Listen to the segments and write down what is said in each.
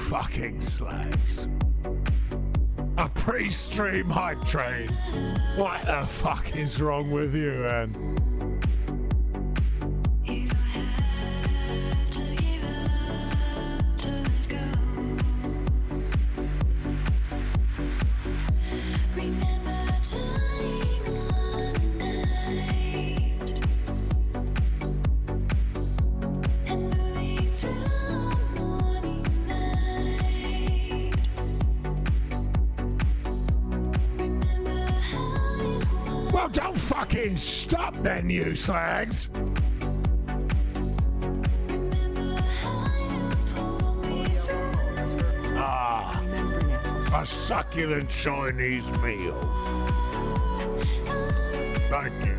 fucking slags. A pre-stream hype train. What the fuck is wrong with you, man? Well, don't fucking stop then, you slags. Ah, a succulent Chinese meal. Thank you.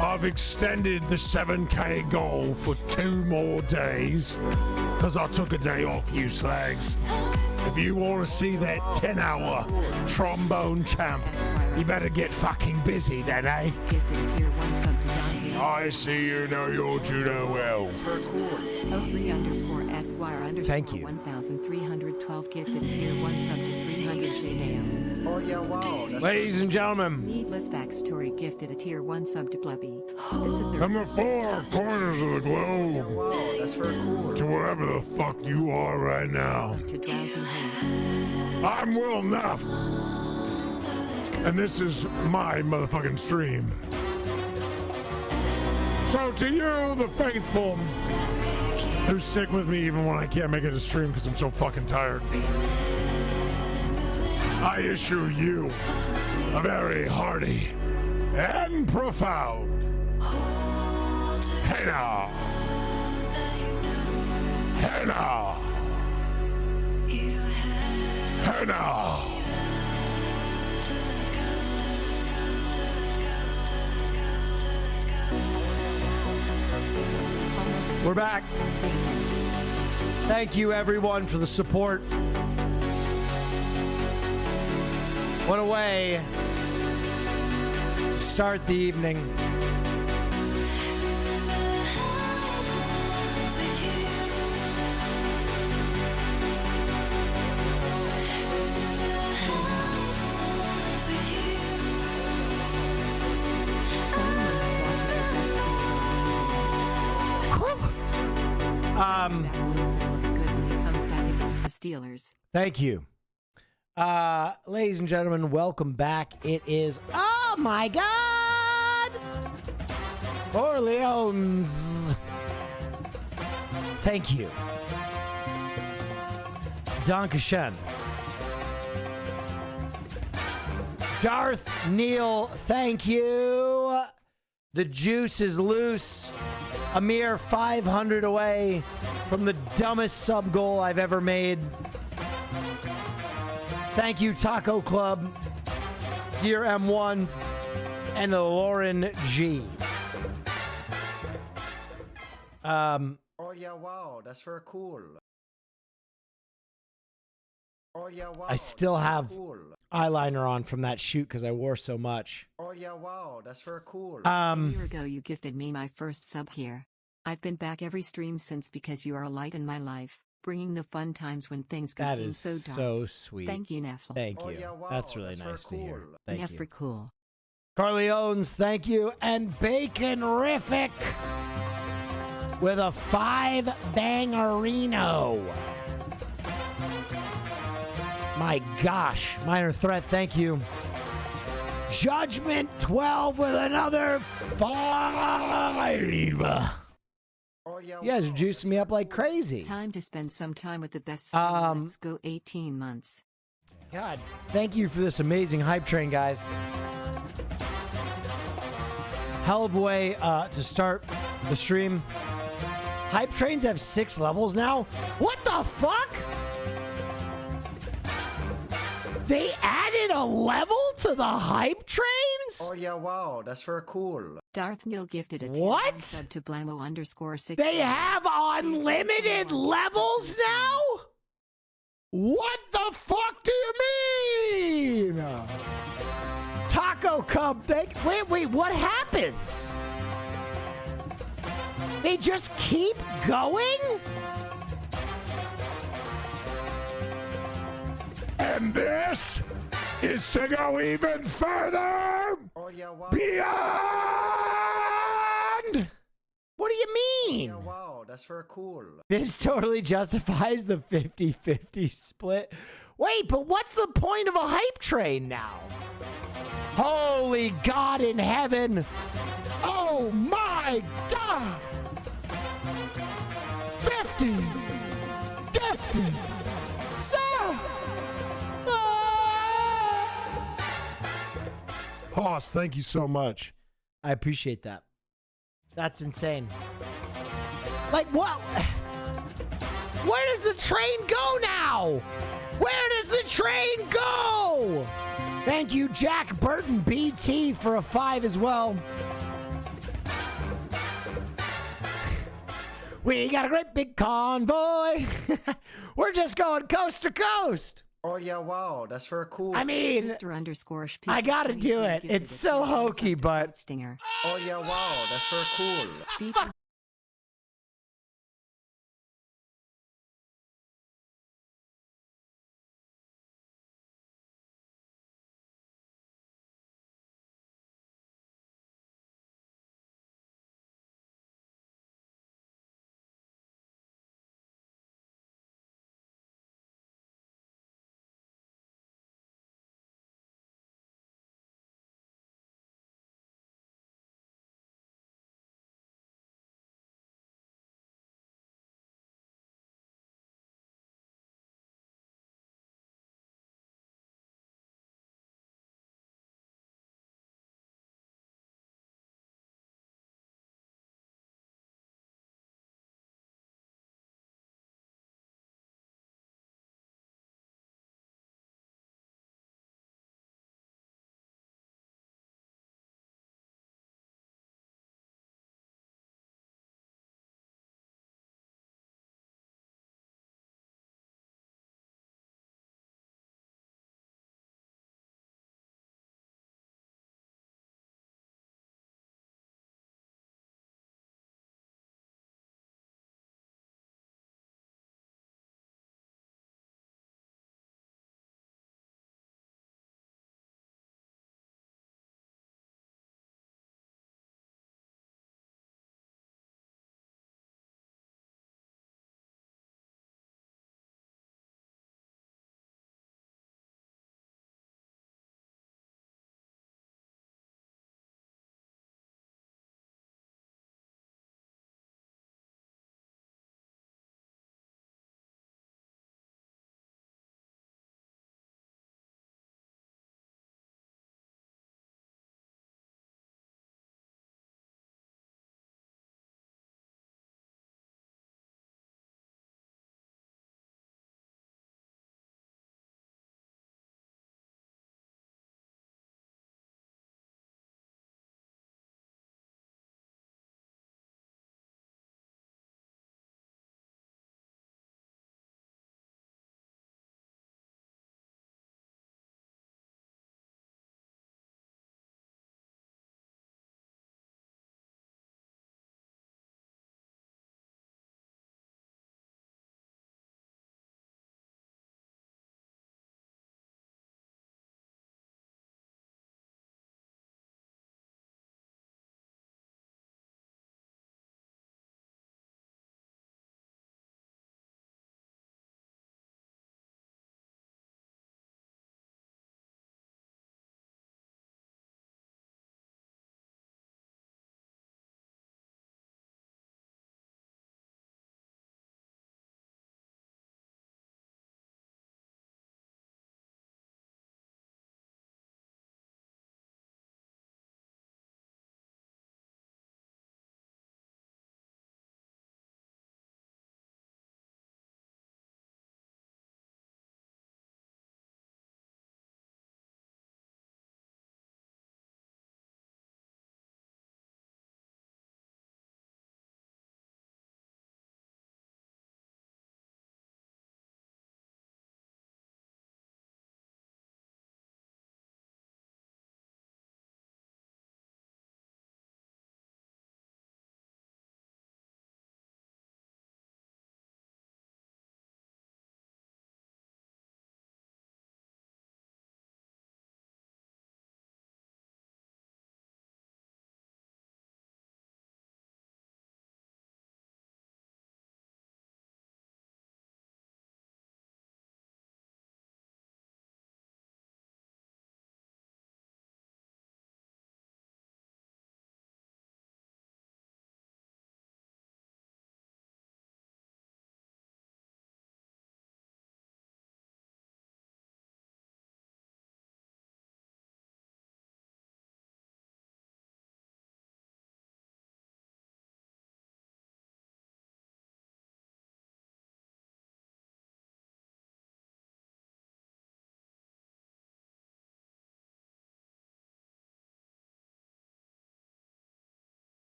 I've extended the 7K goal for 2 more days because I took a day off, you slags. If you want to see that 10-hour trombone champ, you better get fucking busy then, eh? I see you know your judo well. 03_Esquire_ you. 1312 gifted tier 1 sub to 300 JDAO. Oh yeah, wow. Ladies and gentlemen, Needless backstory gifted a tier 1 sub to Blubby. This is the from the 4 corners of the globe Wow, that's very cool. to wherever the fuck you are right now, sub to Drowsy Haze. I'm Will Neff, and this is my motherfucking stream. So to you, the faithful, who stick with me even when I can't make it a stream because I'm so fucking tired, I issue you a very hearty and profound hey now, hey now, hey now. We're back. Thank you, everyone, for the support. What a way to start the evening. Looks good when he comes back against the Steelers. Thank you. Ladies and gentlemen, welcome back. It is, oh my God, Orleans. Thank you. Dankeschön. Darth Neal, thank you. The juice is loose. A mere 500 away from the dumbest sub goal I've ever made. Thank you, Taco Club, Dear M1, and Lauren G. Oh yeah, wow, that's very cool. Oh yeah, wow. I still that's very have cool. eyeliner on from that shoot because I wore so much. Oh yeah, wow, that's very cool. A year ago you gifted me my first sub here. I've been back every stream since because you are a light in my life, bringing the fun times when things can That seem is so dark. so sweet. Thank you, Neff. Thank Oh, you. yeah, wow, That's really that's very nice to hear. cool. Thank Neff you. for cool. Carleones, thank you. And Bacon-rific with a 5-bangerino. My gosh. Minor Threat, thank you. Judgment 12 with another 5. Oh yeah, You guys are wow, juicing that's me up very like cool. crazy. Time to spend some time with the best streamer. Let's go 18 months. God, thank you for this amazing hype train, guys. Hell of a way to start the stream. Hype trains have 6 levels now? What the fuck? They added a level to the hype trains? Oh yeah, wow, that's very cool. Darth Neal gifted a tier What? 1 sub to Blammo_6. They have unlimited levels now? What the fuck do you mean? cargo come. Wait, what happens? They just keep going? And this is to go even further Oh yeah, wow. beyond. What do you mean? Yeah, wow, that's very cool. This totally justifies the 50-50 split. Wait, but what's the point of a hype train now? Holy God in heaven. Oh my God! 50! 50! Hoss, thank you so much. I appreciate that. That's insane. Like, what? Where does the train go now? Where does the train go? Thank you, Jack Burton BT, for a 5 as well. We got a great big convoy. We're just going coast to coast. Oh yeah, wow, that's very cool. I mean, Mr. I gotta do it. It's so hokey, but Stinger. Oh yeah, wow, that's very cool. Feature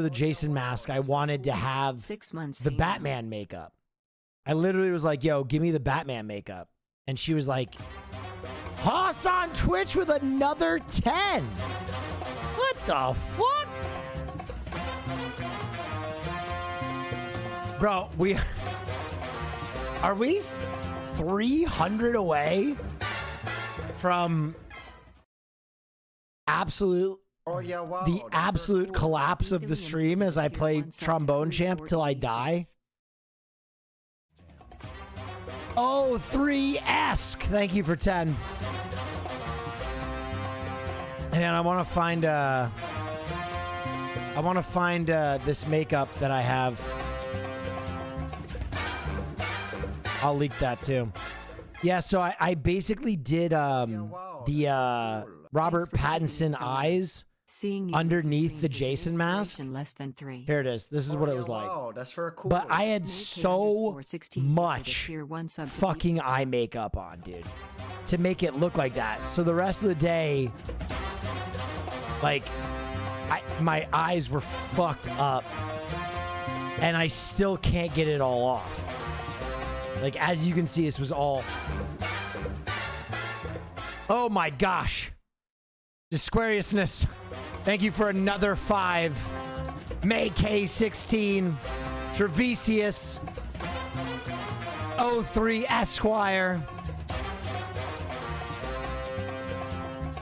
the Jason mask, I wanted to have 6 months. the hang on. Batman makeup. I literally was like, yo, give me the Batman makeup. And she was like, Hoss on Twitch with another 10. What the fuck? Bro, are we 300 away from absolute Oh yeah, wow. the that's very absolute cool. collapse of the Legally stream as I tier play 1 sub to trombone cruise champ for till I 26. die? Oh, 3-esque. Thank you for 10. And I want to find this makeup that I have. I'll leak that too. Yeah, so I basically did wow, the that's cool. Robert Thanks for Pattinson keeping some eyes Seeing you underneath with the dreams is Jason mask. inspiration less than 3. Here it is. This is what it was like. Wow, that's very cool. But I had Make so K_16 much tier 1 sub to fucking eye makeup on, dude, to make it look like that. So the rest of the day, like, my eyes were fucked up, and I still can't get it all off. Like, as you can see, this was all... Oh my gosh. Disquariousness. Thank you for another 5. May K16. Trevesius. 03 Esquire.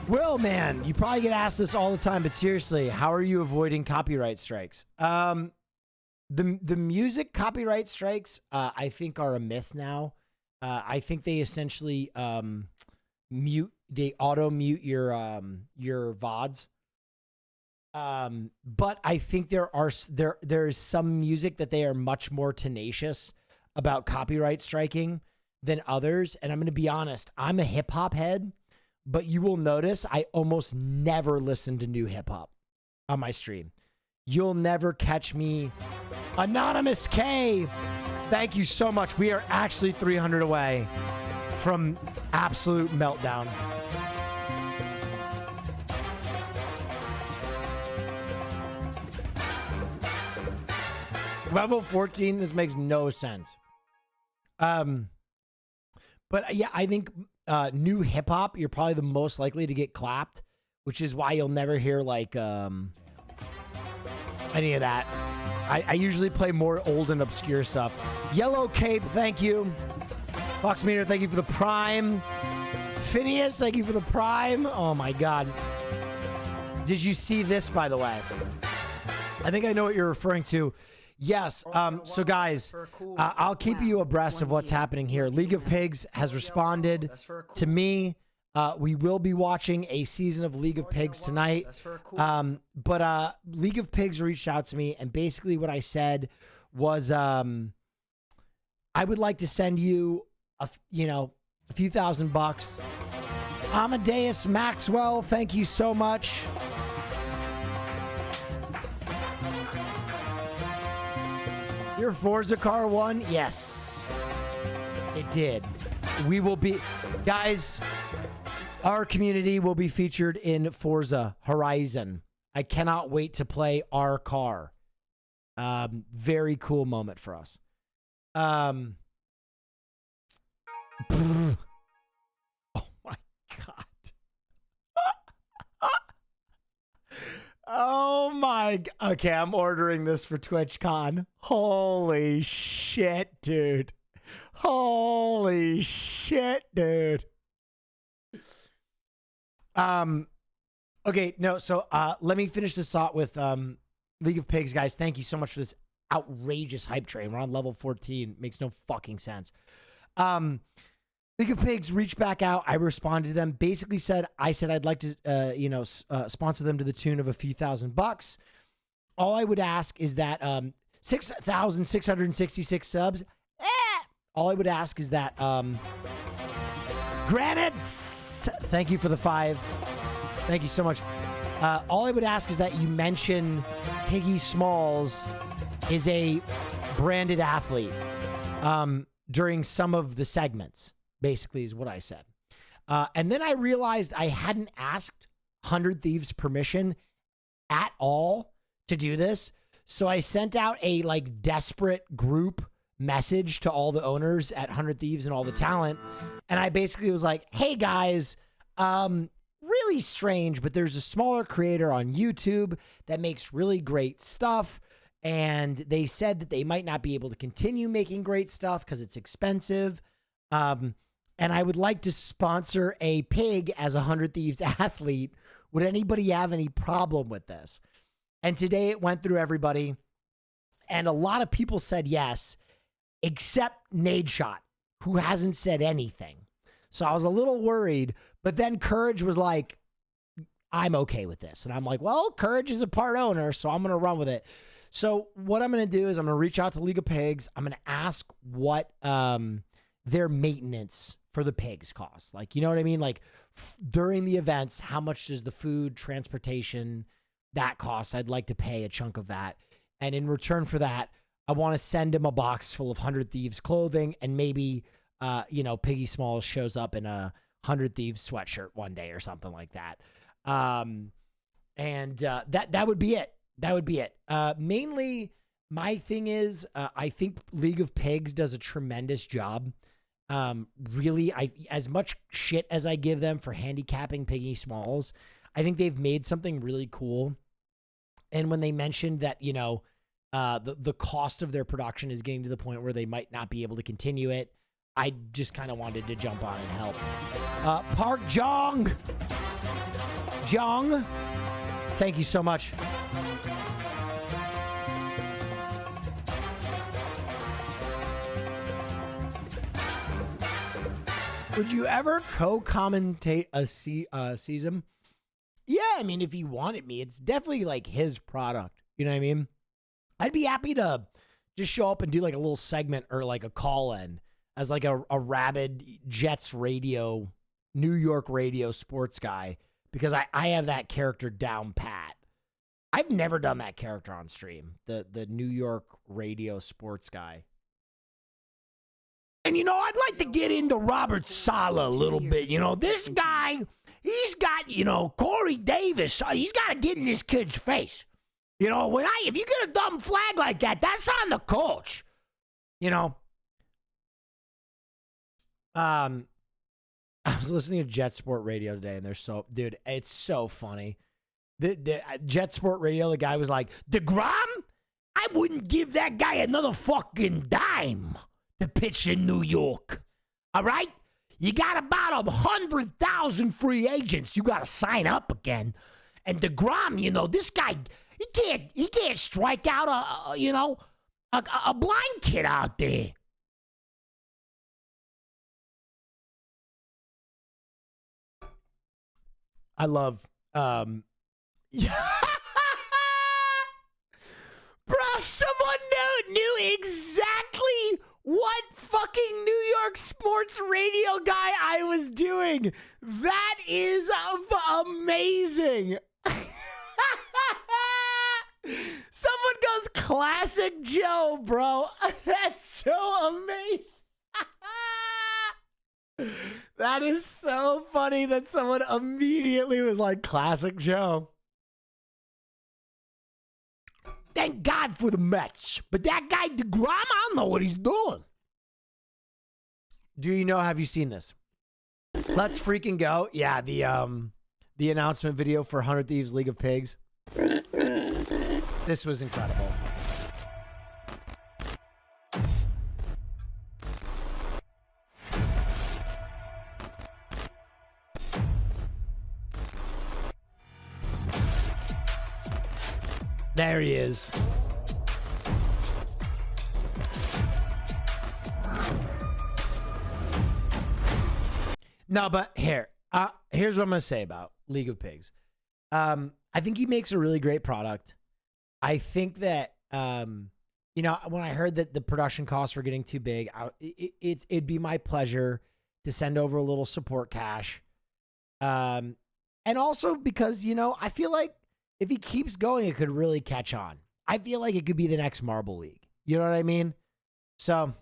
Will, man, you probably get asked this all the time, but seriously, how are you avoiding copyright strikes? The music copyright strikes, I think, are a myth now. I think they essentially they auto mute your VODs. But I think there is some music that they are much more tenacious about copyright striking than others. And I'm going to be honest, I'm a hip hop head, but you will notice I almost never listen to new hip hop on my stream. You'll never catch me. Anonymous K, thank you so much. We are actually 300 away from absolute meltdown. Level 14, this makes no sense. But yeah, I think new hip hop, you're probably the most likely to get clapped, which is why you'll never hear like any of that. I usually play more old and obscure stuff. Yellow Cape, thank you. Foxmeter, thank you for the prime. Phineas, thank you for the prime. Oh my god. Did you see this, by the way? I think I know what you're referring to. Yes. So guys, I'll keep you abreast of what's happening here. League of Pigs has responded to me. We will be watching a season of League of Pigs tonight. But League of Pigs reached out to me, and basically what I said was, I would like to send you a few $1,000. Amadeus Maxwell, thank you so much. Your Forza car won? Yes, it did. We will be, guys, our community will be featured in Forza Horizon. I cannot wait to play our car. Very cool moment for us. Oh my God. Oh my. Okay, I'm ordering this for TwitchCon. Holy shit, dude. Holy shit, dude. Okay, no, so let me finish this out with League of Pigs, guys. Thank you so much for this outrageous hype train. We're on level 14. Makes no fucking sense. League of Pigs reached back out. I responded to them. Basically said I'd like to sponsor them to the tune of a few $1,000. All I would ask is that 6,666 subs. All I would ask is that Granite, thank you for the 5. Thank you so much. All I would ask is that you mention Piggy Smalls is a branded athlete during some of the segments, basically is what I said. And then I realized I hadn't asked 100 Thieves permission at all to do this. So I sent out a like desperate group message to all the owners at 100 Thieves and all the talent. And I basically was like, hey guys, really strange, but there's a smaller creator on YouTube that makes really great stuff. And they said that they might not be able to continue making great stuff because it's expensive. And I would like to sponsor a pig as a 100 Thieves athlete. Would anybody have any problem with this? And today it went through everybody. And a lot of people said yes, except Nadeshot, who hasn't said anything. So I was a little worried. But then Courage was like, I'm okay with this. And I'm like, well, Courage is a part owner, so I'm going to run with it. So what I'm going to do is I'm going to reach out to League of Pigs. I'm going to ask what their maintenance for the pigs cost. Like, you know what I mean? Like during the events, how much does the food, transportation, that cost? I'd like to pay a chunk of that. And in return for that, I want to send him a box full of 100 Thieves clothing and maybe, Piggy Smalls shows up in a 100 Thieves sweatshirt one day or something like that. That would be it. That would be it. Mainly my thing is, I think League of Pigs does a tremendous job. Really, as much shit as I give them for handicapping Piggy Smalls, I think they've made something really cool. And when they mentioned that, the cost of their production is getting to the point where they might not be able to continue it, I just kind of wanted to jump on and help. Park Jong, thank you so much. Would you ever co-commentate a season? Yeah, I mean, if he wanted me, it's definitely like his product. You know what I mean? I'd be happy to just show up and do like a little segment or like a call-in as like a rabid Jets radio, New York radio sports guy, because I have that character down pat. I've never done that character on stream, the New York radio sports guy. And, I'd like to get into Robert Saleh a little bit. This guy, he's got, Corey Davis. He's got to get in this kid's face. If you get a dumb flag like that, that's on the coach. I was listening to Jet Sport Radio today, and dude, it's so funny. The Jet Sport Radio, the guy was like, DeGrom? I wouldn't give that guy another fucking dime to pitch in New York. All right? You got about 100,000 free agents. You got to sign up again. And DeGrom, this guy, he can't strike out a blind kid out there. I love, Bro, someone knew exactly what fucking New York sports radio guy I was doing. That is amazing. Someone goes classic Joe, bro. That's so amazing. That is so funny that someone immediately was like, classic Joe. Thank God for the Mets. But that guy, DeGrom, I don't know what he's doing. Have you seen this? Let's freaking go. Yeah, the announcement video for 100 Thieves League of Pigs. This was incredible. There he is. No, but here's what I'm going to say about League of Pigs. I think he makes a really great product. I think that, when I heard that the production costs were getting too big, it'd be my pleasure to send over a little support cash. And also because, I feel like if he keeps going, it could really catch on. I feel like it could be the next Marble League. You know what I mean? So,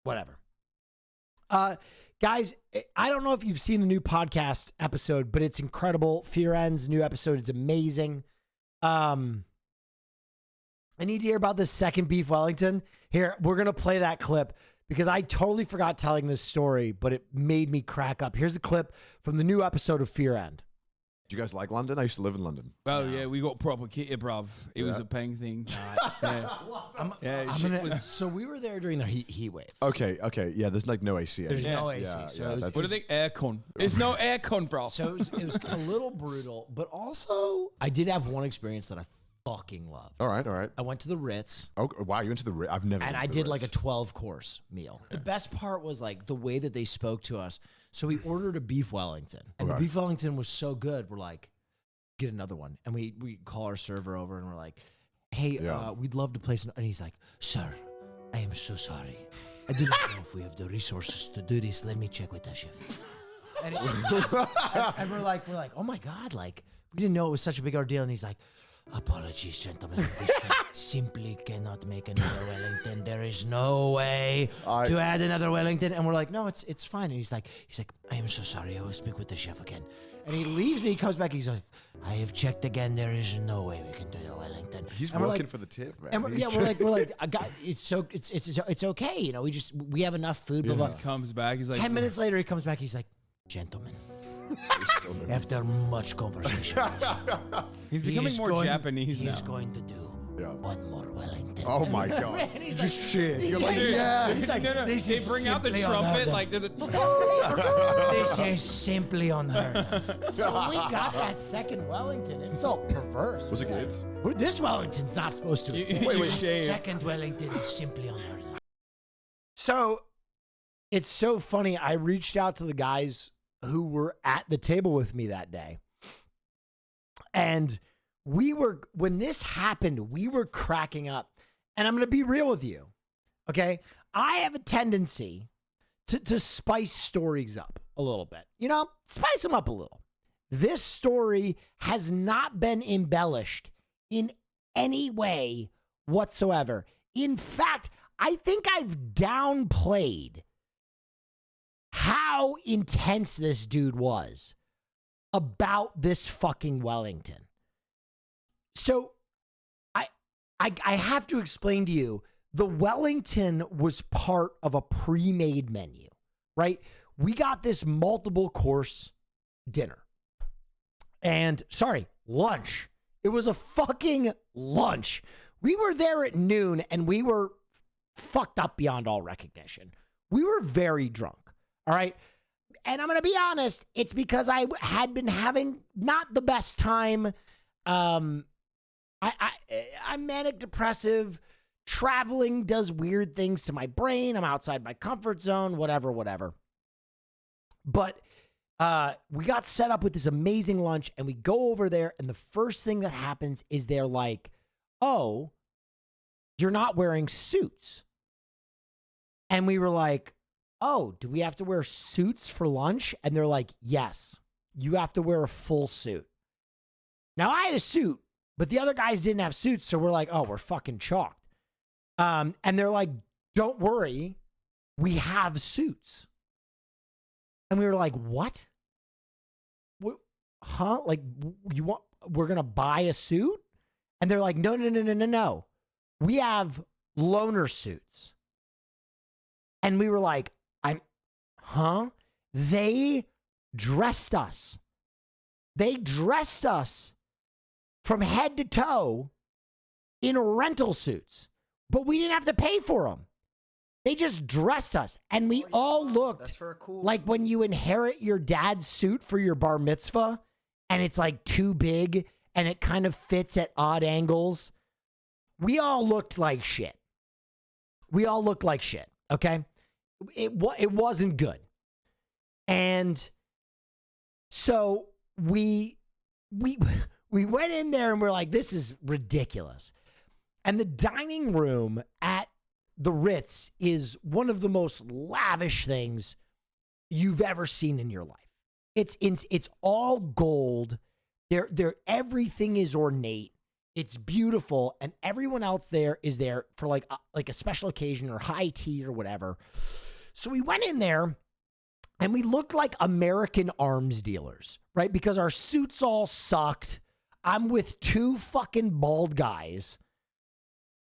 whatever. Guys, I don't know if you've seen the new podcast episode, but it's incredible. Fear Ends new episode is amazing. I need to hear about this second beef Wellington. Here, we're going to play that clip because I totally forgot telling this story, but it made me crack up. Here's a clip from the new episode of Fear End. Do you guys like London? I used to live in London. Oh, yeah, we got proper kitty, bruv. It was a paying thing. So we were there during the heat wave. Okay. Yeah, there's like no AC. There's no AC. Yeah, so yeah, it was, that's- What do they aircon? There's no aircon, bro. so it was a little brutal, but also I did have one experience that I fucking loved. All right. I went to the Ritz. Oh, wow, you went to the Ritz? I've never And been to I the did like a Ritz. 12-course meal. The best part was like the way that they spoke to us. So we ordered a beef Wellington. And the beef Wellington was so good. We're like, get another one. And we call our server over and we're like, hey, we'd love to place. And he's like, sir, I am so sorry. I do not know if we have the resources to do this. Let me check with the chef. And we're like, oh my God, like we didn't know it was such a big ordeal. And he's like, apologies, gentlemen. The chef simply cannot make another Wellington. There is no way to add another Wellington. And we're like, no, it's fine. And he's like, I am so sorry. I will speak with the chef again. And he leaves and he comes back. He's like, I have checked again. There is no way we can do the Wellington. He's and working for the tip, man. And we're like, I got, it's okay. You know, we have enough food. Blah, blah. Comes back. He's like, 10 minutes later, he comes back. He's like, gentlemen. After much conversation, he's becoming more Japanese now. He's going to do one more Wellington. Oh my God! And he's Just like, cheer. You're like, He's like, No. this They is bring out the simply trumpet unheard of. like they're the. This is simply unheard of. So when we got that second Wellington, it felt perverse. Was it good? Well, this Wellington's not supposed to exist. Wait, The shave. second Wellington is simply unheard of. So it's so funny. I reached out to the guys who were at the table with me that day. And when this happened, we were cracking up. And I'm going to be real with you. Okay. I have a tendency to spice stories up a little bit. You know, spice them up a little. This story has not been embellished in any way whatsoever. In fact, I think I've downplayed how intense this dude was about this fucking Wellington. So I have to explain to you, the Wellington was part of a pre-made menu, right? We got this multiple course dinner. And lunch. It was a fucking lunch. We were there at noon and we were fucked up beyond all recognition. We were very drunk. All right. And I'm going to be honest, it's because I had been having not the best time. I'm manic depressive. Traveling does weird things to my brain. I'm outside my comfort zone, whatever. But we got set up with this amazing lunch and we go over there. And the first thing that happens is they're like, oh, you're not wearing suits. And we were like, oh, do we have to wear suits for lunch? And they're like, yes, you have to wear a full suit. Now I had a suit, but the other guys didn't have suits. So we're like, oh, we're fucking chalked. And they're like, don't worry, we have suits. And we were like, what? Huh? Like, we're going to buy a suit? And they're like, no. We have loaner suits. And we were like, huh? They dressed us. They dressed us from head to toe in rental suits, but we didn't have to pay for them. They just dressed us, and we all looked like when you inherit your dad's suit for your bar mitzvah, and it's like too big, and it kind of fits at odd angles. We all looked like shit. Okay? It wasn't good. And so we went in there and we're like, this is ridiculous. And the dining room at the Ritz is one of the most lavish things you've ever seen in your life. It's all gold. Everything is ornate. It's beautiful, and everyone else there is there for like a special occasion or high tea or whatever. So we went in there, and we looked like American arms dealers, right? Because our suits all sucked. I'm with two fucking bald guys.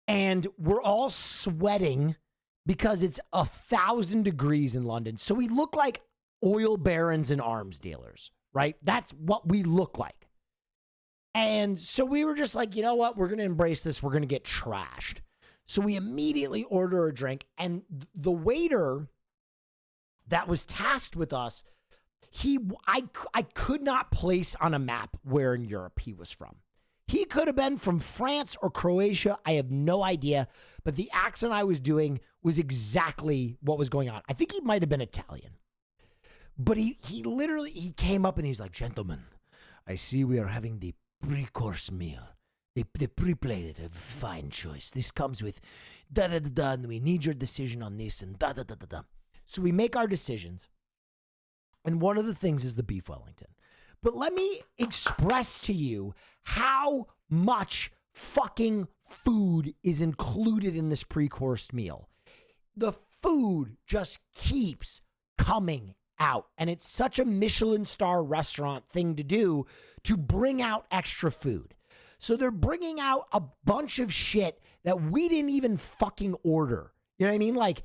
And we're all sweating because it's 1,000 degrees in London. So we look like oil barons and arms dealers, right? That's what we look like. And so we were just like, you know what? We're going to embrace this. We're going to get trashed. So we immediately order a drink. And the waiter that was tasked with us, I could not place on a map where in Europe he was from. He could have been from France or Croatia. I have no idea. But the accent I was doing was exactly what was going on. I think he might have been Italian. But he came up and he's like, gentlemen, I see we are having the pre-course meal. The pre-plated, a fine choice. This comes with da-da-da-da, and we need your decision on this and da-da-da-da-da. So we make our decisions. And one of the things is the beef Wellington. But let me express to you how much fucking food is included in this pre-course meal. The food just keeps coming out. And it's such a Michelin star restaurant thing to do to bring out extra food. So they're bringing out a bunch of shit that we didn't even fucking order. You know what I mean? Like,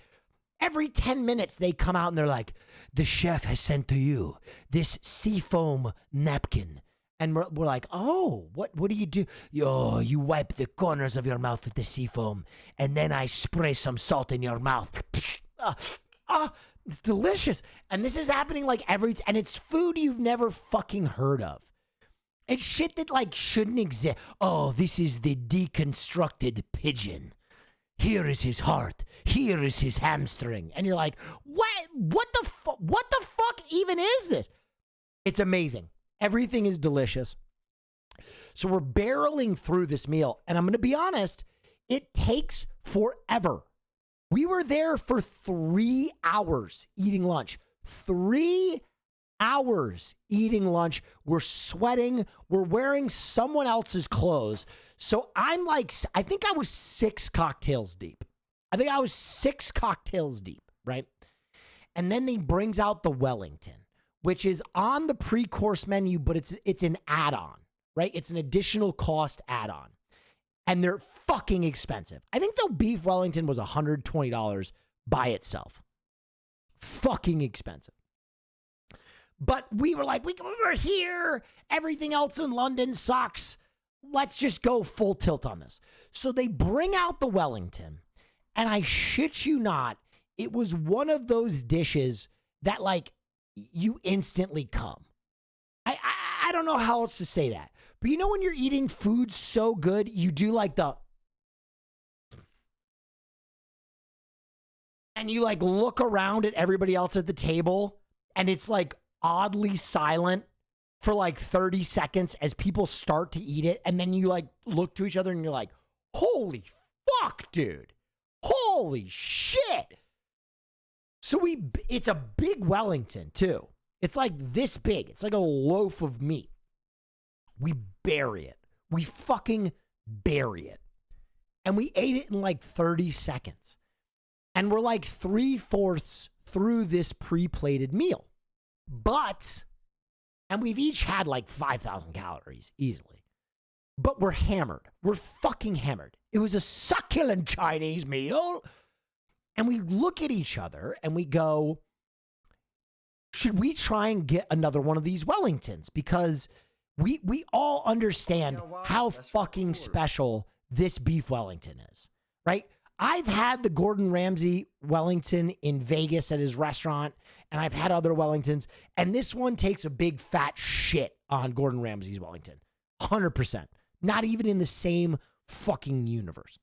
every 10 minutes they come out and they're like, the chef has sent to you this seafoam napkin. And we're like, oh, what do you do? You wipe the corners of your mouth with the seafoam, and then I spray some salt in your mouth. It's delicious. And this is happening like and it's food you've never fucking heard of. It's shit that like shouldn't exist. Oh, this is the deconstructed pigeon. Here is his heart. Here is his hamstring. And you're like, what the fuck even is this? It's amazing. Everything is delicious. So we're barreling through this meal. And I'm going to be honest, it takes forever. We were there for 3 hours eating lunch. 3 hours eating lunch. We're sweating. We're wearing someone else's clothes. So I'm like, I think I was 6 cocktails deep. Right? And then he brings out the Wellington, which is on the pre-course menu, but it's an add-on, right? It's an additional cost add-on. And they're fucking expensive. I think the beef Wellington was $120 by itself. Fucking expensive. But we were like, we're here. Everything else in London sucks. Let's just go full tilt on this. So they bring out the Wellington. And I shit you not, it was one of those dishes that like you instantly come. I don't know how else to say that. But you know when you're eating food so good, you do like and you like look around at everybody else at the table and it's like oddly silent for like 30 seconds as people start to eat it. And then you like look to each other and you're like, holy fuck, dude. Holy shit. So it's a big Wellington too. It's like this big. It's like a loaf of meat. We bury it. We fucking bury it. And we ate it in like 30 seconds. And we're like 3/4 through this pre-plated meal. And we've each had like 5,000 calories easily. But we're hammered. We're fucking hammered. It was a succulent Chinese meal. And we look at each other and we go, should we try and get another one of these Wellingtons? Because we all understand how fucking special this beef Wellington is, right? I've had the Gordon Ramsay Wellington in Vegas at his restaurant, and I've had other Wellingtons, and this one takes a big fat shit on Gordon Ramsay's Wellington. 100%. Not even in the same fucking universe.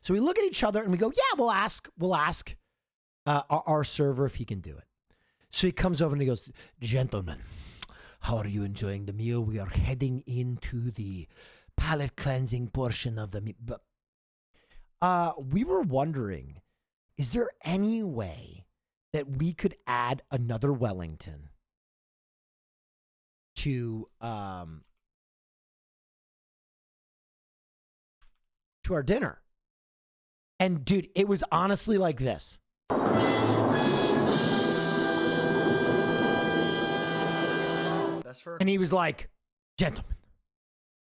So we look at each other and we go, yeah, we'll ask our server if he can do it. So he comes over and he goes, gentlemen, how are you enjoying the meal? We are heading into the palate cleansing portion of the meal. We were wondering, is there any way that we could add another Wellington to our dinner? And dude, it was honestly like this. And he was like, gentlemen,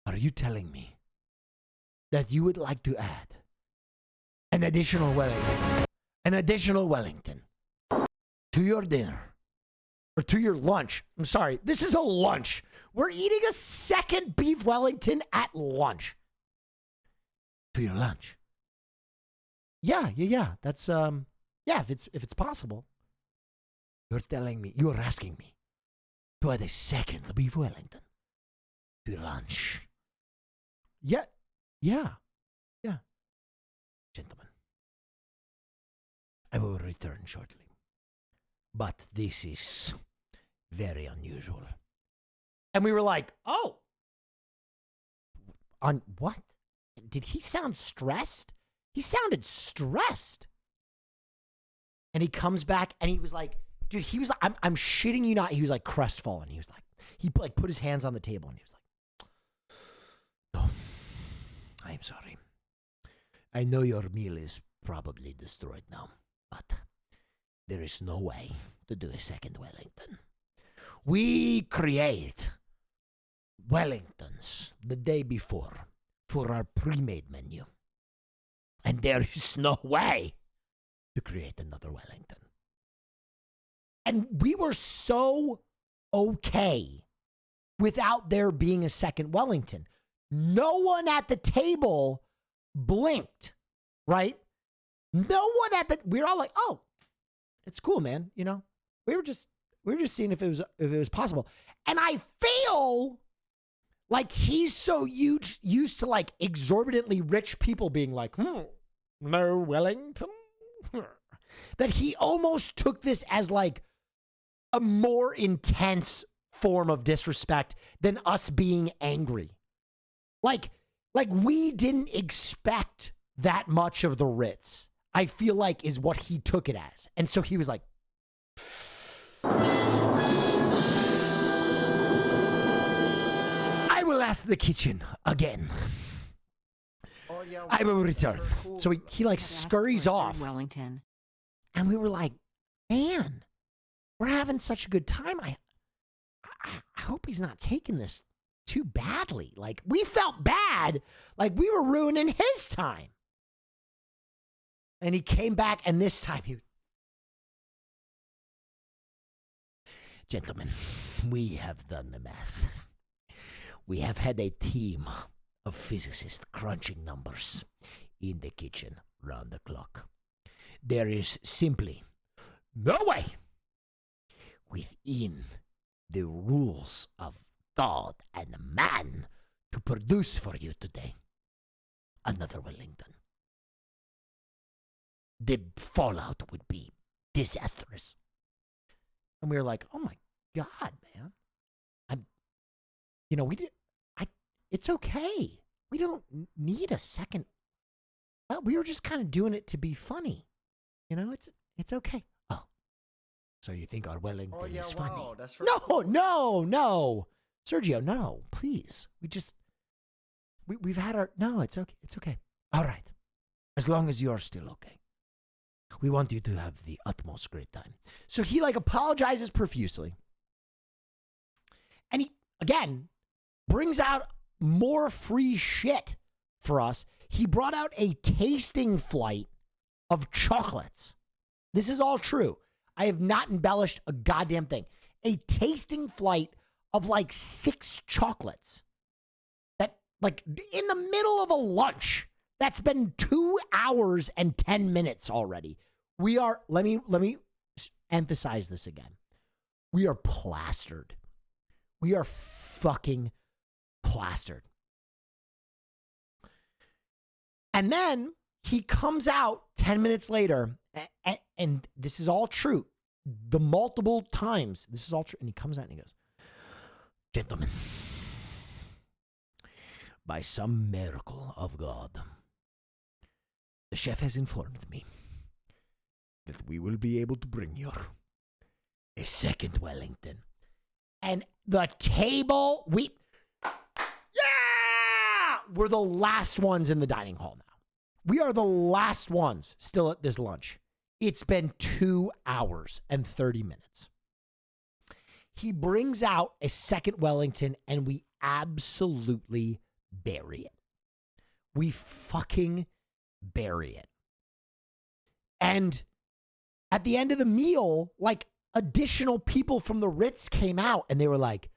are you telling me that you would like to add an additional Wellington to your dinner or to your lunch. I'm sorry, this is a lunch. We're eating a second beef Wellington at lunch. To your lunch. Yeah. That's if it's possible. You're asking me to add a second beef Wellington to your lunch. Yeah. Gentlemen, I will return shortly. But this is very unusual. And we were like, oh. On what? Did he sound stressed? He sounded stressed. And he comes back and he was like, dude, he was like, I'm shitting you not. He was like crestfallen. He was like, he like put his hands on the table and he was like, no, I'm sorry. I know your meal is probably destroyed now, but there is no way to do a second Wellington. We create Wellingtons the day before for our pre-made menu. And there is no way to create another Wellington. And we were so okay without there being a second Wellington. No one at the table blinked, right? No one at the, we were all like, oh, it's cool, man. You know, we were just seeing if it was possible. And I feel like he's so used to like exorbitantly rich people being like, no Wellington, that he almost took this as like a more intense form of disrespect than us being angry. Like we didn't expect that much of the Ritz, I feel like is what he took it as. And so he was like, I will ask the kitchen again. Oh, yeah, I will return. cool. So he like scurries off. Wellington. And we were like, man, we're having such a good time. I hope he's not taking this too badly. Like, we felt bad. Like, we were ruining his time. And he came back, and this time Gentlemen, we have done the math. We have had a team of physicists crunching numbers in the kitchen round the clock. There is simply no way within the rules of God and man to produce for you today another Wellington. The fallout would be disastrous. And we were like, oh my God, man. It's okay. We don't need a second. Well, we were just kind of doing it to be funny. You know, it's okay. Oh, so you think our Wellington is funny? Wow, that's No. Sergio, no, please. We've had our, no, it's okay. It's okay. All right. As long as you're still okay. We want you to have the utmost great time. So he like apologizes profusely. And he, again, brings out more free shit for us. He brought out a tasting flight of chocolates. This is all true. I have not embellished a goddamn thing. A tasting flight of like 6 chocolates. That, like, in the middle of a lunch. That's been 2 hours and 10 minutes already. We are, let me emphasize this again. We are plastered. We are fucking plastered. And then he comes out 10 minutes later, and this is all true. The multiple times, this is all true. And he comes out and he goes, gentlemen, by some miracle of God, the chef has informed me that we will be able to bring you a second Wellington. And the table, we're the last ones in the dining hall now. We are the last ones still at this lunch. It's been 2 hours and 30 minutes. He brings out a second Wellington and we absolutely bury it. We fucking bury it. And at the end of the meal, like additional people from the Ritz came out and they were like,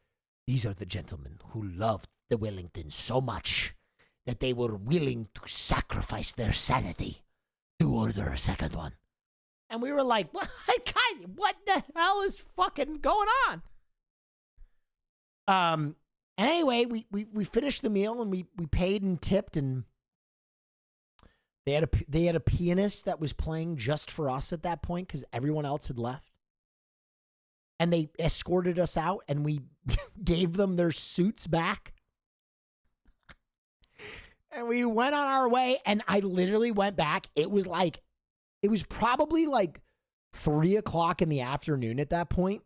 these are the gentlemen who loved the Wellington so much that they were willing to sacrifice their sanity to order a second one. And we were like, what the hell is fucking going on? Anyway, we finished the meal and we paid and tipped, and they had a pianist that was playing just for us at that point because everyone else had left. And they escorted us out and we gave them their suits back. And we went on our way, and I literally went back. It was probably like 3 o'clock in the afternoon at that point.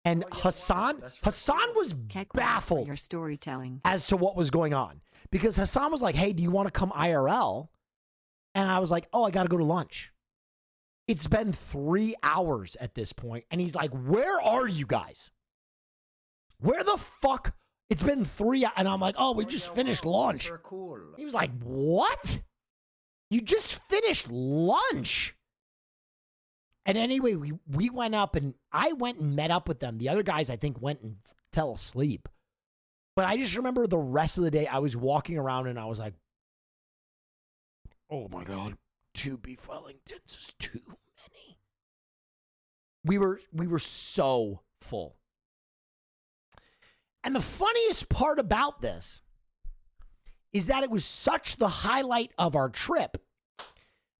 And Hassan was baffled your storytelling as to what was going on, because Hassan was like, hey, do you want to come IRL? And I was like, oh, I got to go to lunch. It's been 3 hours at this point. And he's like, where are you guys? Where the fuck? It's been 3 hours. And I'm like, oh, we just finished lunch. Cool. He was like, what? You just finished lunch? And anyway, we went up, and I went and met up with them. The other guys, I think, went and fell asleep. But I just remember the rest of the day, I was walking around and I was like, oh my God, 2 beef Wellingtons is too many. We were so full. And the funniest part about this is that it was such the highlight of our trip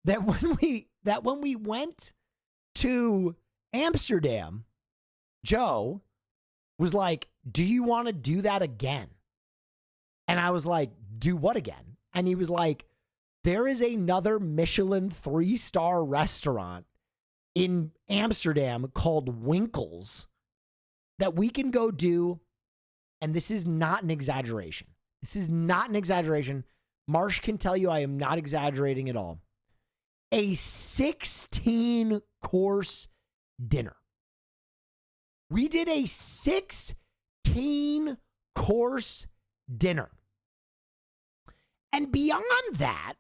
that when we went to Amsterdam, Joe was like, do you want to do that again? And I was like, do what again? And he was like, there is another Michelin 3-star restaurant in Amsterdam called Winkles that we can go do. And this is not an exaggeration. This is not an exaggeration. Marsh can tell you I am not exaggerating at all. A 16-course dinner. We did a 16-course dinner. And beyond that,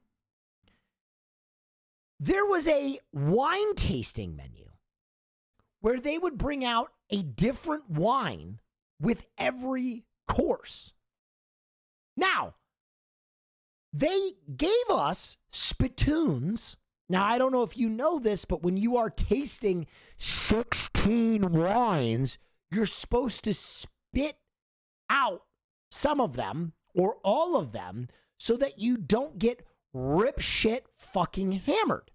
there was a wine tasting menu where they would bring out a different wine with every course. Now, they gave us spittoons. Now, I don't know if you know this, but when you are tasting 16 wines, you're supposed to spit out some of them or all of them so that you don't get rip shit fucking hammered.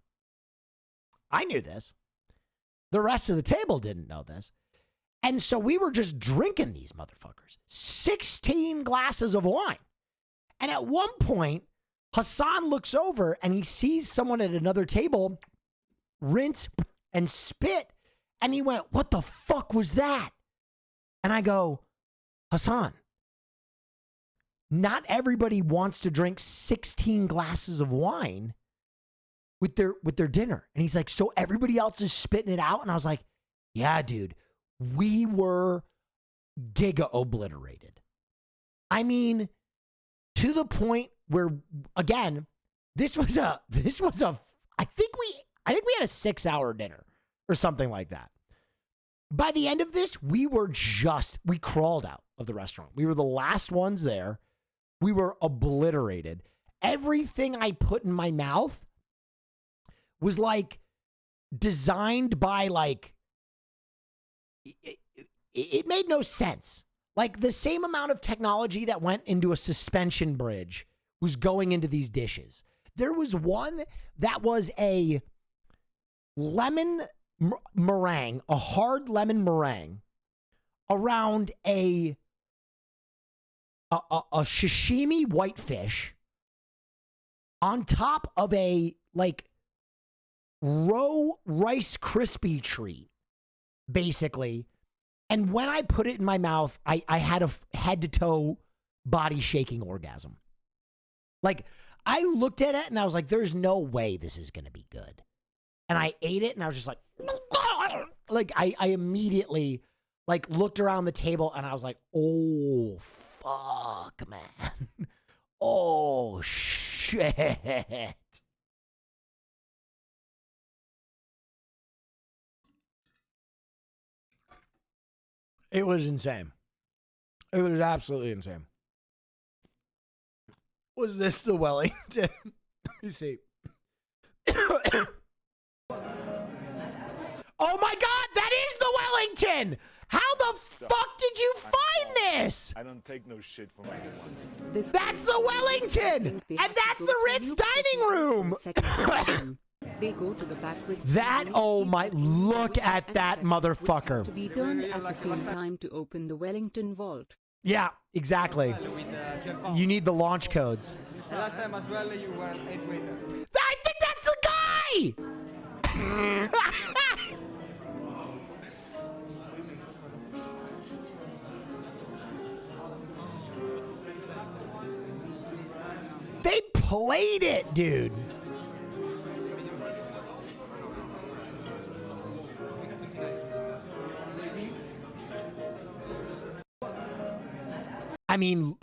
I knew this. The rest of the table didn't know this. And so we were just drinking these motherfuckers. 16 glasses of wine. And at one point, Hassan looks over and he sees someone at another table rinse and spit. And he went, what the fuck was that? And I go, Hassan, not everybody wants to drink 16 glasses of wine with their dinner. And he's like, so everybody else is spitting it out? And I was like, yeah, dude, we were giga obliterated. I mean, to the point where, again, this was a I think we had a 6-hour dinner or something like that. By the end of this, we crawled out of the restaurant. We were the last ones there. We were obliterated. Everything I put in my mouth was like designed by like, it made no sense. Like the same amount of technology that went into a suspension bridge was going into these dishes. There was one that was a lemon meringue, a hard lemon meringue around a sashimi whitefish on top of a like roe Rice Krispie treat, basically. And when I put it in my mouth, I had a head to toe body shaking orgasm. Like I looked at it and I was like, there's no way this is going to be good. And I ate it and I was just like I immediately like looked around the table and I was like, oh, fuck, man. Oh, shit. It was insane. It was absolutely insane. Was this the Wellington? Let me see. Oh my God, that is the Wellington! How the fuck did you find this? I don't take no shit from anyone. That's the Wellington! And that's the Ritz dining room! They go to the back with That, oh my, look at that motherfucker. to be turned at the same time to open the Wellington vault. Yeah, exactly. You need the launch codes. Last time as well, you were 8 waiter. I think that's the guy! They played it, dude. I mean,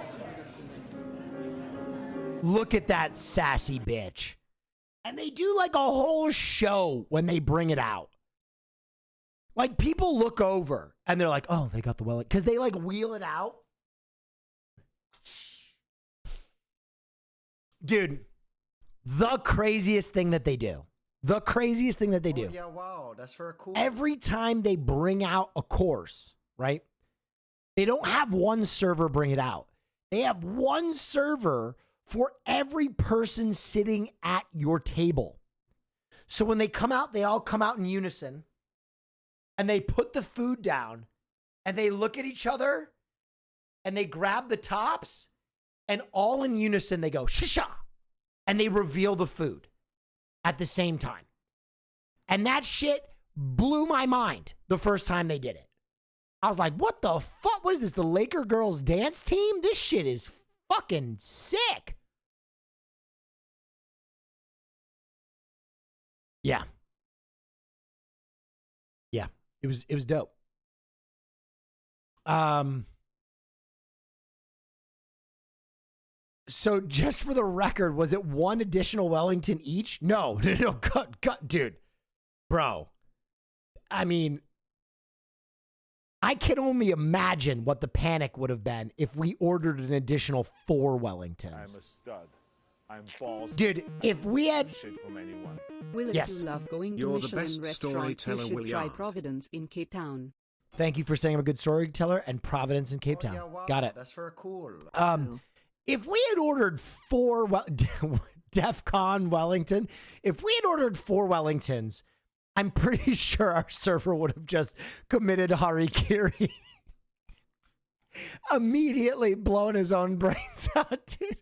look at that sassy bitch. And they do like a whole show when they bring it out. Like people look over and they're like, oh, they got the Wellington. Because they like wheel it out. Dude, the craziest thing that they do. The craziest thing that they do. Oh, yeah, wow. That's very cool. Every time they bring out a course, right? They don't have one server bring it out. They have one server for every person sitting at your table. So when they come out, they all come out in unison and they put the food down and they look at each other and they grab the tops and all in unison they go, shisha, and they reveal the food at the same time. And that shit blew my mind the first time they did it. I was like, what the fuck? What is this? The Laker girls dance team? This shit is fucking sick. Yeah. Yeah. It was dope. So just for the record, was it one additional Wellington each? No, cut, dude. Bro. I mean, I can only imagine what the panic would have been if we ordered an additional 4 Wellingtons. I'm a stud. I'm false. Dude, if we had... Shit from anyone. Will, if Yes. you love going to You're the Michelin best restaurants, you storyteller, should try Williard. Providence in Cape Town. Thank you for saying I'm a good storyteller and Providence in Cape Oh, Town. yeah, wow. Got it. That's very cool. If we had ordered 4 DEF CON Wellington, if we had ordered 4 Wellingtons, I'm pretty sure our server would have just committed harikiri. Immediately blown his own brains out, dude.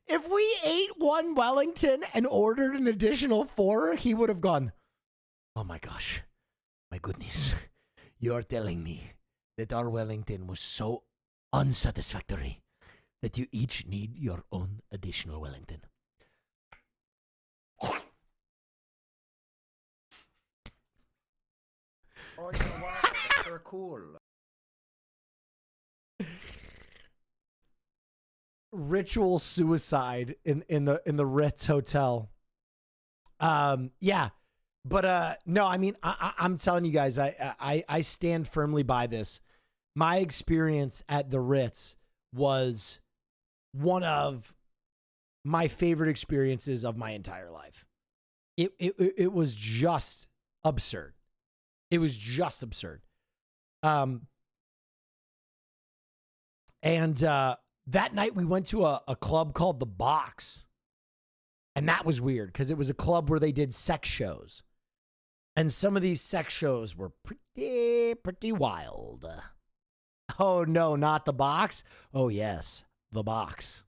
If we ate 1 Wellington and ordered an additional 4, he would have gone, oh my gosh, my goodness, you're telling me that our Wellington was so unsatisfactory that you each need your own additional Wellington. Oh, yeah, wow. That's very cool. Ritual suicide in the Ritz Hotel. Yeah. But no, I mean, I'm telling you guys, I stand firmly by this. My experience at the Ritz was one of my favorite experiences of my entire life. It was just absurd. It was just absurd. And that night we went to a club called The Box. And that was weird because it was a club where they did sex shows. And some of these sex shows were pretty wild. Oh, no, not The Box. Oh, yes, The Box.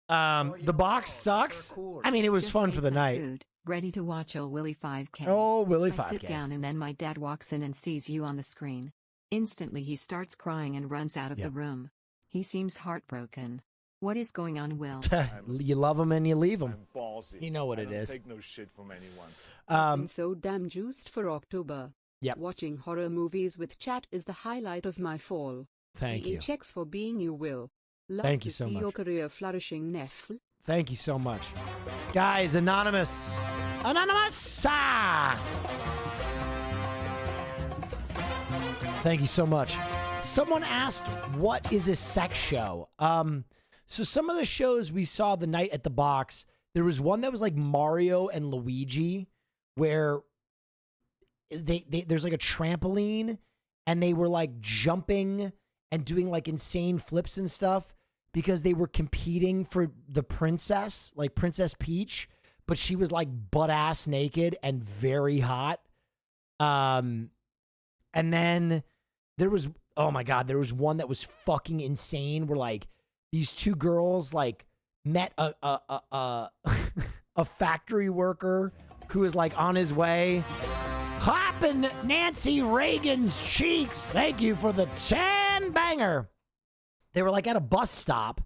The Box sucks. I mean, it was Just fun ate for the some night. food, ready to watch a Willy 5K. Oh, Willy I 5K. sit down and then my dad walks in and sees you on the screen. Instantly he starts crying and runs out of Yep. the room. He seems heartbroken. What is going on, Will? You love them and you leave them. I'm ballsy. You know what I it don't is. take no shit from anyone. I'm so damn juiced for October. Yep. Watching horror movies with chat is the highlight of my fall. Thank you. checks for being you will. Love Thank to you so see much. your career flourishing, Neff. Thank you so much. Guys, Anonymous. Anonymous! Ah! Thank you so much. Someone asked, what is a sex show? So some of the shows we saw the night at the box, there was one that was like Mario and Luigi, where there's like a trampoline and they were like jumping and doing like insane flips and stuff because they were competing for the princess, like Princess Peach, but she was like butt ass naked and very hot. And then there was, oh my God, there was one that was fucking insane where like these two girls like met a factory worker who was like on his way clapping Nancy Reagan's cheeks. Thank you for the 10 banger. They were like at a bus stop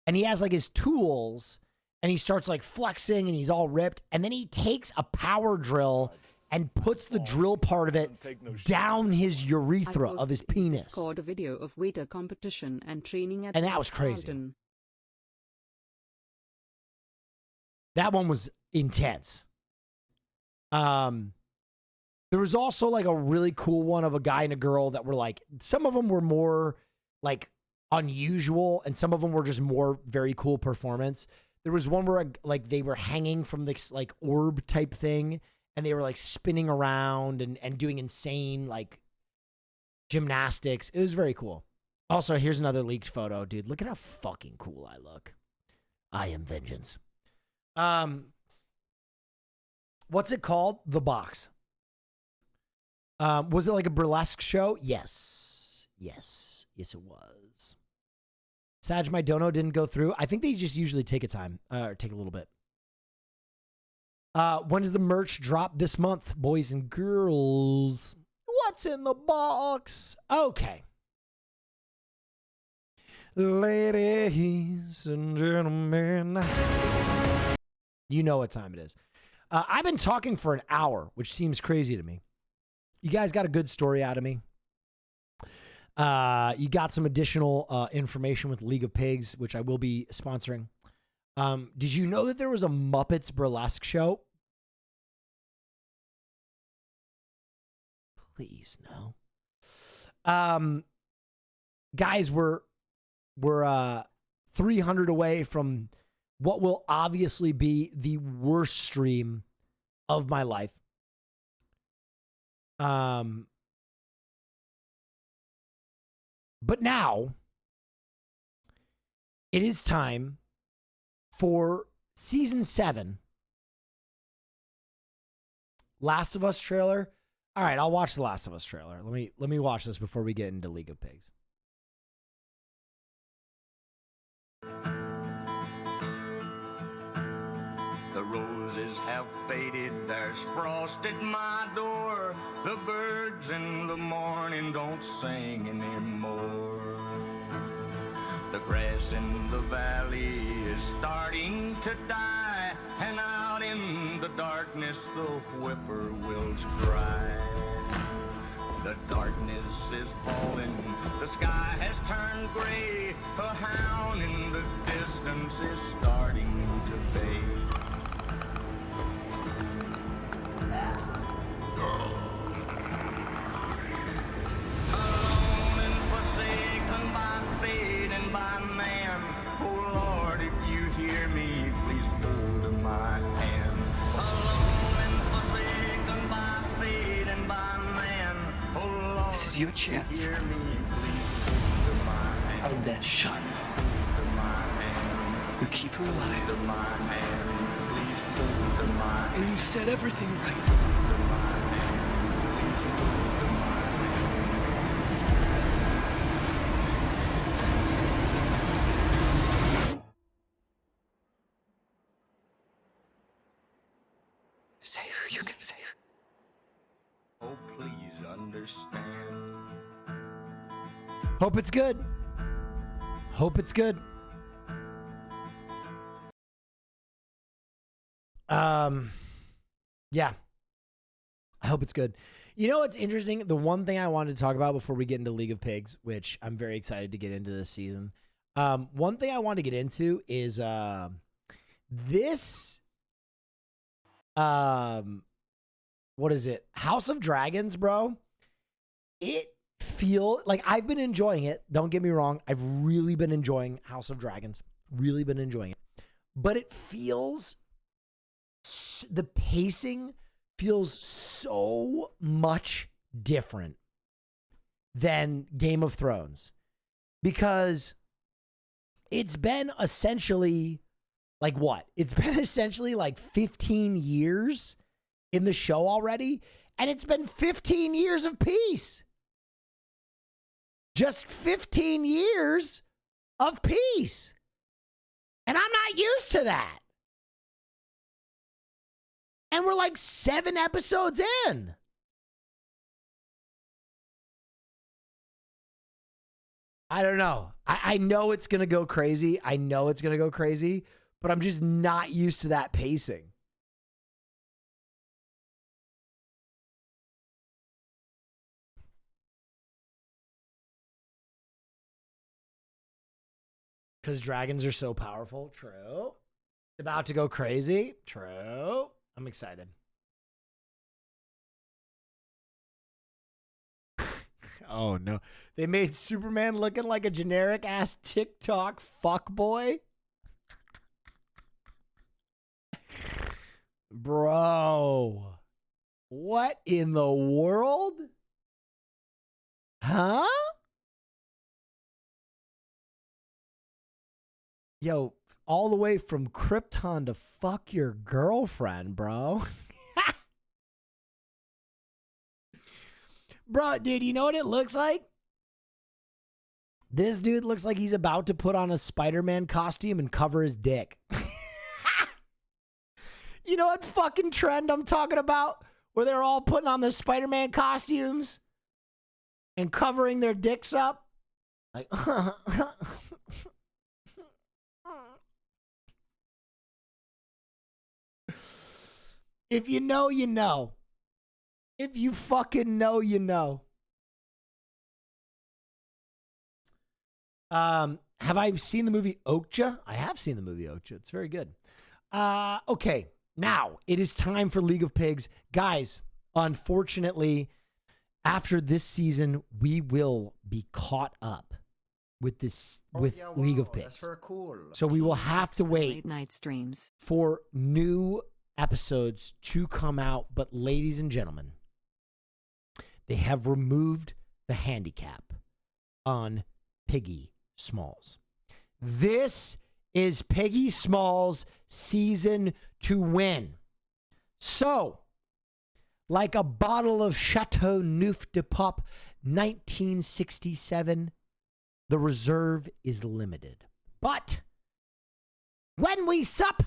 and he has like his tools and he starts like flexing and he's all ripped. And then he takes a power drill and puts the drill part of it down his urethra of his penis. Scored a video of waiter competition and training at And that was crazy. That one was intense. There was also like a really cool one of a guy and a girl that were like, some of them were more like unusual and some of them were just more very cool performance. There was one where like they were hanging from this like orb type thing and they were like spinning around and doing insane like gymnastics. It was very cool. Also, here's another leaked photo, dude. Look at how fucking cool I look. I am vengeance. What's it called? The Box. Was it like a burlesque show? Yes. Yes. Yes, it was. Sag, my dono didn't go through. I think they just usually take a time, or take a little bit. When does the merch drop this month, boys and girls? What's in the box? Okay. Ladies and gentlemen. You know what time it is. I've been talking for an hour, which seems crazy to me. You guys got a good story out of me. You got some additional information with League of Pigs, which I will be sponsoring. Did you know that there was a Muppets burlesque show? Please, no. Guys, we're 300 away from what will obviously be the worst stream of my life. But now it is time for season 7. Last of Us trailer. All right, I'll watch the Last of Us trailer. Let me watch this before we get into League of Pigs. The roses have faded, there's frost at my door. The birds in the morning don't sing anymore. The grass in the valley is starting to die, and out in the darkness the whippoorwills cry. The darkness is falling, the sky has turned gray. A hound in the distance is starting to bay. Alone and forsaken by fate and by man. Oh Lord, if you hear me, please hold my hand. Alone and forsaken by fate and by man. Oh Lord, this is your chance. Hear me, please hold my hand. How did that shot? You keep her alive. And you said everything right. Save who you can save. Oh, please understand. Hope it's good. Hope it's good. Yeah. I hope it's good. You know what's interesting? The one thing I wanted to talk about before we get into League of Pigs, which I'm very excited to get into this season. One thing I want to get into is this. What is it? House of Dragons, bro. It feel like I've been enjoying it. Don't get me wrong. I've really been enjoying House of Dragons. Really been enjoying it. But it feels, the pacing feels so much different than Game of Thrones. Because it's been essentially like what? It's been essentially like 15 years in the show already. And it's been 15 years of peace. Just 15 years of peace. And I'm not used to that. And we're like 7 episodes in. I don't know. I know it's going to go crazy. I know it's going to go crazy. But I'm just not used to that pacing. Because dragons are so powerful. True. It's about to go crazy. True. I'm excited. Oh, no. They made Superman looking like a generic-ass TikTok fuckboy. Bro. What in the world? Huh? Yo, all the way from Krypton to fuck your girlfriend, bro. Bro, dude, you know what it looks like? This dude looks like he's about to put on a Spider-Man costume and cover his dick. You know what fucking trend I'm talking about? Where they're all putting on the Spider-Man costumes and covering their dicks up? Like, if you know, you know. If you fucking know, you know. Have I seen the movie Okja? I have seen the movie Okja. It's very good. Okay, now it is time for League of Pigs. Guys, unfortunately, after this season, we will be caught up with this League of Pigs. That's very cool. So we will have to wait Late night streams. for new episodes to come out. But ladies and gentlemen, they have removed the handicap on Piggy Smalls. This is Piggy Smalls' season to win. So, like a bottle of Chateau Neuf de Pop 1967, the reserve is limited. But when we sup,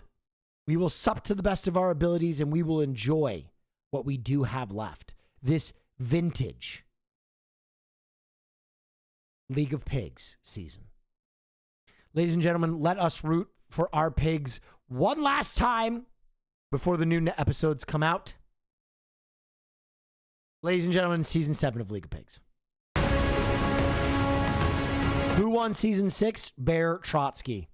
we will sup to the best of our abilities and we will enjoy what we do have left. This vintage League of Pigs season. Ladies and gentlemen, let us root for our pigs one last time before the new episodes come out. Ladies and gentlemen, season 7 of League of Pigs. Who won season 6? Bear Trotsky.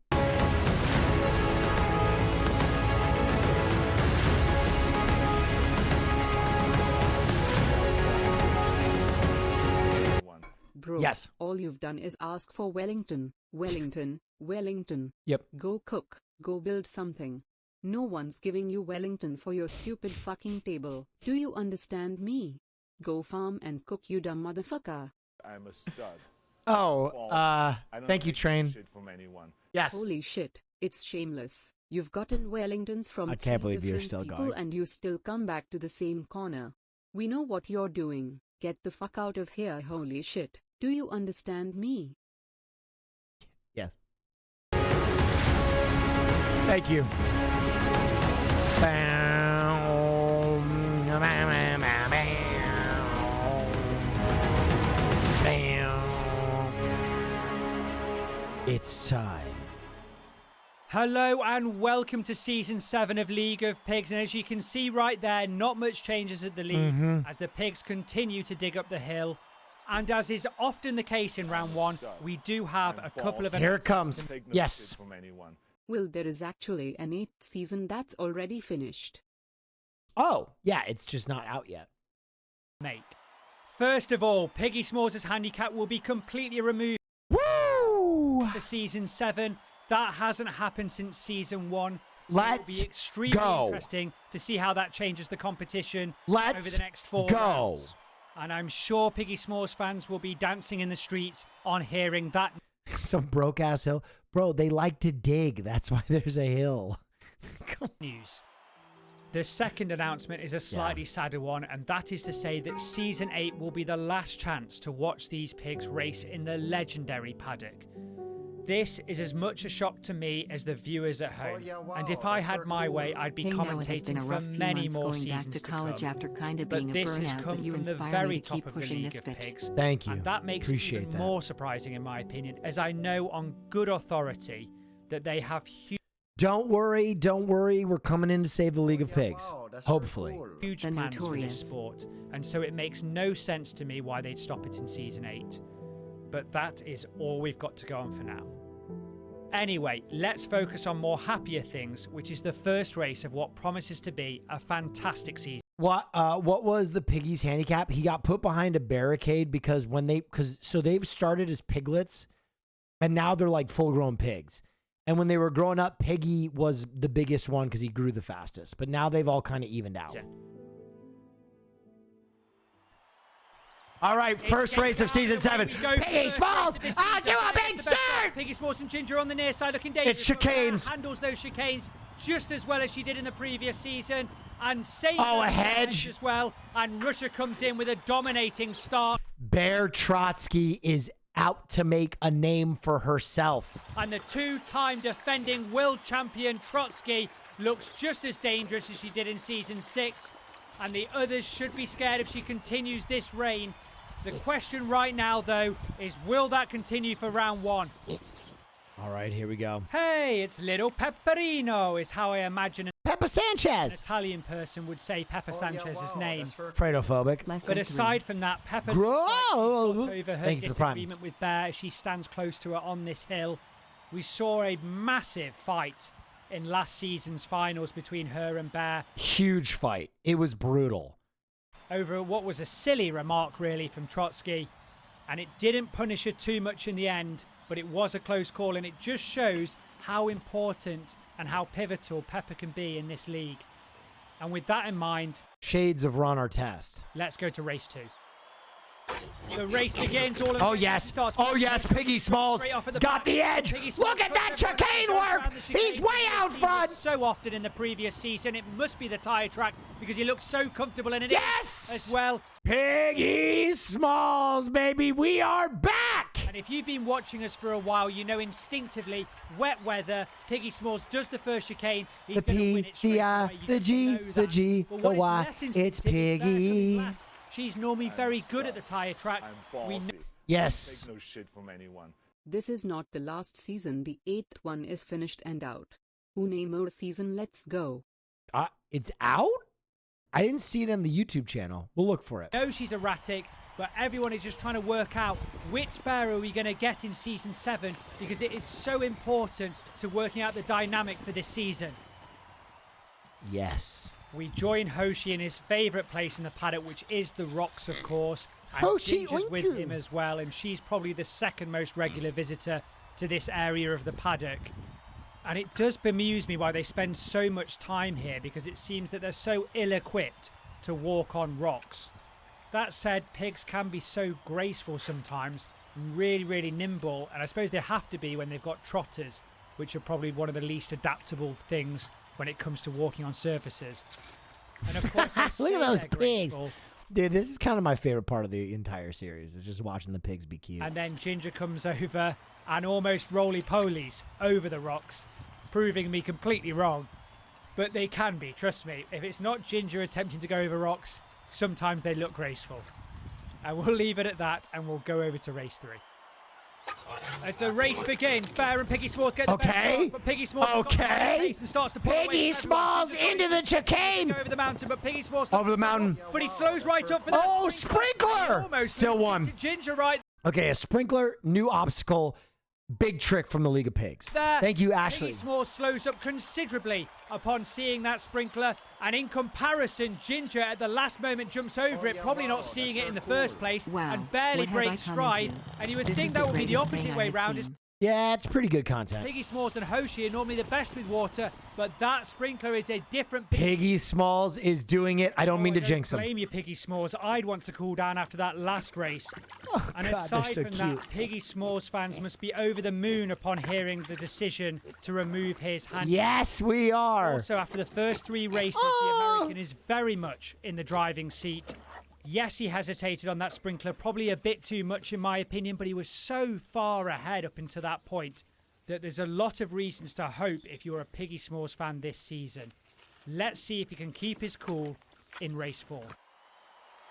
Bro, yes. All you've done is ask for Wellington, Wellington, Wellington. Yep. Go cook, go build something. No one's giving you Wellington for your stupid fucking table. Do you understand me? Go farm and cook, you dumb motherfucker. I'm a stud. Oh, thank you, Train. Shit from anyone. Yes. Holy shit, it's shameless. You've gotten Wellingtons from I can't 3 believe you're different still people going. and you still come back to the same corner. We know what you're doing. Get the fuck out of here, holy shit. Do you understand me? Yes. Thank you. It's time Hello and welcome to Season 7 of League of Pigs. And as you can see right there, not much changes at the league as the pigs continue to dig up the hill. And as is often the case in round 1, we do have a couple of... Here it comes. Take no Yes. shit from anyone. Well, there is actually an 8th season that's already finished. Oh, yeah, it's just not out yet. Make. First of all, Piggy Smalls' handicap will be completely removed Woo! for Season 7. That hasn't happened since Season 1. So Let's it'll be extremely go. interesting to see how that changes the competition Let's over the next 4 go. rounds. And I'm sure Piggy Smalls fans will be dancing in the streets on hearing that. Some broke ass hill. Bro, they like to dig. That's why there's a hill. News. The second announcement is a slightly sadder one, and that is to say that Season 8 will be the last chance to watch these pigs race in the legendary paddock. This is as much a shock to me as the viewers at home. And if I had my way, I'd be Hey, now it has been commentating a for rough few many months more going back seasons to college come. after kind of But being a this has burnout, come but you from the inspire very me to top keep of the pushing League this of fit. Pigs. Thank you. And that makes Appreciate it even that. more surprising, in my opinion, as I know on good authority that they have Don't worry. We're coming in to save the League of Pigs. Hopefully. huge The plans for this notorious. sport, and so it makes no sense to me why they'd stop it in Season 8. But that is all we've got to go on for now. Anyway, let's focus on more happier things, which is the first race of what promises to be a fantastic season. What was the piggy's handicap? He got put behind a barricade because they've started as piglets and now they're like full-grown pigs. And when they were growing up, Piggy was the biggest one because he grew the fastest. But now they've all kind of evened out. All right, first race of Season 7. Piggy Smalls, do a big start! Piggy Smalls and Ginger on the near side looking dangerous. It's chicanes. Handles those chicanes just as well as she did in the previous season. And saves Oh, a the hedge. as well. And Russia comes in with a dominating start. Bear Trotsky is out to make a name for herself. And the two-time defending world champion Trotsky looks just as dangerous as she did in Season 6. And the others should be scared if she continues this reign. The question right now, though, is will that continue for round 1? All right, here we go. Hey, it's little Pepperino, is how I imagine Peppa an Sanchez. Italian person would say Pepper Sanchez's name. Fredophobic. But aside from that, Pepper Grow. got over her Thank you for Prime. disagreement with Bear as she stands close to her on this hill. We saw a massive fight in last season's finals between her and Bear Huge fight. It was brutal. over what was a silly remark, really, from Trotsky. And it didn't punish her too much in the end, but it was a close call, and it just shows how important and how pivotal Pepper can be in this league. And with that in mind, Shades of Ron Artest. let's go to race 2. The race begins. All of Oh, the yes. starts Oh, yes. Piggy Smalls straight off at has the got back. the edge. Piggy Smalls Look at that goes around chicane work. the chicane. He's way out He's front. so often in the previous season. It must be the tyre track because he looks so comfortable in it Yes! as well. Piggy Smalls, baby. We are back. And if you've been watching us for a while, you know instinctively, wet weather, Piggy Smalls does the first chicane. He's The going to win P, it straight the I, away. You the don't G, know the that. G, But the what is Y. less It's instinctive is Bear coming Piggy. last. She's normally very good at the tyre track. I'm We ballsy. know Yes. Take no shit from anyone. This is not the last season. The 8th one is finished and out. Une more season, let's go. It's out? I didn't see it on the YouTube channel. We'll look for it. know she's erratic, but everyone is just trying to work out which bear are we going to get in Season 7 because it is so important to working out the dynamic for this season. Yes. We join Hoshi in his favourite place in the paddock, which is the rocks, of course. And Hoshi Ginger's with Oinku. him as well, and she's probably the second most regular visitor to this area of the paddock. And it does bemuse me why they spend so much time here, because it seems that they're so ill-equipped to walk on rocks. That said, pigs can be so graceful sometimes, and really, really nimble, and I suppose they have to be when they've got trotters, which are probably one of the least adaptable things when it comes to walking on surfaces. And of course, I Look say at those they're pigs. graceful, Dude, this is kind of my favorite part of the entire series, is just watching the pigs be cute. and then Ginger comes over and almost roly-polies over the rocks, proving me completely wrong. But they can be, trust me. If it's not Ginger attempting to go over rocks, sometimes they look graceful. And we'll leave it at that, and we'll go over to race 3. As the race begins, Bear and Piggy Smalls get the best Okay. start, but Piggy Smalls has got the Okay. pace and starts to pull away Piggy from everyone. Smalls Ginger's got into the his chicane chicane. over the mountain, but Piggy Smalls Over the mountain. But he slows right up for that. Oh, And he sprinkler! almost Still loses won. to Ginger right Okay, a sprinkler, new obstacle, big trick from the League of Pigs. there. Thank you, Ashley. Piggy Smalls slows up considerably upon seeing that sprinkler, and in comparison, Ginger at the last moment jumps over it, probably not seeing it in the first place, Wow, and barely what have I breaks come stride. into? And you would This think is that the would be the greatest opposite thing I way have round. seen. Yeah, it's pretty good content. Piggy Smalls and Hoshi are normally the best with water, but that sprinkler is a different beast. Piggy Smalls is doing it. I don't mean to jinx him. Blame you, Piggy Smalls. I'd want to cool down after that last race. And God, they're aside so from cute. that, Piggy Smalls fans must be over the moon upon hearing the decision to remove his hand. Yes, we are. Also, after the first 3 races, the American is very much in the driving seat. Yes, he hesitated on that sprinkler, probably a bit too much in my opinion, but he was so far ahead up until that point that there's a lot of reasons to hope if you're a Piggy Smalls fan this season. Let's see if he can keep his cool in race 4.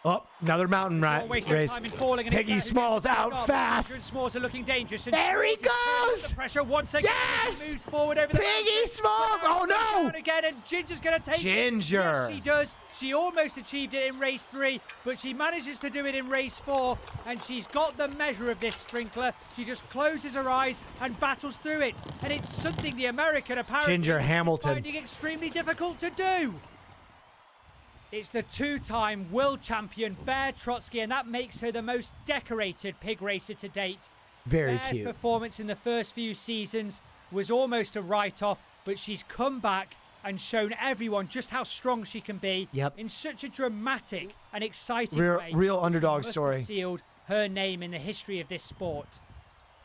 Oh, another mountain Don't waste your race. time in falling, and Piggy it's Smalls Ginger out and fast. Ginger and Smalls are looking dangerous. And There he Smalls is turning up goes! the pressure once again. Yes! He moves forward over the Piggy mountain. Smalls! But now Oh, it's no! down again, and Ginger's going to take it. Ginger. Yes, she does. She almost achieved it in race 3, but she manages to do it in race 4, and she's got the measure of this sprinkler. She just closes her eyes and battles through it, and it's something the American apparently Ginger is Hamilton. finding extremely difficult to do. It's the 2-time world champion Bear Trotsky, and that makes her the most decorated pig racer to date. Very Bear's cute. performance in the first few seasons was almost a write-off, but she's come back and shown everyone just how strong she can be in such a dramatic and exciting way. Real underdog She must story. have sealed her name in the history of this sport.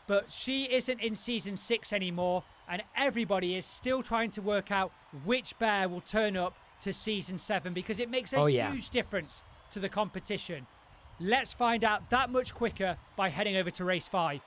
But she isn't in season 6 anymore, and everybody is still trying to work out which bear will turn up to season 7, because it makes a huge difference to the competition. Let's find out that much quicker by heading over to race 5.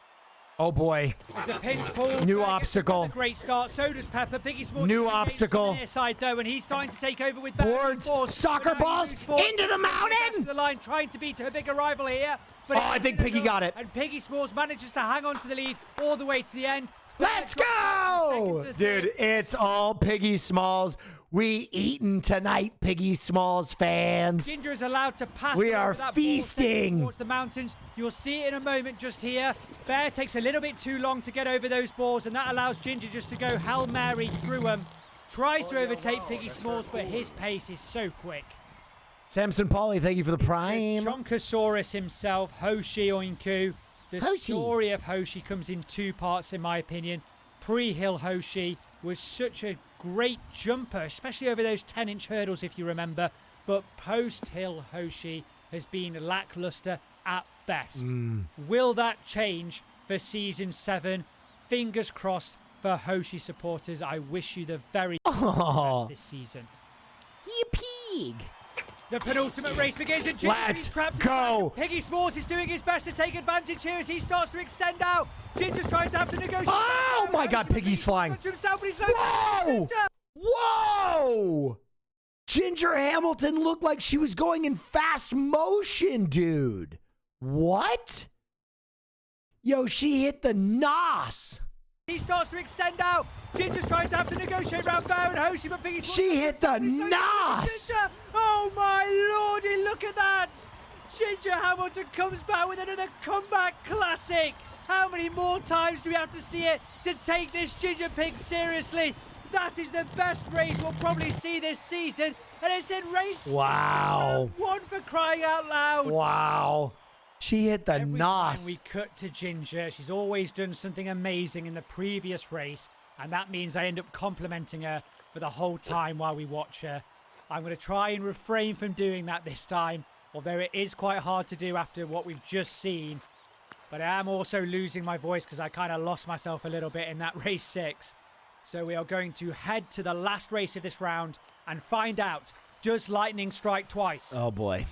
Oh boy. As the pins pull, New Bear gets obstacle. another great start. So does Pepper. Piggy Smalls New is obstacle. on the near side though, and he's starting to take over with Bear on Boards, his balls. soccer But now he balls, moves forward into the to mountain. rest of the line, trying to beat her bigger rival here. But Oh, I think Piggy got it. And Piggy Smalls manages to hang on to the lead all the way to the end. Let's go! Dude, it's all Piggy Smalls. We eatin' tonight, Piggy Smalls fans. Ginger is allowed to pass. We over are that ball feasting. towards the mountains. You'll see it in a moment just here. Bear takes a little bit too long to get over those balls, and that allows Ginger just to go Hail Mary through them. Tries to overtake Piggy Smalls, but his pace is so quick. Samson Pauly, thank you for the prime. Chonkosaurus himself, Hoshi Oinku. The Hoshi. story of Hoshi comes in 2 parts, in my opinion. Pre-hill Hoshi was such a great jumper, especially over those 10-inch hurdles, if you remember. But post-hill Hoshi has been lackluster at best. Will that change for season 7? Fingers crossed for Hoshi supporters. I wish you the very best this season. You pig. The penultimate race begins, and Ginger Let's is trapped. go. Piggy Smalls is doing his best to take advantage here as he starts to extend out. Ginger's trying to have to negotiate. Oh my God, Piggy's flying. To himself, but he's like, Whoa! Ginger! Whoa! Ginger Hamilton looked like she was going in fast motion, dude. What? Yo, she hit the nos. He starts to extend out. Ginger's trying to have to negotiate around Bear and Hoshi, but Piggy Smalls. She hit the nos. Ginger! Oh my lordy, look at that! Ginger Hamilton comes back with another comeback classic. How many more times do we have to see it to take this Ginger Pig seriously? That is the best race we'll probably see this season, and it's in race Wow. 1 for crying out loud. Wow. She hit the Every nos. time we cut to Ginger, she's always done something amazing in the previous race, and that means I end up complimenting her for the whole time while we watch her. I'm going to try and refrain from doing that this time, although it is quite hard to do after what we've just seen. But I am also losing my voice because I kind of lost myself a little bit in that race 6. So we are going to head to the last race of this round and find out Does lightning strike twice? Oh boy.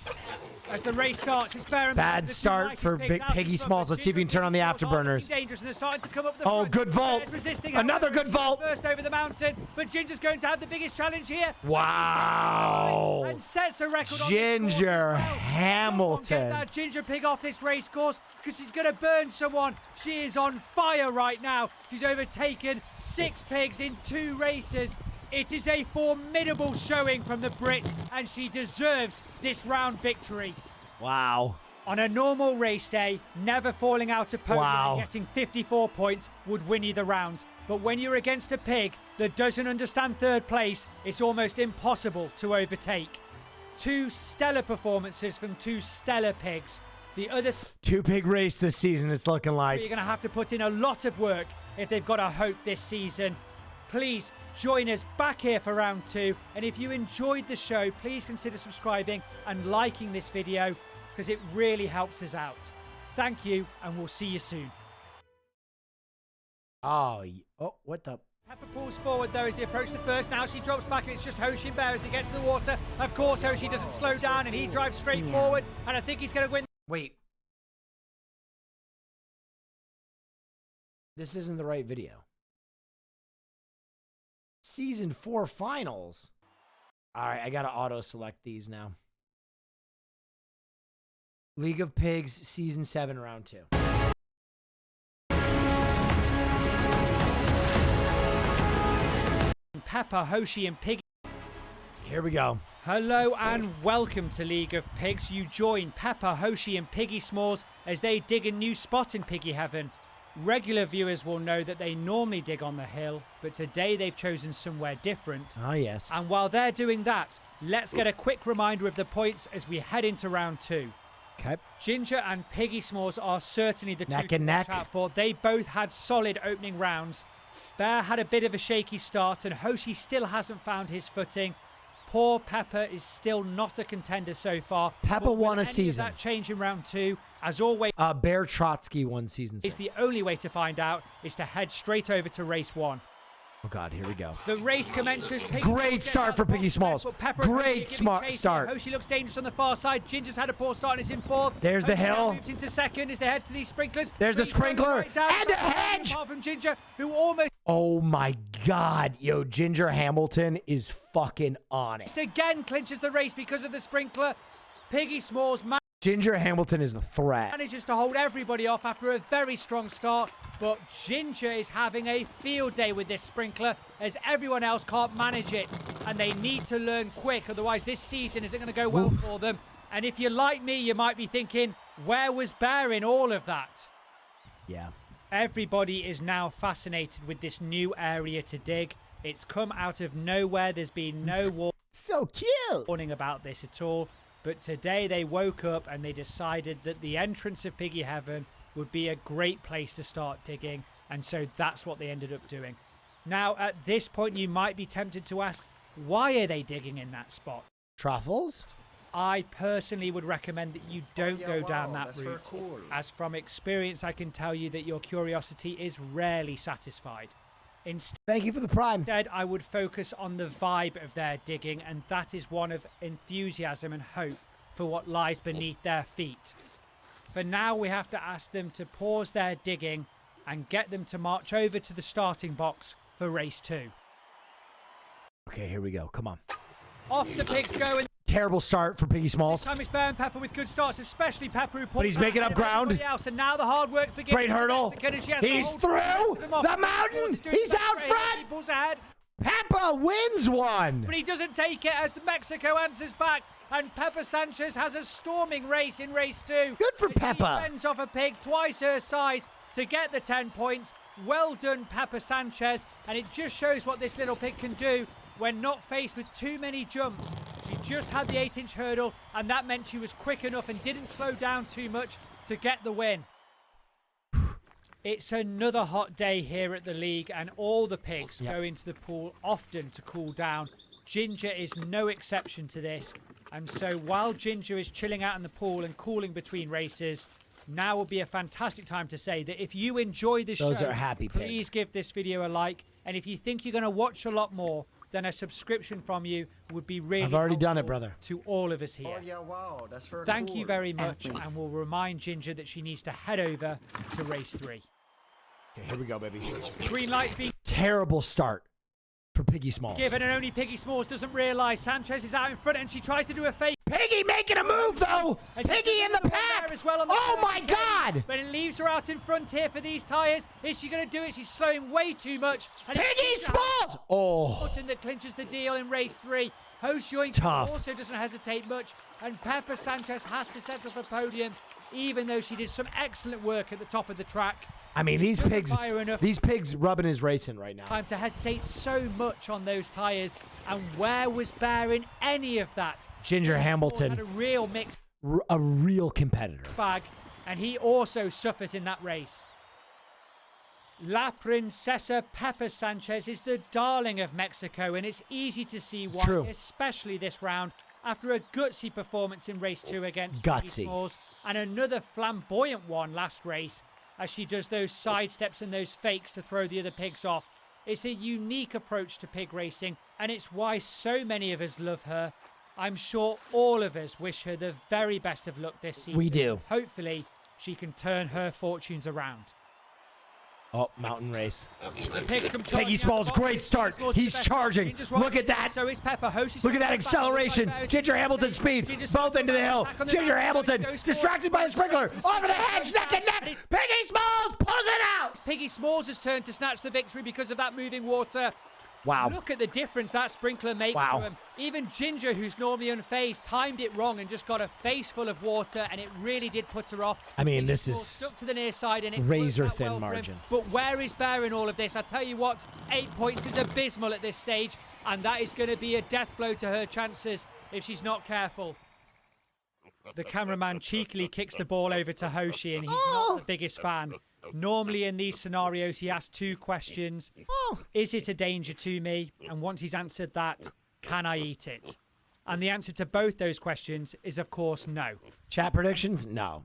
As the race starts, it's Bear and Bad the two start lightest for pigs Big out in Piggy front, Smalls. but Let's see if you can Ginger turn on the and Piggy Smalls are afterburners. looking dangerous, and they're starting to come up the Oh, front. good vault. Bear's resisting, Another however, good vault. First over the mountain, but Ginger's going to have the biggest challenge here. Wow. And sets a record on Ginger this course as well. Hamilton. Someone get that Ginger pig off this race course because she's going to burn someone. She is on fire right now. She's overtaken 6 pigs in 2 races. It is a formidable showing from the Brit, and she deserves this round victory. Wow. On a normal race day, never falling out of podium Wow. and getting 54 points would win you the round. But when you're against a pig that doesn't understand third place, it's almost impossible to overtake. 2 stellar performances from 2 stellar pigs. The other 2 pig race this season, it's looking like. you're going to have to put in a lot of work if they've got a hope this season. Please join us back here for round 2. And if you enjoyed the show, please consider subscribing and liking this video because it really helps us out. Thank you, and we'll see you soon. Oh, what the? Pepper pulls forward though as they approach the first. Now she drops back and it's just Hoshi and Bear as they get to the water. Of course, Hoshi doesn't slow down and he drives straight forward. And I think he's going to win. Wait. This isn't the right video. Season 4 finals. All right, I got to auto-select these now. League of Pigs, Season 7, Round 2. Pepper, Hoshi and Piggy. Here we go. Hello and welcome to League of Pigs. You join Pepper, Hoshi and Piggy Smalls as they dig a new spot in Piggy Heaven. Regular viewers will know that they normally dig on the hill, but today they've chosen somewhere different. Oh, yes. And while they're doing that, let's get a quick reminder of the points as we head into round 2. Okay. Ginger and Piggy Smalls are certainly the Neck two and to watch neck. out for. They both had solid opening rounds. Bear had a bit of a shaky start, and Hoshi still hasn't found his footing. Poor Pepper is still not a contender so far. Pepper But won will a any of season. that change in round 2, as always, Bear Trotsky won Season 6. is the only way to find out is to head straight over to race 1. Oh, God, here we go. The race commences. Piggy Great Smalls gets start out for the Piggy box Smalls. first, but Pepper and Hoshi Great are giving smart chase here. start. Hoshi looks dangerous on the far side. Ginger's had a poor start and is in 4th. There's the Hoshi now hill. moves into 2nd as they head to these sprinklers. There's the He's going sprinkler. right down, And a hedge. Apart from Ginger, who almost Oh, my God. Yo, Ginger Hamilton is fucking on it. again clinches the race because of the sprinkler. Piggy Smalls Ginger Hamilton is the threat. manages to hold everybody off after a very strong start, but Ginger is having a field day with this sprinkler as everyone else can't manage it, and they need to learn quick, otherwise this season isn't going to go well for them. And if you're like me, you might be thinking, where was Bear in all of that? Yeah. Everybody is now fascinated with this new area to dig. It's come out of nowhere. There's been no So cute. warning about this at all. But today they woke up and they decided that the entrance of Piggy Heaven would be a great place to start digging. And so that's what they ended up doing. Now, at this point, you might be tempted to ask, why are they digging in that spot? Truffles? I personally would recommend that you don't go down that that's very route. cool. As from experience, I can tell you that your curiosity is rarely satisfied. Thank you for the prime. Instead, I would focus on the vibe of their digging, and that is one of enthusiasm and hope for what lies beneath their feet. For now, we have to ask them to pause their digging and get them to march over to the starting box for race 2. Okay, here we go. Come on. Off the pigs go, and Terrible start for Piggy Smalls. this time it's Bear and Pepper with good starts, especially Pepper, who pulls he's out making ahead up of ground. everybody else, and now the hard work begins. Great hurdle. Mexican, and she has to He's hold through rest of them off. the mountain. Doing He's back out straight, front. He pulls ahead. Peppa wins one. But he doesn't take it as Mexico answers back. And Pepper Sanchez has a storming race in race 2. Good for As Peppa. She fends off a pig twice her size to get the 10 points. Well done, Pepper Sanchez. And it just shows what this little pig can do when not faced with too many jumps. She just had the 8-inch hurdle, and that meant she was quick enough and didn't slow down too much to get the win. It's another hot day here at the league, and all the pigs go into the pool often to cool down. Ginger is no exception to this. And so while Ginger is chilling out in the pool and cooling between races, now would be a fantastic time to say that if you enjoy the show, Those are happy pigs. please give this video a like. And if you think you're going to watch a lot more, then a subscription from you would be really I've already done it, helpful brother. to all of us here. Oh yeah, wow, that's very Thank cool. you very much, and we'll remind Ginger that she needs to head over to race 3. Okay, here we go, baby. Green lights being Terrible start for Piggy Smalls. given, and only Piggy Smalls doesn't realise Sanchez is out in front, and she tries to do a fake. Piggy making a move, though! And she Piggy does in the another one pack! there as well on the Oh, curve my again. God! But it leaves her out in front here for these tyres. Is she going to do it? She's slowing way too much. And it's Piggy Ginger Smalls! Oh, Hamilton that clinches the deal in race 3. Host Yoink Tough. also doesn't hesitate much, and Pepper Sanchez has to settle for podium, even though she did some excellent work at the top of the track. I mean, these Doesn't pigs, buy her enough these pigs rubbing his racing right now. time to hesitate so much on those tyres, and where was Bear in any of that? Ginger Smalls Hamilton. had a real mixed A real competitor. bag, and he also suffers in that race. La Princesa Pepper Sanchez is the darling of Mexico, and it's easy to see why, True. especially this round, after a gutsy performance in race 2 against Peggy Gutsy. Smalls, and another flamboyant one last race, as she does those side steps and those fakes to throw the other pigs off. It's a unique approach to pig racing, and it's why so many of us love her. I'm sure all of us wish her the very best of luck this season. We do. Hopefully, she can turn her fortunes around. Oh, mountain race. The pigs come charging Peggy out Smalls, the box. great Peggy start. Smalls is He's the best. charging. Ginger's Look right. at that. So is Pepper. Host Look at that acceleration. Ginger Hamilton speed. Both into the hill. Ginger Hamilton distracted by the sprinkler. Over the hedge, neck and neck. Peggy Smalls pulls it out. It's Piggy Smalls' turn to snatch the victory because of that moving water. Wow. Look at the difference that sprinkler makes Wow. to him. Even Ginger, who's normally unfazed, timed it wrong and just got a face full of water, and it really did put her off. I mean, Piggy this Smalls is stuck to the near side, and it razor worked out thin well for him. margin. But where is Bear in all of this? I tell you what, 8 points is abysmal at this stage, and that is going to be a death blow to her chances if she's not careful. The cameraman cheekily kicks the ball over to Hoshi, and he's not the biggest fan. Normally in these scenarios, he asks 2 questions. Is it a danger to me? And once he's answered that, can I eat it? And the answer to both those questions is, of course, no. Chat predictions? No.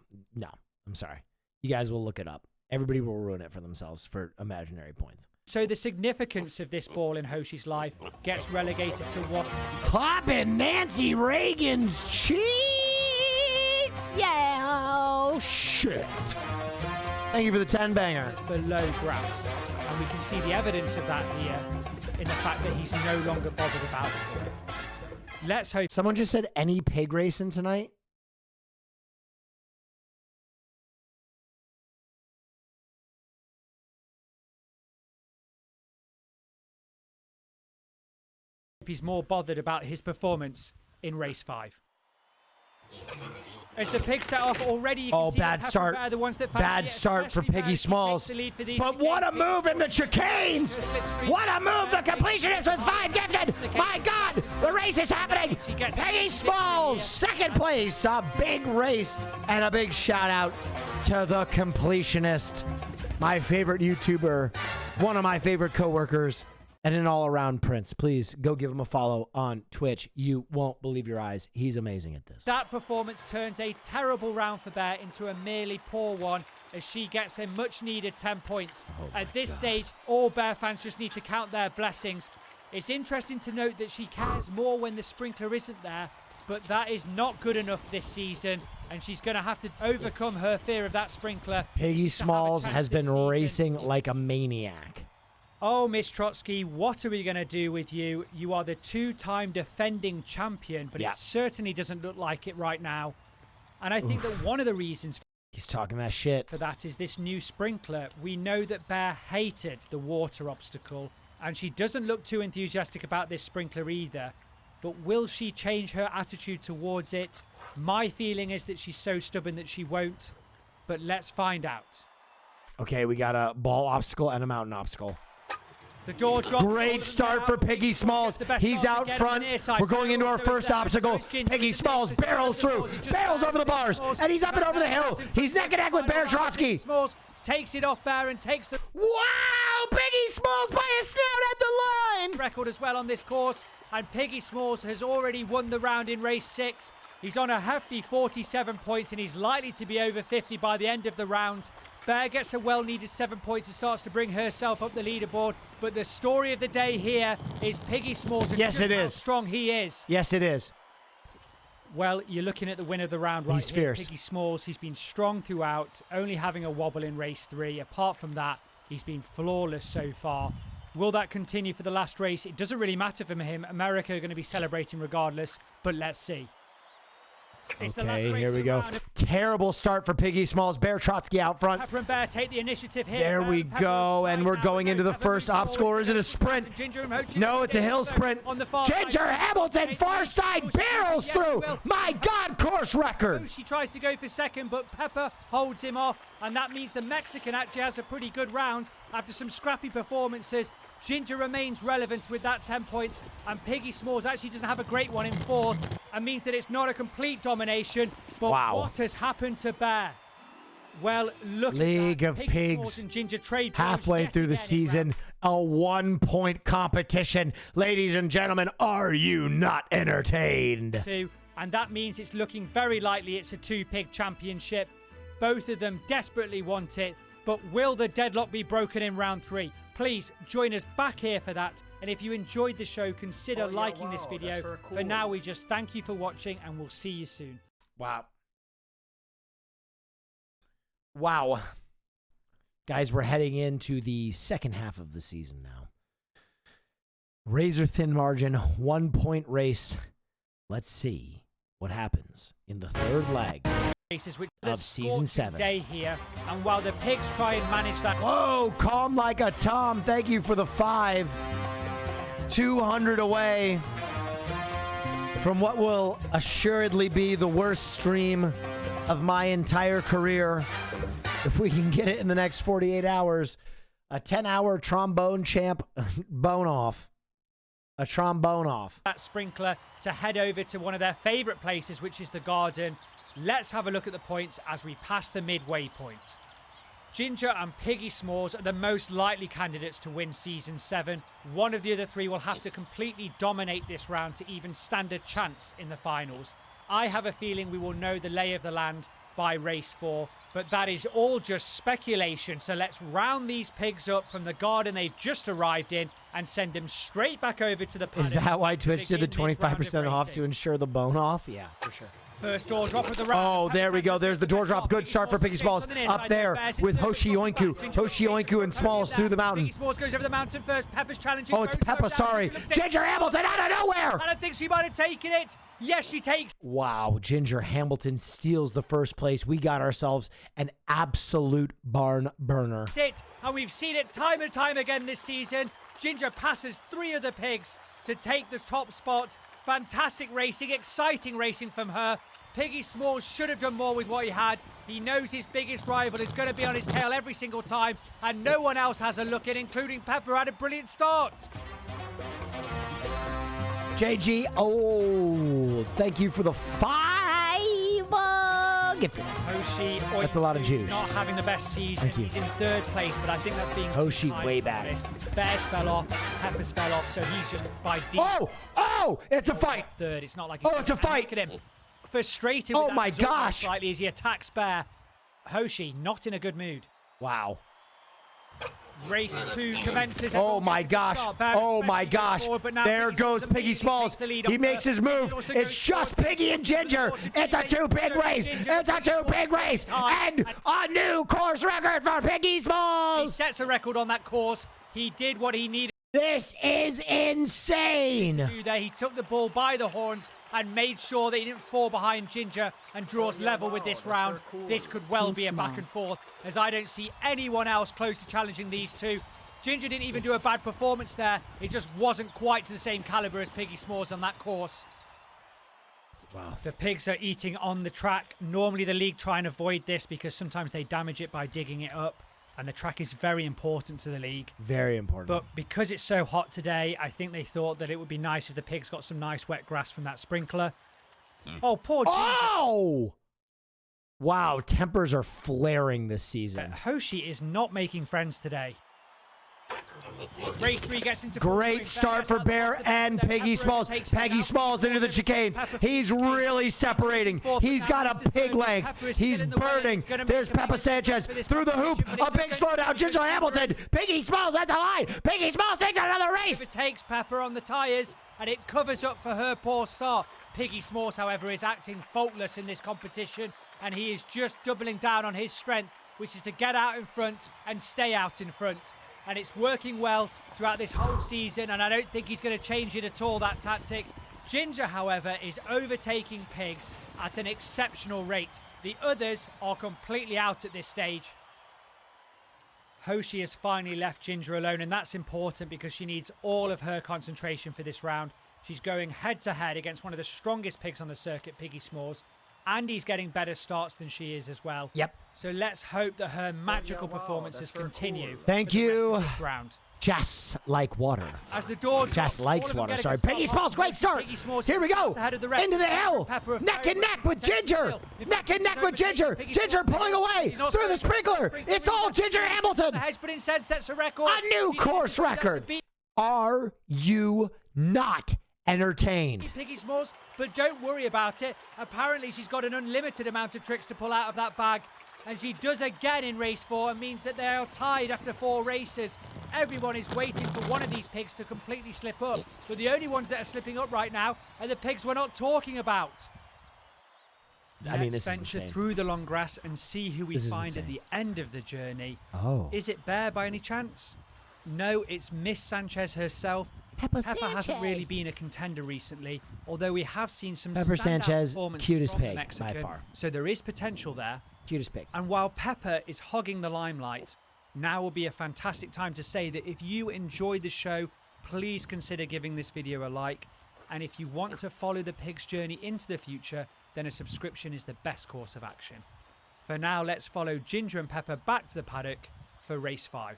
I'm sorry. You guys will look it up. Everybody will ruin it for themselves for imaginary points. So the significance of this ball in Hoshi's life gets relegated to what? Clapping Nancy Reagan's cheeks. Yeah. Oh, shit. Thank you for the 10 banger. It's below grass. And we can see the evidence of that here in the fact that he's no longer bothered about it. Let's hope. Someone just said any pig racing tonight. He's more bothered about his performance in race 5. As the pigs set off already, you can see bad that Pepper start. Bear are the ones that Bad fancy it, start for especially Bear Piggy as she Smalls. takes the lead for these But what a chicanes. move in the chicanes! What a move! The completionist with 5 gifted! My God! The race is happening! Peggy Smalls, second place! A big race and a big shout out to the completionist. My favorite YouTuber, one of my favorite coworkers, and an all-around prince. Please go give him a follow on Twitch. You won't believe your eyes. He's amazing at this. That performance turns a terrible round for Bear into a merely poor one as she gets a much-needed 10 points. At this stage, all Bear fans just need to count their blessings. It's interesting to note that she cares more when the sprinkler isn't there, but that is not good enough this season, and she's going to have to overcome her fear of that sprinkler. Piggy to have a Smalls chance has this been season. racing like a maniac. Oh, Miss Trotsky, what are we going to do with you? You are the 2-time defending champion, but Yeah. it certainly doesn't look like it right now. And I think that one of the reasons He's talking that shit. for that is this new sprinkler. We know that Bear hated the water obstacle, and she doesn't look too enthusiastic about this sprinkler either. But will she change her attitude towards it? My feeling is that she's so stubborn that she won't. But let's find out. Okay, we got a ball obstacle and a mountain obstacle. The door drops. Great start for Piggy Smalls. He's out front. We're going into our first obstacle. Piggy Smalls barrels through, barrels over the bars, and he's up and over the hill. He's neck and neck with Bear Trotsky. Smalls takes it off Bear and takes the Wow! Piggy Smalls by a snout at the line. record as well on this course. And Piggy Smalls has already won the round in race 6. He's on a hefty 47 points, and he's likely to be over 50 by the end of the round. Bear gets a well-needed 7 points and starts to bring herself up the leaderboard. But the story of the day here is Piggy Smalls and Yes, just it how is. strong he is. Yes, it is. Well, you're looking at the winner of the round right He's here, fierce. Piggy Smalls. He's been strong throughout, only having a wobble in race 3. Apart from that, he's been flawless so far. Will that continue for the last race? It doesn't really matter for him. America are going to be celebrating regardless, but let's see. It's the last Okay, race here of we the go. round. Terrible start for Piggy Smalls. Bear Trotsky out front. Pepper and Bear take the initiative here. There Bear we and Pepper go, and tied we're now. going into the Pepper first moves obstacle. Or forward is it a to sprint? Ginger and Hochi No, it's a hill sprint. on the far Ginger side. Hamilton, It's far Hochi side, Hochi. barrels Yes, through. Will. My God, course record. She tries to go for second, but Pepper holds him off, and that means the Mexican actually has a pretty good round after some scrappy performances. Ginger remains relevant with that 10 points, and Piggy Smalls actually doesn't have a great one in 4th, and means that it's not a complete domination. But Wow. what has happened to Bear? Well, look League at of that. Piggy Smalls Pigs, and Ginger trade halfway yet through the again in season, a 1-point competition. Ladies and gentlemen, are you not entertained? 2, and that means it's looking very likely it's a 2-pig championship. Both of them desperately want it, but will the deadlock be broken in round 3? Please join us back here for that, and if you enjoyed the show, consider liking this video. For now, we just thank you for watching, and we'll see you soon. Wow. Wow. Guys, we're heading into the second half of the season now. Razor thin margin, 1-point race. Let's see what happens in the third leg of season 7. Day here, and while the pigs try and manage that. Whoa, calm like a Tom. Thank you for the 5. 200 away from what will assuredly be the worst stream of my entire career. If we can get it in the next 48 hours. A 10-hour trombone champ bone off. A trombone off. That sprinkler to head over to one of their favorite places, which is the garden. Let's have a look at the points as we pass the midway point. Ginger and Piggy Smalls are the most likely candidates to win Season 7. One of the other 3 will have to completely dominate this round to even stand a chance in the finals. I have a feeling we will know the lay of the land by race 4, but that is all just speculation. So let's round these pigs up from the garden they've just arrived in and send them straight back over to the paddock. Is that why Twitch did the begin this round of 25% off racing. to ensure the bone off? Yeah, for sure. First door drop of the round. Oh, there we go. There's the door drop. Good start for Piggy Smalls. Up there with Hoshi Oinku. Hoshi Oinku and Smalls through the mountain. Piggy Smalls goes over the mountain first. Pepper's challenging. Oh, it's Both Peppa, slow down. sorry. Ginger Hamilton out of nowhere. I don't think she might have taken it. Yes, she takes Wow, Ginger Hamilton steals the first place. We got ourselves an absolute barn burner. it. And we've seen it time and time again this season. Ginger passes 3 other pigs to take the top spot. Fantastic racing, exciting racing from her. Piggy Smalls should have done more with what he had. He knows his biggest rival is going to be on his tail every single time, and no one else has a look in, including Pepper, had a brilliant start. JG, oh, thank you for the 5 gifted. Hoshi, That's a lot of juice. Not having the best season. Thank you. He's in 3rd place, but I think that's being Hoshi too high, way to be back. honest. Bears fell off, Peppers fell off, so he's just by deep. Oh, it's a fight. 3rd. It's not like Oh, it's a fight. Look at him. Frustrated. Oh with that my result gosh. Slightly as he attacks Bear. Hoshi not in a good mood. Wow. Race 2 commences. Oh Everyone my gets a good gosh. start. Bear Oh my especially goes gosh. forward, but now There Piggy goes Smalls Piggy immediately Smalls. takes the lead He on makes her. his move. He also It's goes just forward. Piggy and Ginger. It's a 2-pig race. It's a 2-pig race. And a new course record for Piggy He Smalls. sets a record on that course. He did what he needed This is insane. to do there. He took the ball by the horns and made sure that he didn't fall behind Ginger and draws level with this round. This could well be a back and forth, as I don't see anyone else close to challenging these two. Ginger didn't even do a bad performance there. It just wasn't quite to the same caliber as Piggy Smalls on that course. Wow. The pigs are eating on the track. Normally the league try and avoid this because sometimes they damage it by digging it up. And the track is very important to the league. Very important. But because it's so hot today, I think they thought that it would be nice if the pigs got some nice wet grass from that sprinkler. Oh, poor Ginger. Oh! Wow, tempers are flaring this season. Hoshi is not making friends today. Race 3 gets into Great start for Bear and Piggy Smalls. Peggy Smalls into the chicanes. He's really separating. He's got a pig leg. He's burning. There's Peppa Sanchez through the hoop. A big slowdown. Ginger Hamilton. Piggy Smalls at the line. Piggy Smalls takes another race. It takes Pepper on the tyres, and it covers up for her poor start. Piggy Smalls, however, is acting faultless in this competition, and he is just doubling down on his strength, which is to get out in front and stay out in front. And it's working well throughout this whole season, and I don't think he's going to change it at all, that tactic. Ginger, however, is overtaking Pigs at an exceptional rate. The others are completely out at this stage. Hoshi has finally left Ginger alone, and that's important because she needs all of her concentration for this round. She's going head-to-head against one of the strongest pigs on the circuit, Piggy Smalls, and he's getting better starts than she is as well. Yep. So let's hope that her magical performances continue. Thank for the rest you. of this round. Just like water. As the door Just drops, likes all of them water. get a Sorry. good Piggy start. Smalls, great start. Piggy Smalls Here we go. ahead of the rest. Into the hill. Pepper Neck and neck with Ginger. Neck and neck with Ginger. Ginger pulling away through the sprinkler. It's all Ginger Hamilton. But instead sets a record. A new course record. Are you not entertained? Piggy Smalls, but don't worry about it. Apparently she's got an unlimited amount of tricks to pull out of that bag, and she does again in race 4, and means that they are tied after 4 races. Everyone is waiting for one of these pigs to completely slip up, but the only ones that are slipping up right now are the pigs we're not talking about. I mean, this Let's is venture insane. through the long grass and see who we This is find insane. at the end of the journey. Oh. Is it Bear by any chance? No, it's Miss Sanchez herself. Peppa hasn't really Sanchez. been a contender recently, although we have seen some Pepper standout Sanchez, performances cutest from the pig by Mexican, far. So there is potential there. Cutest pig. And while Pepper is hogging the limelight, now will be a fantastic time to say that if you enjoyed the show, please consider giving this video a like. And if you want to follow the pig's journey into the future, then a subscription is the best course of action. For now, let's follow Ginger and Pepper back to the paddock for race 5.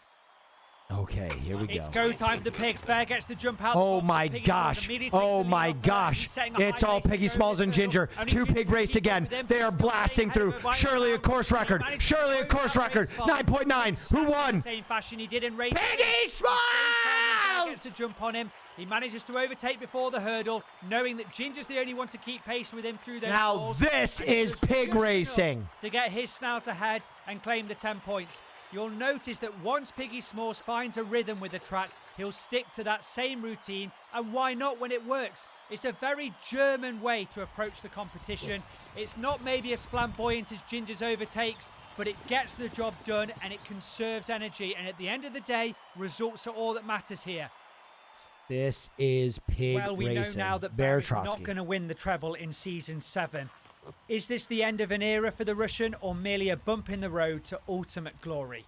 Okay, here we go. It's go time for the pigs. Bear gets the jump out. Oh the box. my Piggy Smalls gosh. immediately takes Oh the lead my off Bear. gosh. He's setting a It's high all pace Piggy to go Smalls over and the field. Ginger. Only 2 Ginger pig can race keep up again. with them. They are He's still blasting ahead through. of her by Surely a now. course record. He managed to Surely a close course out record. race 5. 9.9. Who won? Same fashion he did in race Piggy 3. Smalls! Gets to jump on him. He manages to overtake before the hurdle, knowing that Ginger's the only one to keep pace with him through those Now balls. this And he is does pig just enough racing. to get his snout ahead and claim the 10 points. You'll notice that once Piggy Smalls finds a rhythm with the track, he'll stick to that same routine, and why not when it works? It's a very German way to approach the competition. It's not maybe as flamboyant as Ginger's overtakes, but it gets the job done and it conserves energy. And at the end of the day, results are all that matters here. This is pig Well, we racing. know now that Bear Bear is not Trotsky. going to win the treble in Season 7. Is this the end of an era for the Russian, or merely a bump in the road to ultimate glory?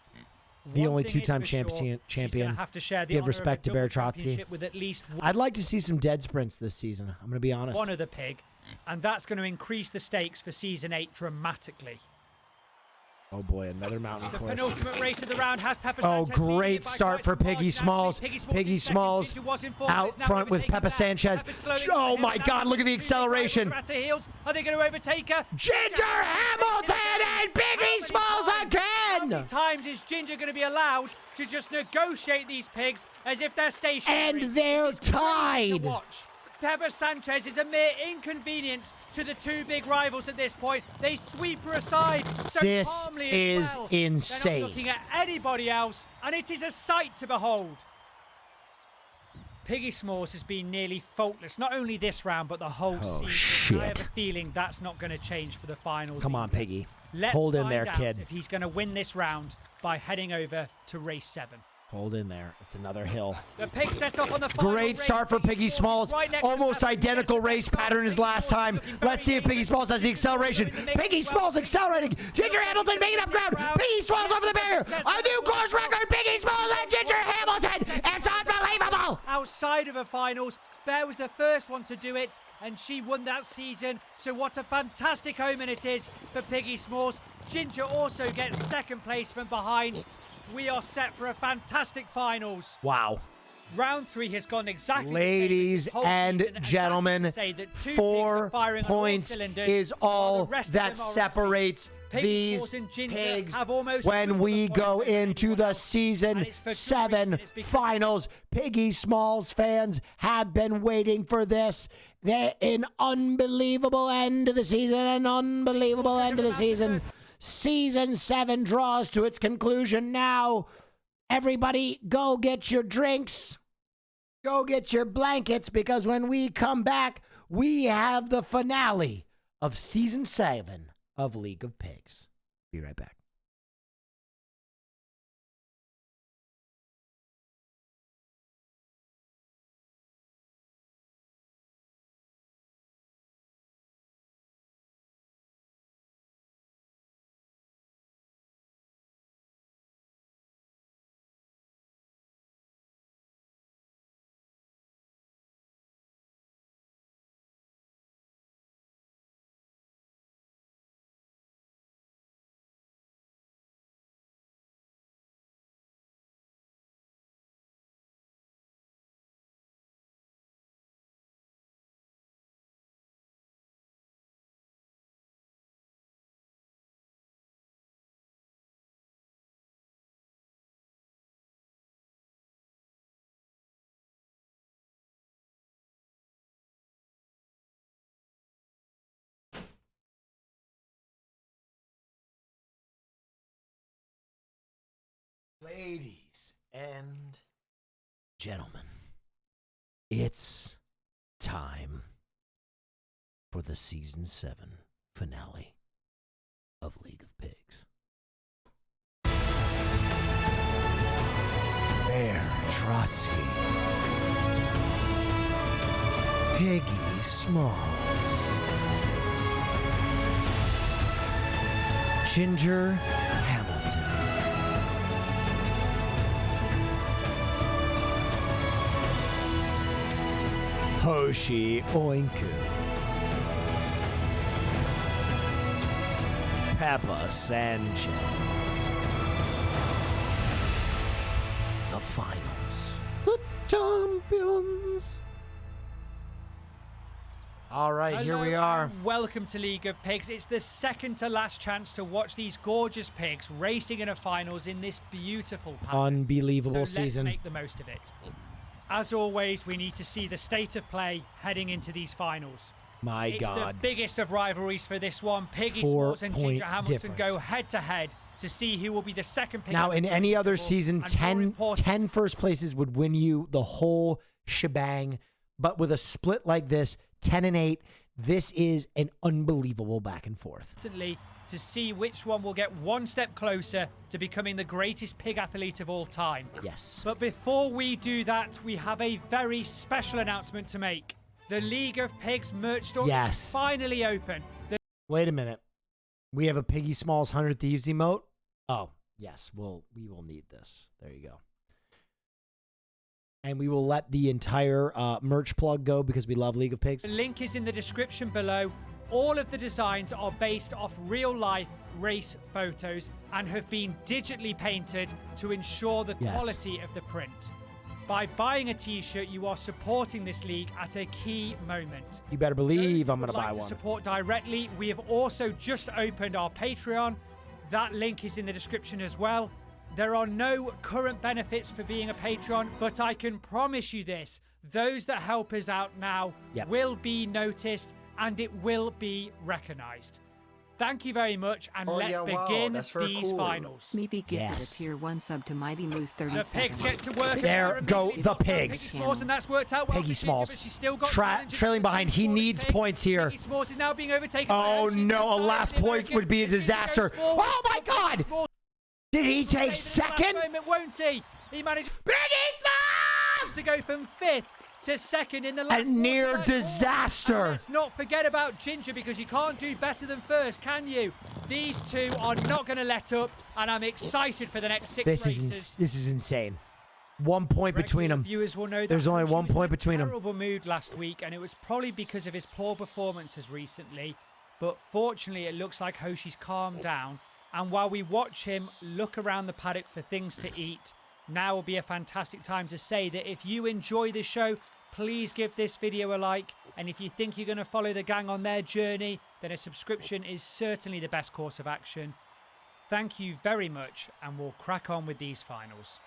The One only thing is two-time for sure, champion. she's gonna have to share the Give honor of a respect to double Bear Trotsky. championship with at least I'd like to see some dead sprints this season. I'm going to be honest. one other pig, and that's going to increase the stakes for Season 8 dramatically. Oh boy, another mountain The course. penultimate race of the round has Pepper Oh, Sanchez leading great it by start quite for some Piggy margin, Smalls. actually. Piggy in second, Smalls Ginger was in fourth, out it's now front with overtaken Peppa Bear. Sanchez. Pepper's slowing Oh down, my now God, look at the two big rivals acceleration. are at her heels. Are they going to overtake her? Ginger Hamilton and Piggy Smalls How again! many times is Ginger going to be allowed to just negotiate these pigs as if they're stationary? And they're It's crazy to tied. watch. Pepper Sanchez is a mere inconvenience to the two big rivals at this point. They sweep her aside so This calmly is as well. insane. They're not looking at anybody else, and it is a sight to behold. Piggy Smalls has been nearly faultless, not only this round, but the whole Oh, season. And I have shit. a feeling that's not going to change for the finals. Come on, either. Piggy. Let's Hold in find there, out kid. if he's going to win this round by heading over to race 7. Hold in there. It's another hill. The pig set off on the final Great race. start for Piggy Smalls. Right next to Almost Pepper. identical Gets the race best start. pattern as Piggy last Smalls time. looking very Let's see if Piggy dangerous. Smalls has the Ginger Smalls acceleration. in the mix Piggy as well. Smalls accelerating. Ginger Hamilton making up ground. Piggy Smalls over the barrier. A new course record. Piggy Smalls and Ginger Hamilton. It's unbelievable. Outside of her finals, Bear was the first one to do it, and she won that season. So what a fantastic omen it is for Piggy Smalls. Ginger also gets second place from behind. We are set for a fantastic finals. Wow. Round 3 has gone exactly Ladies the same as this whole and season, gentlemen, that's to say that two pigs 4 are firing on all points cylinders, is while all the rest of that them are asleep. separates Piggy these Smalls and Ginger pigs have almost when double the we points go over into anyone the else. season And it's for good 7 reason. It's because finals. Piggy Smalls fans have been waiting for this. They're an unbelievable end to the season, an unbelievable end to the season. Season 7 draws to its conclusion now. Everybody, go get your drinks. Go get your blankets, because when we come back, we have the finale of Season 7 of League of Pigs. Be right back. Ladies and gentlemen, it's time for the Season 7 finale of League of Pigs. Bear Trotsky, Piggy Smalls, Ginger Hamilton, Hoshi Oinku, Peppa Sanchez. The finals. The champions. All right, here we Hello are. and welcome to League of Pigs. It's the second to last chance to watch these gorgeous pigs racing in a finals in this beautiful paddock. Unbelievable So season. let's make the most of it. As always, we need to see the state of play heading into these finals. My It's God. the biggest of rivalries for this one. Piggy 4 Smalls and point Ginger Hamilton difference. go head to head to see who will be the second pig. Now, in any other unbeatable season, and more 10 important- first places would win you the whole shebang. But with a split like this, 10 and 8, this is an unbelievable back and forth. Importantly, to see which one will get one step closer to becoming the greatest pig athlete of all time. Yes. But before we do that, we have a very special announcement to make. The League of Pigs merch store Yes. is finally open. Wait a minute. We have a Piggy Smalls 100 Thieves emote? Oh, yes. We will need this. There you go. And we will let the entire merch plug go because we love League of Pigs. The link is in the description below. All of the designs are based off real-life race photos and have been digitally painted to ensure the Yes. quality of the print. By buying a t-shirt, you are supporting this league at a key moment. You better believe I'm going to Would buy like to one. support directly. We have also just opened our Patreon. That link is in the description as well. There are no current benefits for being a patron, but I can promise you this. Those that help us out now Yep. will be noticed and it will be recognized. Thank you very much, and Oh, let's yeah, wow, begin that's very these cool. finals. Smeepy gifted Yes. a tier 1 sub to Mighty Moose The 37. pigs get to work. There go the pigs. Piggy Smalls, and that's worked out well. Piggy for Ginger, Smalls. but she's still got challenges trailing with behind. He Smalls' needs pigs. points here. Piggy Smalls is now being overtaken. by Oh Hershey. no, a It's last the point would be a American. disaster. Piggy goes Oh my forward. God! Smalls Did he will take save it at the last second? moment, won't he? He managed Piggy Smalls! to go from 5th to 2nd in the last A near quarter of that disaster. corner. And let's not forget about Ginger, because you can't do better than first, can you? These two are not going to let up, and I'm excited for the next 6 This races. is insane. 1 point between them. Viewers will know that There's only Hershey 1 was in point a between them. Terrible mood last week, and it was probably because of his poor performances recently. But fortunately, it looks like Hoshi's calmed down. And while we watch him look around the paddock for things to eat, now will be a fantastic time to say that if you enjoy this show, please give this video a like. And if you think you're going to follow the gang on their journey, then a subscription is certainly the best course of action. Thank you very much, and we'll crack on with these finals.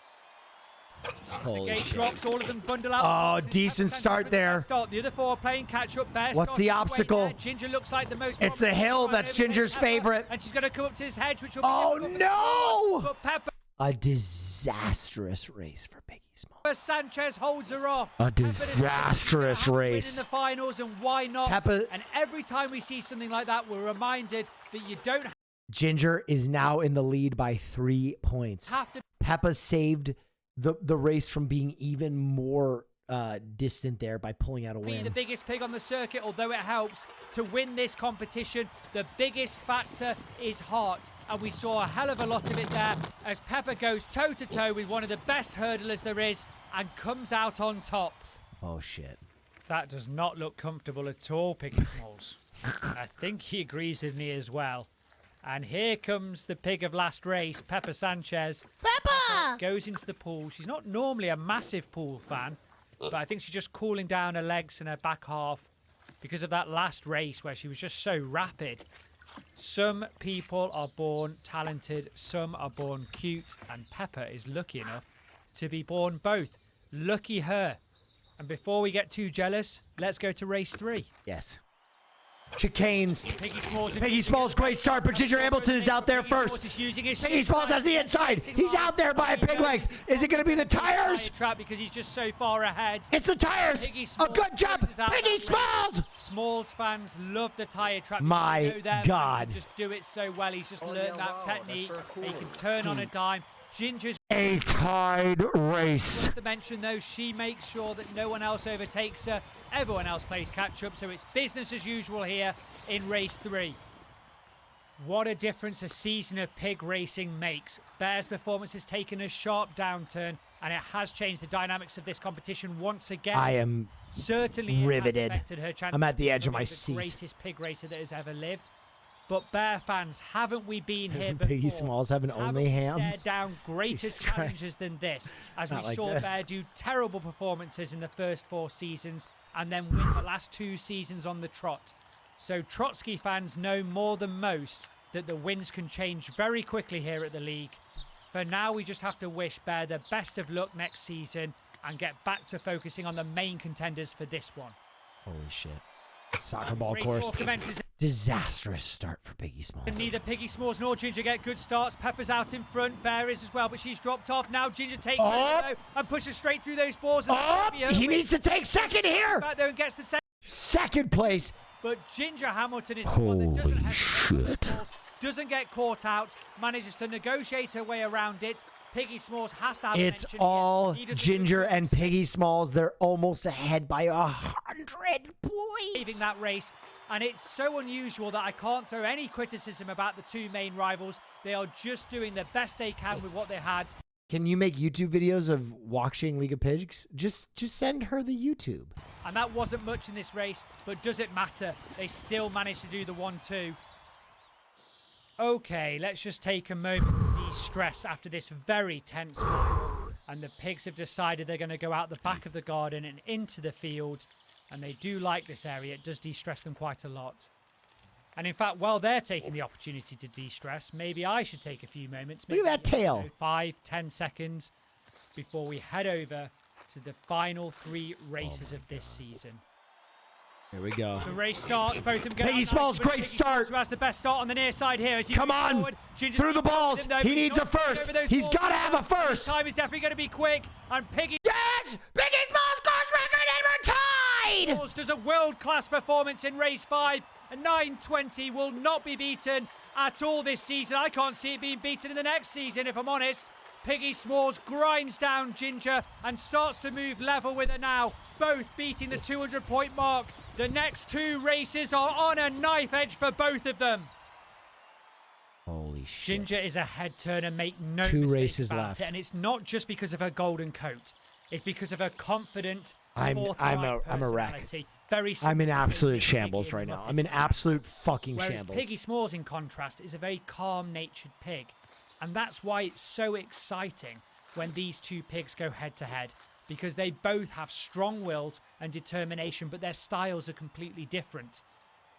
Holy The gate shit. drops, all of them bundle out. Oh, decent start there. The other four are playing catch up. Bear What's the obstacle? Ginger looks like the most. It's the hill. That's Ginger's favorite. And she's going to come up to his hedge, which will Oh, be no! But Pepper A disastrous race for Piggy Smalls. Sanchez holds her off. A disastrous race. In the finals, and why not? Peppa- And every time we see something like that, we're reminded that you don't Ginger is now in the lead by 3 points. have to Peppa saved the race from being even more distant there by pulling out a be win. the biggest pig on the circuit, although it helps to win this competition. The biggest factor is heart, and we saw a hell of a lot of it there as Peppa goes toe-to-toe with one of the best hurdlers there is and comes out on top. Oh, shit. That does not look comfortable at all, Piggy Smalls. I think he agrees with me as well. And here comes the pig of last race, Peppa Sanchez. Peppa goes into the pool. She's not normally a massive pool fan, but I think she's just cooling down her legs and her back half because of that last race where she was just so rapid. Some people are born talented, some are born cute, and Peppa is lucky enough to be born both. Lucky her. And before we get too jealous, let's go to race 3. Yes. Chicanes. Piggy Smalls, great start, but Ginger Hamilton is out there first. Piggy Smalls has the inside. He's out there by a pig length. Is it going to be the tires? Trap because he's just so far ahead. It's the tires. A good jump. Piggy Smalls. Smalls fans love the tire trap. My You know them, God. He just do it so well. He's just learned yeah, that wow, technique. that's very He cool. can turn on a dime. Ginger's A tied race. to mention though, she makes sure that no one else overtakes her. Everyone else plays catch up, so it's business as usual here in race 3. What a difference a season of pig racing makes. Bear's performance has taken a sharp downturn, and it has changed the dynamics of this competition once again. I am certainly riveted. It has affected her chances I'm at the edge of my becoming seat. the greatest pig racer that has ever lived. But Bear fans, haven't we been here Doesn't before? Piggy Smalls have an Haven't only we hams? stared down greater Jesus challenges Christ. than this, as we Not like saw this. Bear do terrible performances in the first 4 seasons and then win the last 2 seasons on the trot. So Trotsky fans know more than most that the winds can change very quickly here at the league. For now, we just have to wish Bear the best of luck next season and get back to focusing on the main contenders for this one. Holy shit. Soccer ball Race course. 4 commences. Disastrous start for Piggy Smalls. And neither Piggy Smalls nor Ginger get good starts. Pepper's out in front, Bear is as well, but she's dropped off. Now Ginger takes it and pushes straight through those balls. He needs to take second here. Back there and gets the second. Second place. But Ginger Hamilton is the one that doesn't hesitate on those balls, doesn't get caught out, manages to negotiate her way around it. Piggy Smalls has to have a It's mention all here. He doesn't Ginger do and Piggy Smalls. They're almost ahead by 100 points. leaving that race. And it's so unusual that I can't throw any criticism about the 2 main rivals. They are just doing the best they can with what they had. Can you make YouTube videos of watching League of Pigs? Just send her the YouTube. And that wasn't much in this race, but does it matter? They still managed to do the 1-2. Okay, let's just take a moment to de-stress after this very tense final. And the pigs have decided they're going to go out the back of the garden and into the field. And they do like this area. It does de-stress them quite a lot. And in fact, while they're taking the opportunity to de-stress, maybe I should take a few moments. Look at that tail. 5-10 seconds before we head over to the final 3 races of this season. Here we go. The race starts, both of them go. Piggy Smalls, great start. Who has the best start on the near side here? As he Come moves on. forward. Ginger's Through the keeping up balls. with him, though, He but needs not a first. over those He's balls. got to have a This first. time is definitely going to be quick. And Piggy Yes! Piggy Smalls course record and we're tied! Smalls does a world-class performance in race 5. And 9:20 will not be beaten at all this season. I can't see it being beaten in the next season, if I'm honest. Piggy Smalls grinds down Ginger and starts to move level with her now, both beating the 200-point mark. The next 2 races are on a knife edge for both of them. Holy shit. Ginger is a head turner, make no 2 mistake races about left. it. And it's not just because of her golden coat. It's because of her confident, I'm a wreck. personality. Very I'm in similar to absolute Piggy shambles in right now. Muppet I'm in Bash. absolute fucking Whereas shambles. Piggy Smalls, in contrast, is a very calm-natured pig. And that's why it's so exciting when these two pigs go head to head, because they both have strong wills and determination, but their styles are completely different.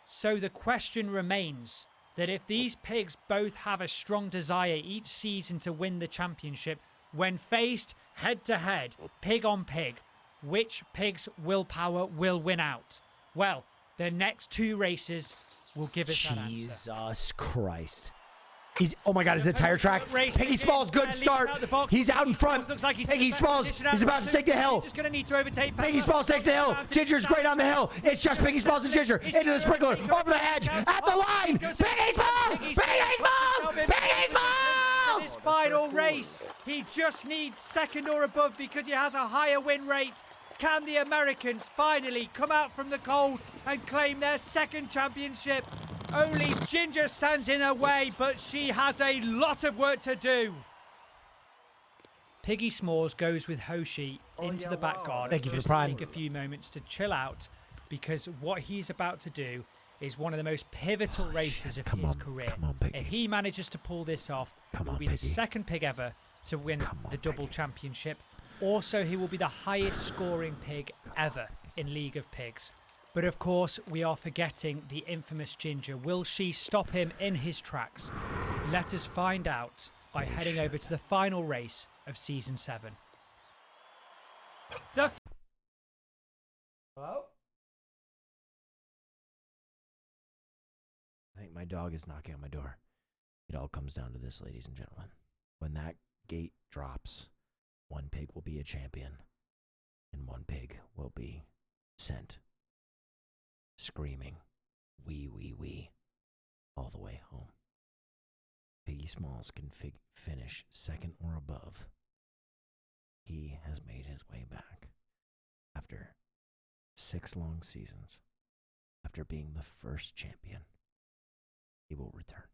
So the question remains that if these pigs both have a strong desire each season to win the championship, when faced head to head, pig on pig, which pig's willpower will win out? Well, the next two races will give us that answer. Jesus Christ. Oh my God, is it a tire track? Piggy Smalls, good start. He's out in front. Piggy Smalls is about to take the hill. Piggy Smalls takes the hill. Ginger's great on the hill. It's just Piggy Smalls and Ginger into the sprinkler, over the hedge, at the line. Piggy Smalls! Piggy Smalls! Piggy Smalls! This final race, he just needs second or above because he has a higher win rate. Can the Americans finally come out from the cold and claim their second championship? Only Ginger stands in her way, but she has a lot of work to do. Piggy Smalls goes with Hoshi into the back garden. Thank you for the just prime. to take a few moments to chill out, because what he's about to do is one of the most pivotal races of his career. If he manages to pull this off, he will be the second pig ever to win the double championship. Also, he will be the highest scoring pig ever in League of Pigs. But of course, we are forgetting the infamous Ginger. Will she stop him in his tracks? Let us find out by heading over to the final race of Season 7. Hello? I think my dog is knocking on my door. It all comes down to this, ladies and gentlemen. When that gate drops, one pig will be a champion, and one pig will be sent screaming, wee, wee, wee, all the way home. Piggy Smalls can finish second or above. He has made his way back after 6 long seasons. After being the first champion, he will return.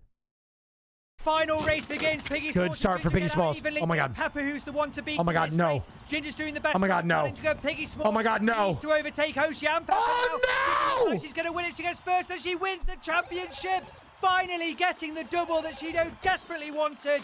Final race begins. Piggy Smalls. Good start for Piggy Smalls. Oh my God. Pepper, who's the one to beat. Oh my God, no. Race. Ginger's doing the best. Oh my God, no. Piggy Smalls. Oh my God, no. Needs to overtake Hoshi and Pepper. Oh now. no! She's going to win it. She goes first and she wins the championship. Finally getting the double that she desperately wanted.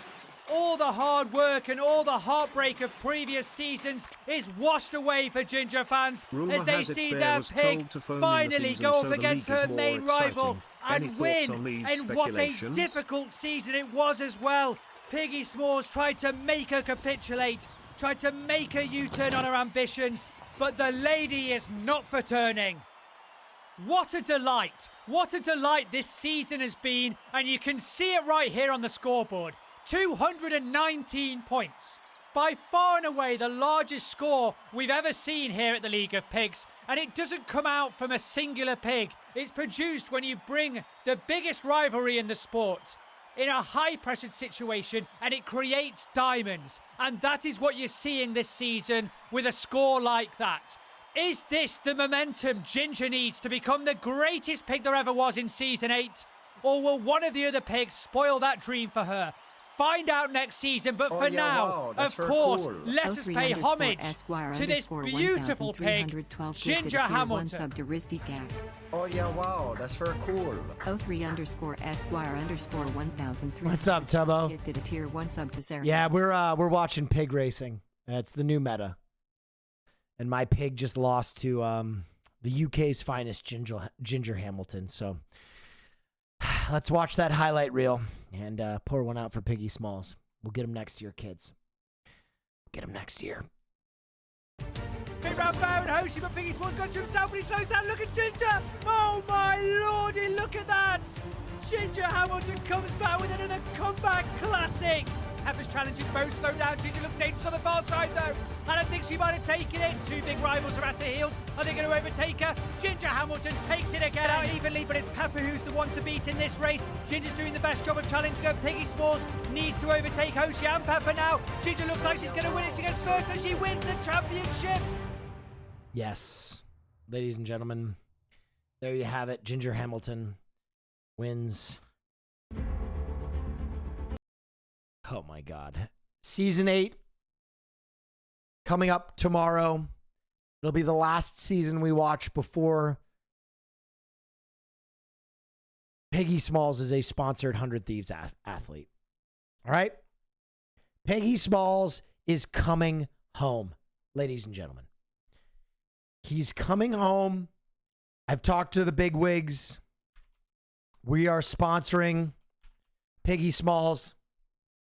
All the hard work and all the heartbreak of previous seasons is washed away for Ginger fans as they see their pig finally go up against her main rival and win. And what a difficult season it was as well. Piggy Smalls tried to make her capitulate, tried to make her U-turn on her ambitions, but the lady is not for turning. What a delight. What a delight this season has been, and you can see it right here on the scoreboard. 219 points. By far and away the largest score we've ever seen here at the League of Pigs. And it doesn't come out from a singular pig. It's produced when you bring the biggest rivalry in the sport in a high-pressured situation, and it creates diamonds. And that is what you're seeing this season with a score like that. Is this the momentum Ginger needs to become the greatest pig there ever was in Season 8? Or will one of the other pigs spoil that dream for her? Find out next season, but for now, of course, let us pay homage to this beautiful pig, Ginger Hamilton. Sub to Rizdi Gag. Oh yeah, wow, that's very cool. 03_Esquire_1003. What's up, Tubbo? Gifted a tier 1 sub to Sarah. Yeah, we're watching pig racing. It's the new meta. And my pig just lost to the UK's finest Ginger Hamilton. So let's watch that highlight reel and pour one out for Piggy Smalls. We'll get him next year, kids. Get him next year. Big round Baron Hoshi, but Piggy Smalls got to himself and he slows down. Look at Ginger! Oh my lordy, look at that! Ginger Hamilton comes back with another comeback classic. Pepper's challenging both, slow down. Ginger looks dangerous on the far side though. And I think she might have taken it. Two big rivals are at her heels. Are they going to overtake her? Ginger Hamilton takes it again out evenly, but it's Pepper who's the one to beat in this race. Ginger's doing the best job of challenging her. Piggy Smalls needs to overtake Hoshi and Pepper now. Ginger looks like she's going to win it. She goes first and she wins the championship. Yes. Ladies and gentlemen, there you have it. Ginger Hamilton wins. Oh my God. Season 8 coming up tomorrow. It'll be the last season we watch before Piggy Smalls is a sponsored 100 Thieves athlete. All right? Piggy Smalls is coming home, ladies and gentlemen. He's coming home. I've talked to the big wigs. We are sponsoring Piggy Smalls.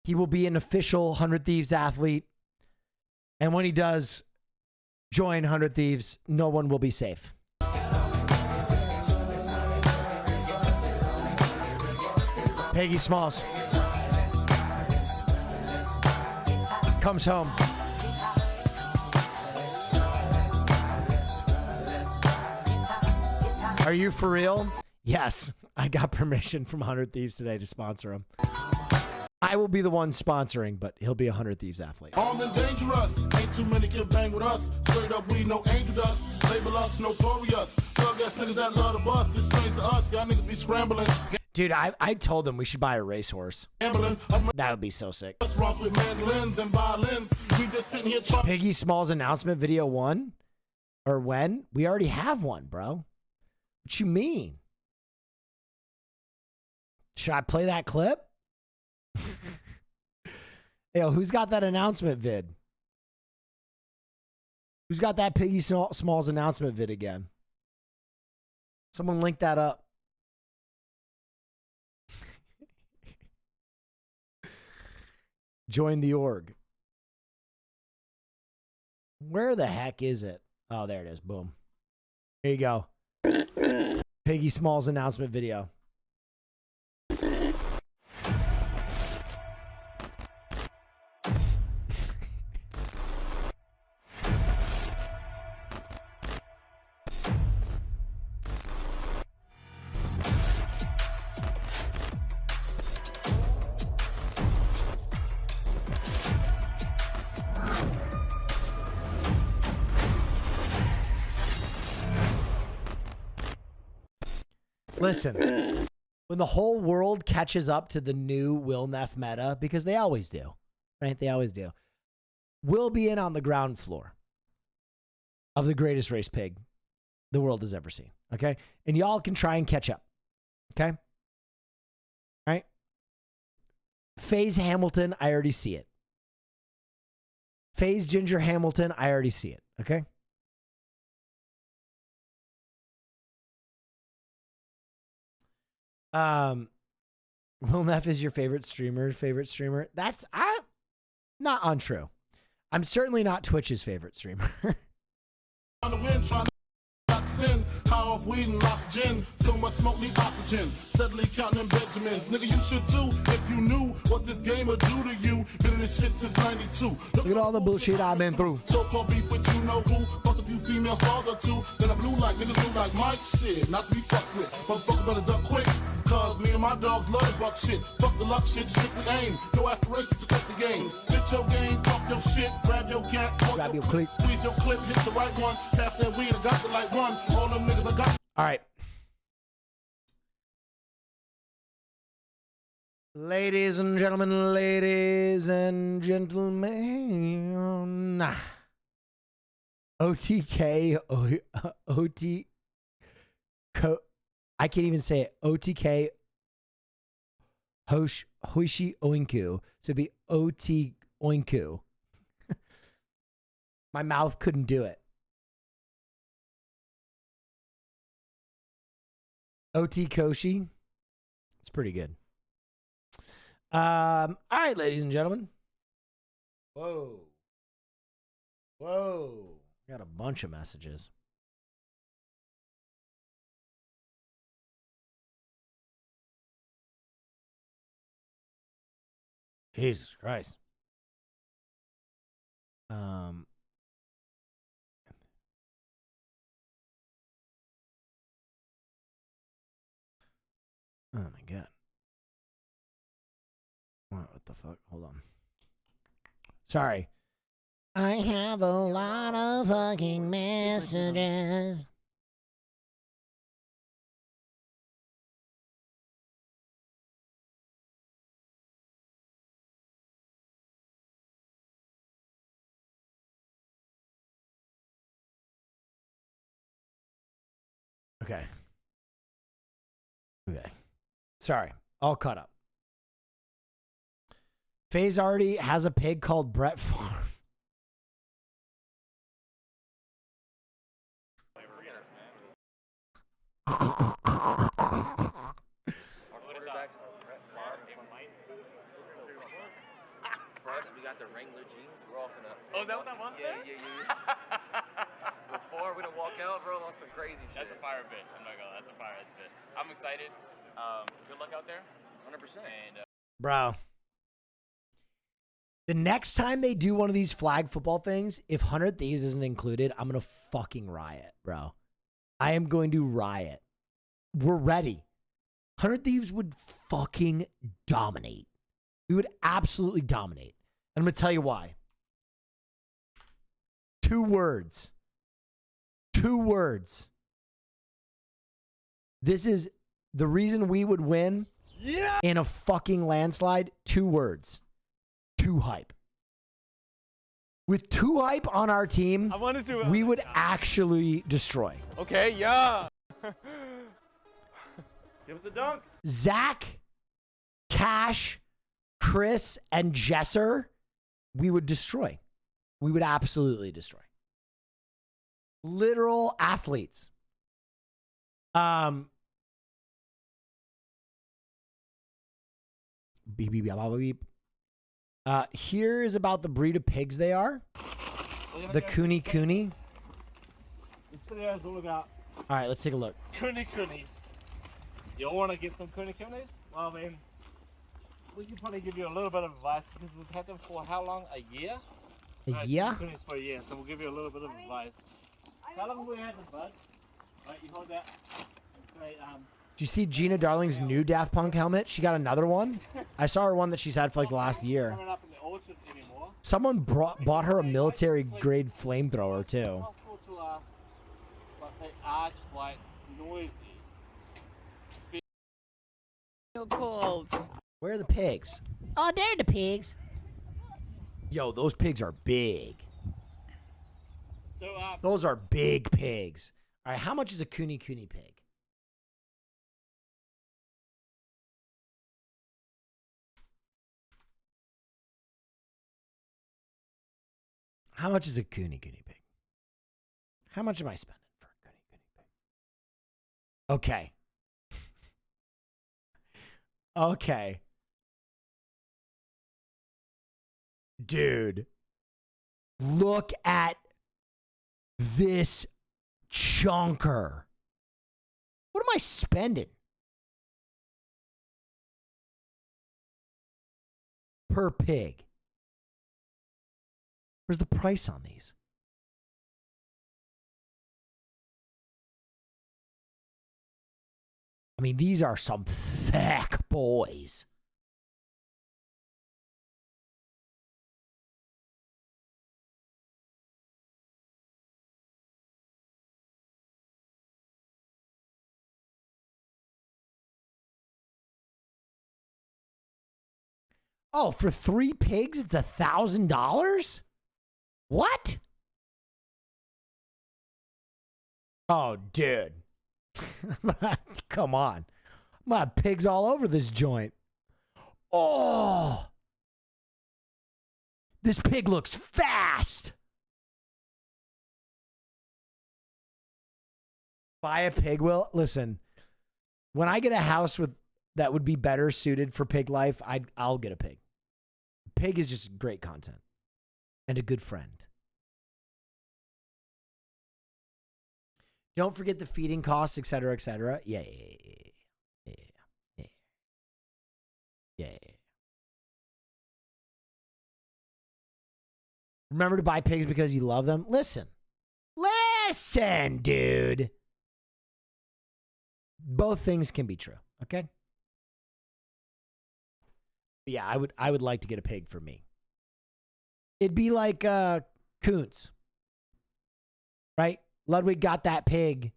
He will be an official 100 Thieves athlete. And when he does join 100 Thieves, no one will be safe. Piggy Smalls comes home. Are you for real? Yes, I got permission from 100 Thieves today to sponsor him. I will be the one sponsoring, but he'll be a 100 Thieves athlete. Armed and dangerous. Ain't too many can bang with us. Straight up, we no angel dust. Label us notorious. Thug ass niggas that love the bus. It's strange to us. Y'all niggas be scrambling. Dude, I told them we should buy a racehorse. That would be so sick. What's wrong with mandolins and violins? We just sitting here trying. Piggy Smalls announcement video 1? Or when? We already have one, bro. What you mean? Should I play that clip? Yo, who's got that announcement vid? Who's got that Piggy Smalls announcement vid again? Someone link that up. Join the org. Where the heck is it? Oh, there it is. Boom. There you go. Piggy Smalls announcement video. Listen, when the whole world catches up to the new Will Neff meta, because they always do, right? They always do. We'll be in on the ground floor of the greatest race pig the world has ever seen, okay? And y'all can try and catch up, okay? All right? FaZe Hamilton, I already see it. FaZe Ginger Hamilton, I already see it, okay? Will Neff is your favorite streamer? That's not untrue. I'm certainly not Twitch's favorite streamer. Sin, high off weed and lots of gin. So much smoke, need oxygen. Steadily counting Benjamins. Nigga, you should too if you knew what this game would do to you. Been in this shit since 92. Look at all the bullshit I've been through. So-called beef with you know who. Fucked a few female stars or two. Then I blew like niggas blew like Mike. Shit, not to be fucked with. Motherfucker better duck quick. Cause me and my dogs love the buck shit. Fuck the luck shit, strictly aim. No aspirations to cut the game. Spit your game, talk your shit, grab your gat, grab your clip, squeeze your clip, hit the right one. Pass that weed, I got the light one. All them niggas I got. All right. Ladies and gentlemen, OTK, I can't even say it. OTK, Hoishi Oinku. So it'd be OT Oinku. My mouth couldn't do it. OT Koshi. It's pretty good. All right, ladies and gentlemen. Whoa. Got a bunch of messages. Jesus Christ. Oh my God. What the fuck? Hold on. Sorry. I have a lot of fucking messages. Okay. Sorry. All caught up. FaZe already has a pig called Brett Favre. For us, we got the Wrangler jeans. We're off in a. Oh, is that what that was? Yeah. Before we don't walk out, bro, on some crazy shit. That's a fire bit. I'm not gonna. That's a fire bit. I'm excited. Good luck out there. 100%. And Bro. The next time they do one of these flag football things, if 100 Thieves isn't included, I'm going to fucking riot, bro. I am going to riot. We're ready. 100 Thieves would fucking dominate. We would absolutely dominate. And I'm going to tell you why. 2 words. 2 words. This is the reason we would win in a fucking landslide. 2 words. 2 hype. With 2 hype on our team, we would actually destroy. okay, yeah. Give us a dunk. Zach, Cash, Chris, and Jesser, we would destroy. We would absolutely destroy. Literal athletes. Beep, beep, beep, beep, beep. Here is about the breed of pigs they are. The Kuni Kuni. This video is all about All right, let's take a look. Kuni Kunis. You all want to get some Kuni Kunis? Well, I mean, we can probably give you a little bit of advice because we've had them for how long? A year? A year? Kuni Kunis for a year, so we'll give you a little bit of advice. How long have we had them, bud? Right, you hold that. Great, Did you see Gina Darling's new Daft Punk helmet? She got another one. I saw her one that she's had for like the last year. coming up in the orchard anymore. Someone bought her a military grade flamethrower too. Possible to us, but they are quite noisy. So cold. Where are the pigs? Oh, there the pigs. Yo, those pigs are big. So, Those are big pigs. All right, how much is a Kuni Kuni pig? How much is a Kuni Kuni pig? How much am I spending for a Kuni Kuni pig? Okay. Okay. Dude. Look at this chunker. What am I spending? Per pig. Where's the price on these? I mean, these are some thick boys. Oh, for 3 pigs, it's $1,000? What? Oh, dude. Come on. I'm gonna have pigs all over this joint. Oh! This pig looks fast. Buy a pig, Will. Listen, when I get a house that would be better suited for pig life, I'll get a pig. Pig is just great content and a good friend. Don't forget the feeding costs, et cetera, et cetera. Yeah. Remember to buy pigs because you love them? Listen, dude. Both things can be true, okay? But yeah, I would like to get a pig for me. It'd be like Kuntz, right? Ludwig got that pig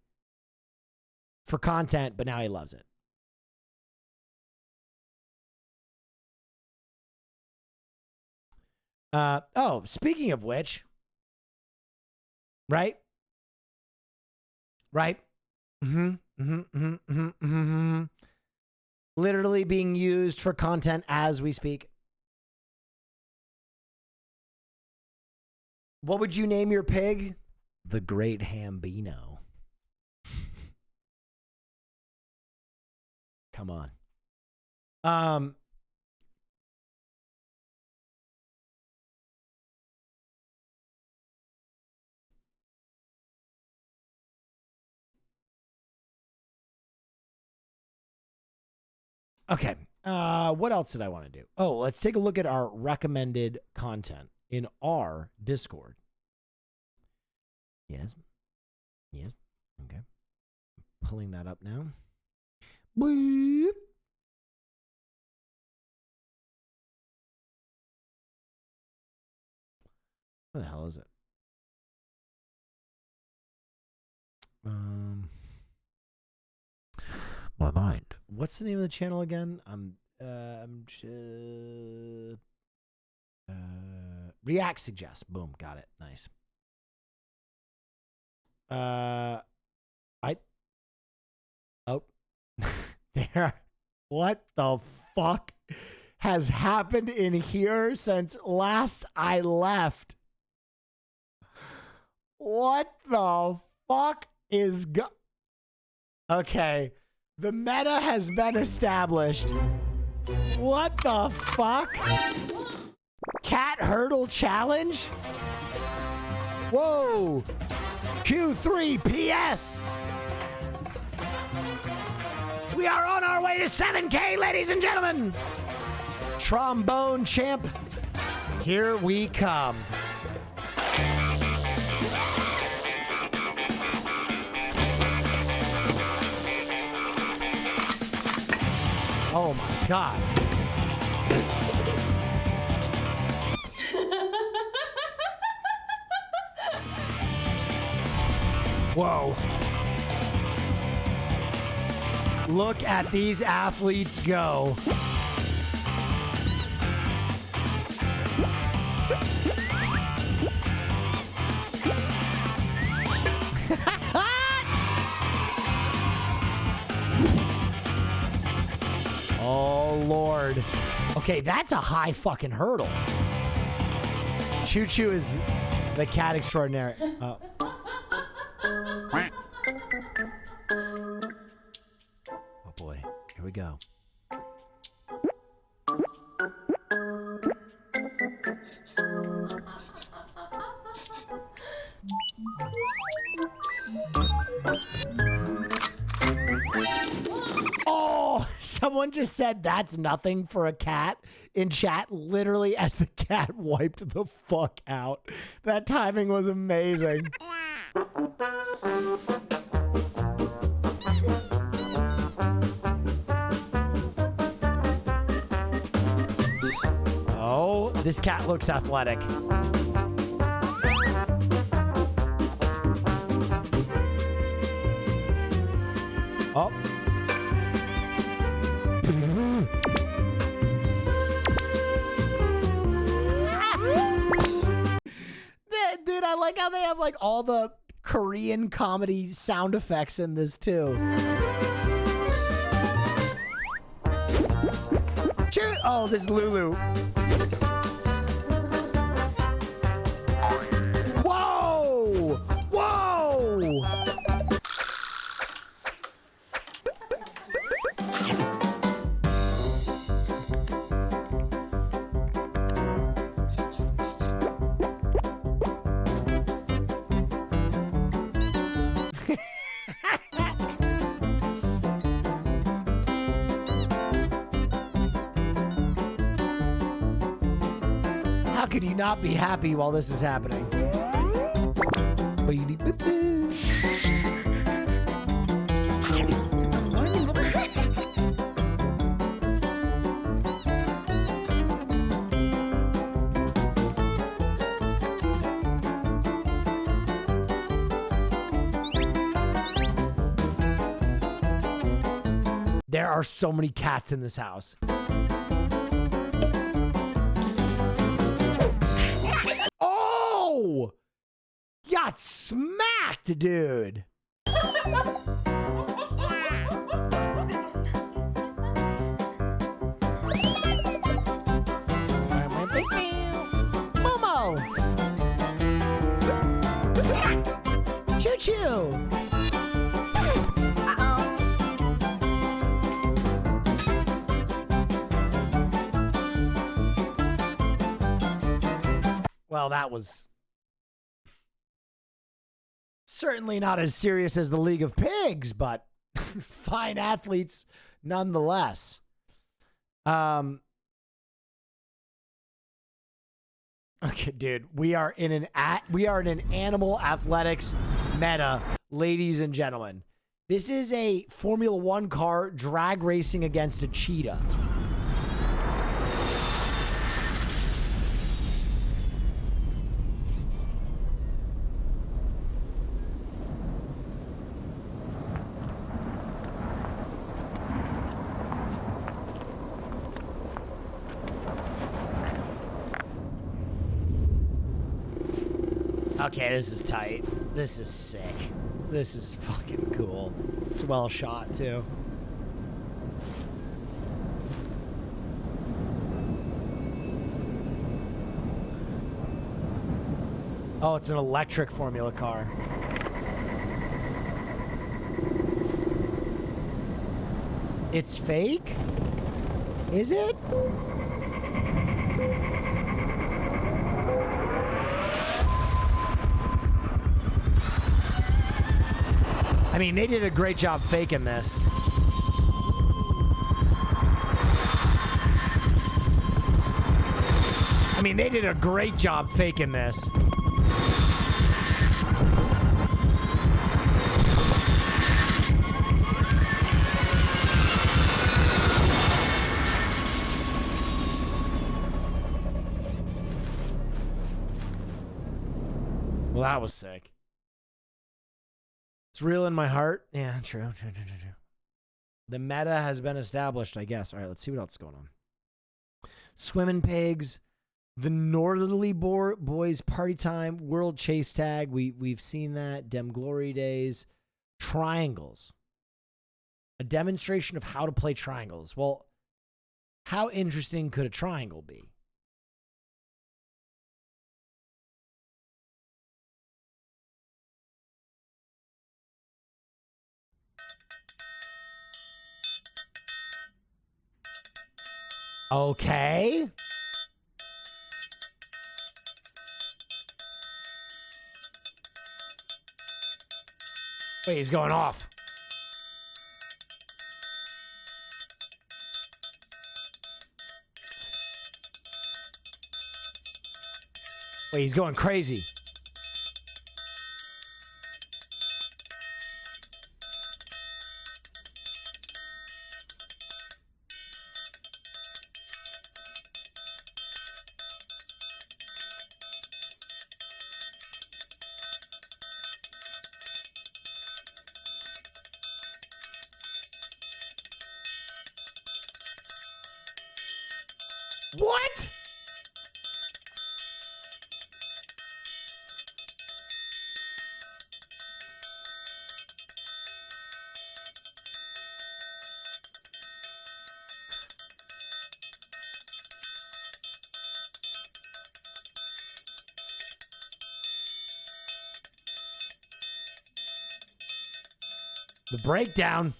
for content, but now he loves it. Oh, speaking of which, right? Literally being used for content as we speak. What would you name your pig? The Great Hambino. Come on. Okay. What else did I want to do? Oh, let's take a look at our recommended content in our Discord. Yes. Yes. Okay. Pulling that up now. Boop. What the hell is it? My mind. What's the name of the channel again? React Suggest. Boom, got it. Nice. There. What the fuck has happened in here since last I left? What the fuck is Okay. The meta has been established. What the fuck? Cat hurdle challenge? Whoa. Q3 PS. We are on our way to 7K, ladies and gentlemen. Trombone champ. Here we come. Oh my God. Whoa. Look at these athletes go. Oh, Lord. Okay, that's a high fucking hurdle. Choo Choo is the cat extraordinary. Oh. Oh, boy. Here we go. Oh, someone just said that's nothing for a cat in chat, literally as the cat wiped the fuck out. That timing was amazing. Oh, this cat looks athletic. Oh. Dude, I like how they have like all the Korean comedy sound effects in this too. Oh, this is Lulu. Whoa! Whoa! How could you not be happy while this is happening? There are so many cats in this house. Oh! Got smacked, dude. Momo! Choo-choo! Well, that was certainly not as serious as the League of Pigs, but fine athletes nonetheless. Okay, dude, we are in an animal athletics meta, ladies and gentlemen. This is a Formula One car drag racing against a cheetah. Okay, this is tight. This is sick. This is fucking cool. It's well shot, too. Oh, it's an electric Formula car. It's fake? Is it? I mean, they did a great job faking this. I mean, they did a great job faking this. Well, that was sick. It's real in my heart. Yeah, true. The meta has been established, I guess. All right, let's see what else is going on. Swimming pigs, the Northerly Boys Party Time, World Chase Tag. We've seen that. Dem Glory Days. Triangles. A demonstration of how to play triangles. Well, how interesting could a triangle be? Okay. Wait, he's going off. Wait, he's going crazy. What? The breakdown.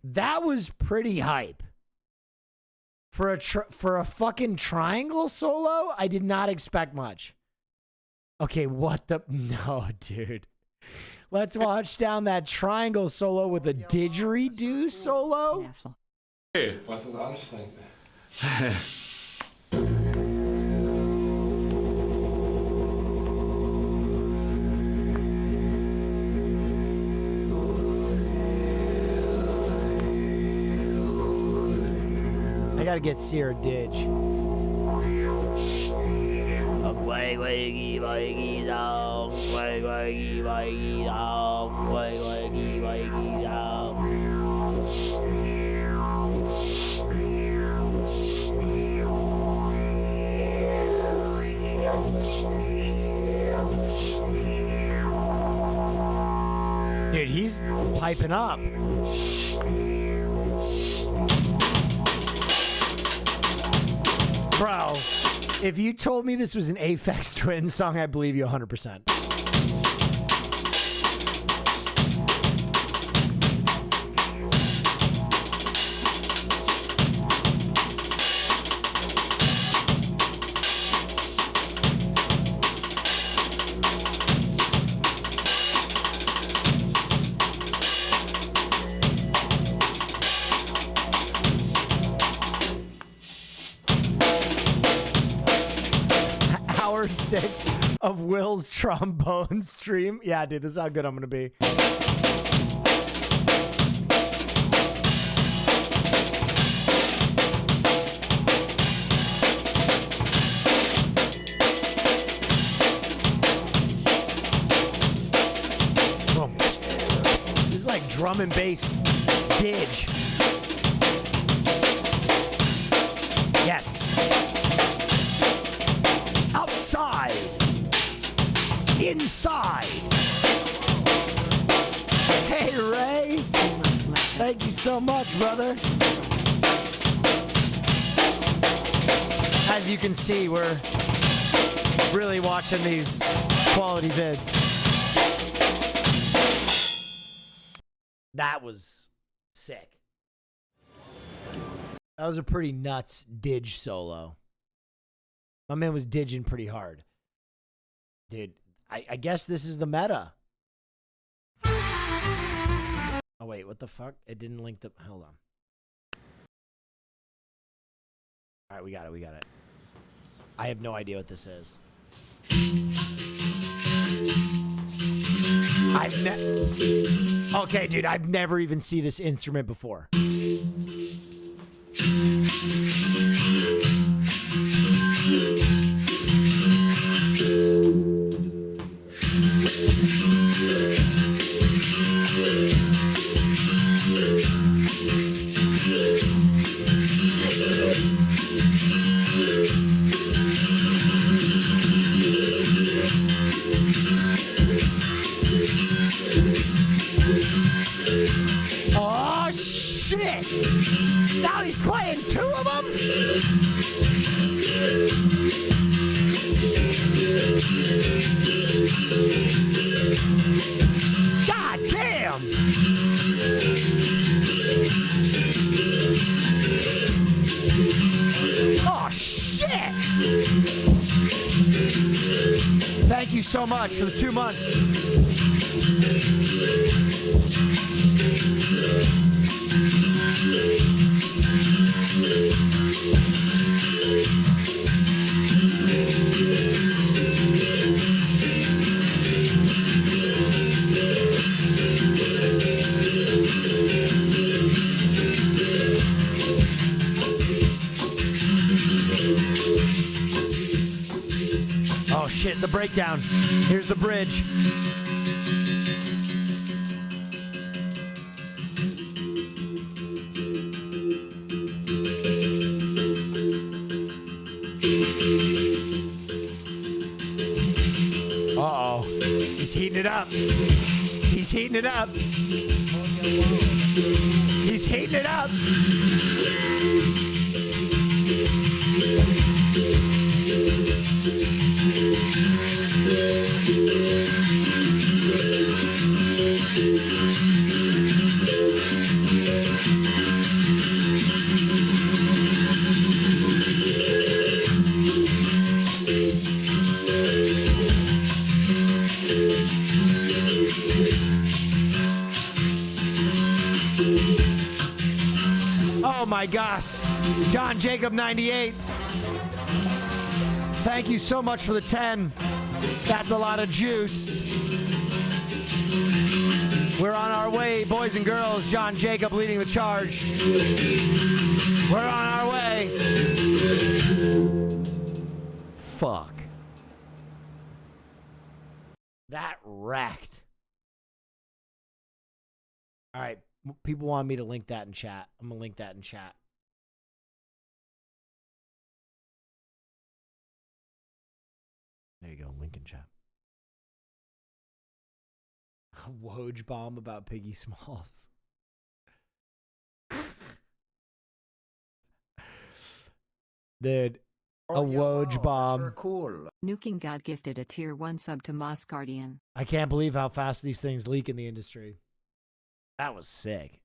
That was pretty hype. For a fucking triangle solo, I did not expect much. Okay, what the... No, dude. Let's watch down that triangle solo with a didgeridoo solo. Hey, was ist anstrengend? I gotta get Sierra Didge. Dude, he's piping up. Bro, if you told me this was an Aphex Twin song, I believe you 100%. Hour 6 of Will's trombone stream. Yeah, dude, this is how good I'm gonna be. Boom. This is like drum and bass didge. Yes. Outside. Inside. Hey, Ray. Thank you so much, brother. As you can see, we're really watching these quality vids. That was sick. That was a pretty nuts didge solo. My man was digging pretty hard. Dude, I guess this is the meta. Oh, wait, what the fuck? It didn't link the... Hold on. All right, we got it. I have no idea what this is. Okay, dude, I've never even seen this instrument before. Oh, shit! Now he's playing two of them? God damn! Oh, shit! Thank you so much for the 2 months. Oh shit, the breakdown. Here's the bridge. Uh-oh. He's heating it up. He's heating it up. He's heating it up. Oh my gosh. John Jacob 98. Thank you so much for the 10. That's a lot of juice. We're on our way, boys and girls. John Jacob leading the charge. We're on our way. Fuck. That wrecked. All right. People want me to link that in chat. I'm going to link that in chat. There you go. Link in chat. Woj bomb about Piggy Smalls. Dude, a Woj bomb. Cool. Nuking got gifted a tier 1 sub to Moss Guardian. I can't believe how fast these things leak in the industry. That was sick.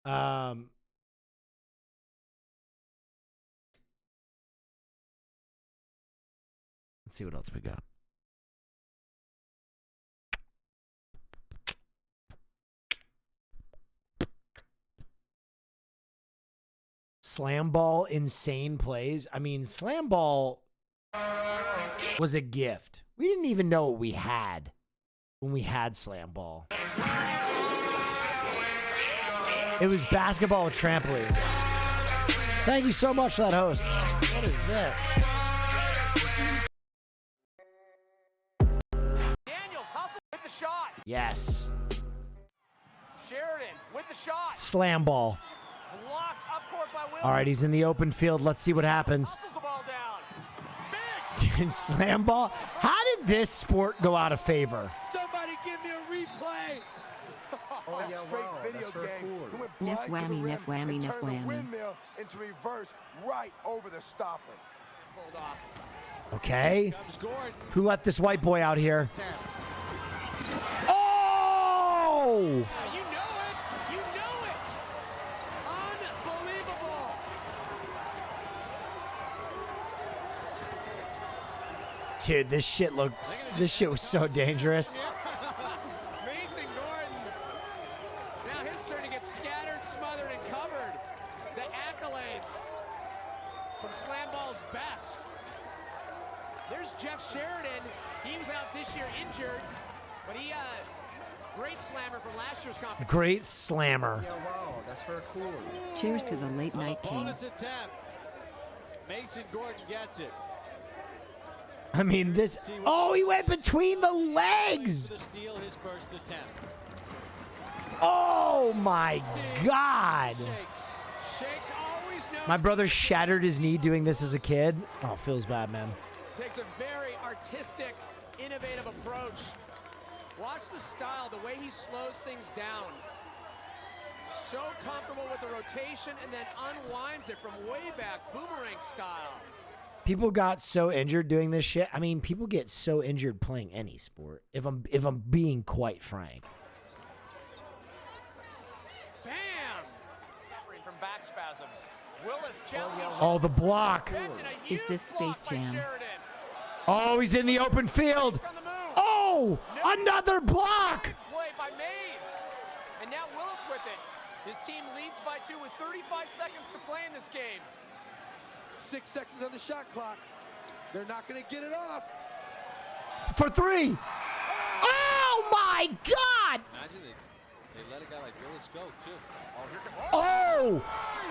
Let's see what else we got. Slam Ball insane plays. I mean, Slam Ball was a gift. We didn't even know what we had when we had Slam Ball. It was basketball with trampolines. Thank you so much for that host. What is this? Daniels hustle with the shot. Yes. Sheridan with the shot. Slam Ball. Blocked up court by Will. All right, he's in the open field. Let's see what happens. Hustles the ball down. Dude, Slam Ball. How did this sport go out of favor? Somebody give me a replay. Oh yeah, wow, that's very cool. Neff whammy, neff whammy, neff Turn the whammy. windmill into reverse right over the stopper. Hold off. Okay. Who let this white boy out here? Oh! You know it. You know it. Unbelievable. Dude, this shit was so dangerous. Mason Gordon. Now his turn to get scattered, smothered, and covered. The accolades from Slam Ball's best. There's Jeff Sheridan. He was out this year injured, but he great slammer from last year's competition. Great slammer. Yeah, wow, that's very cool. Cheers to the late night king. Bonus attempt. Mason Gordon gets it. I mean, this. Oh, he went between the legs. To steal his first attempt. Oh my God. Shakes always known. My brother shattered his knee doing this as a kid. Oh, feels bad, man. Takes a very artistic, innovative approach. Watch the style, the way he slows things down. So comfortable with the rotation and then unwinds it from way back, boomerang style. People got so injured doing this shit. I mean, people get so injured playing any sport. If I'm being quite frank. Bam! Suffering from back spasms. Willis challenges. Oh, the block. Is this Space Jam? Oh, he's in the open field. Oh, another block. Play by Mays. And now Willis with it. His team leads by 2 with 35 seconds to play in this game. 6 seconds on the shot clock. They're not going to get it off. For 3. Oh, my God. Imagine they let a guy like Willis go, too. Oh,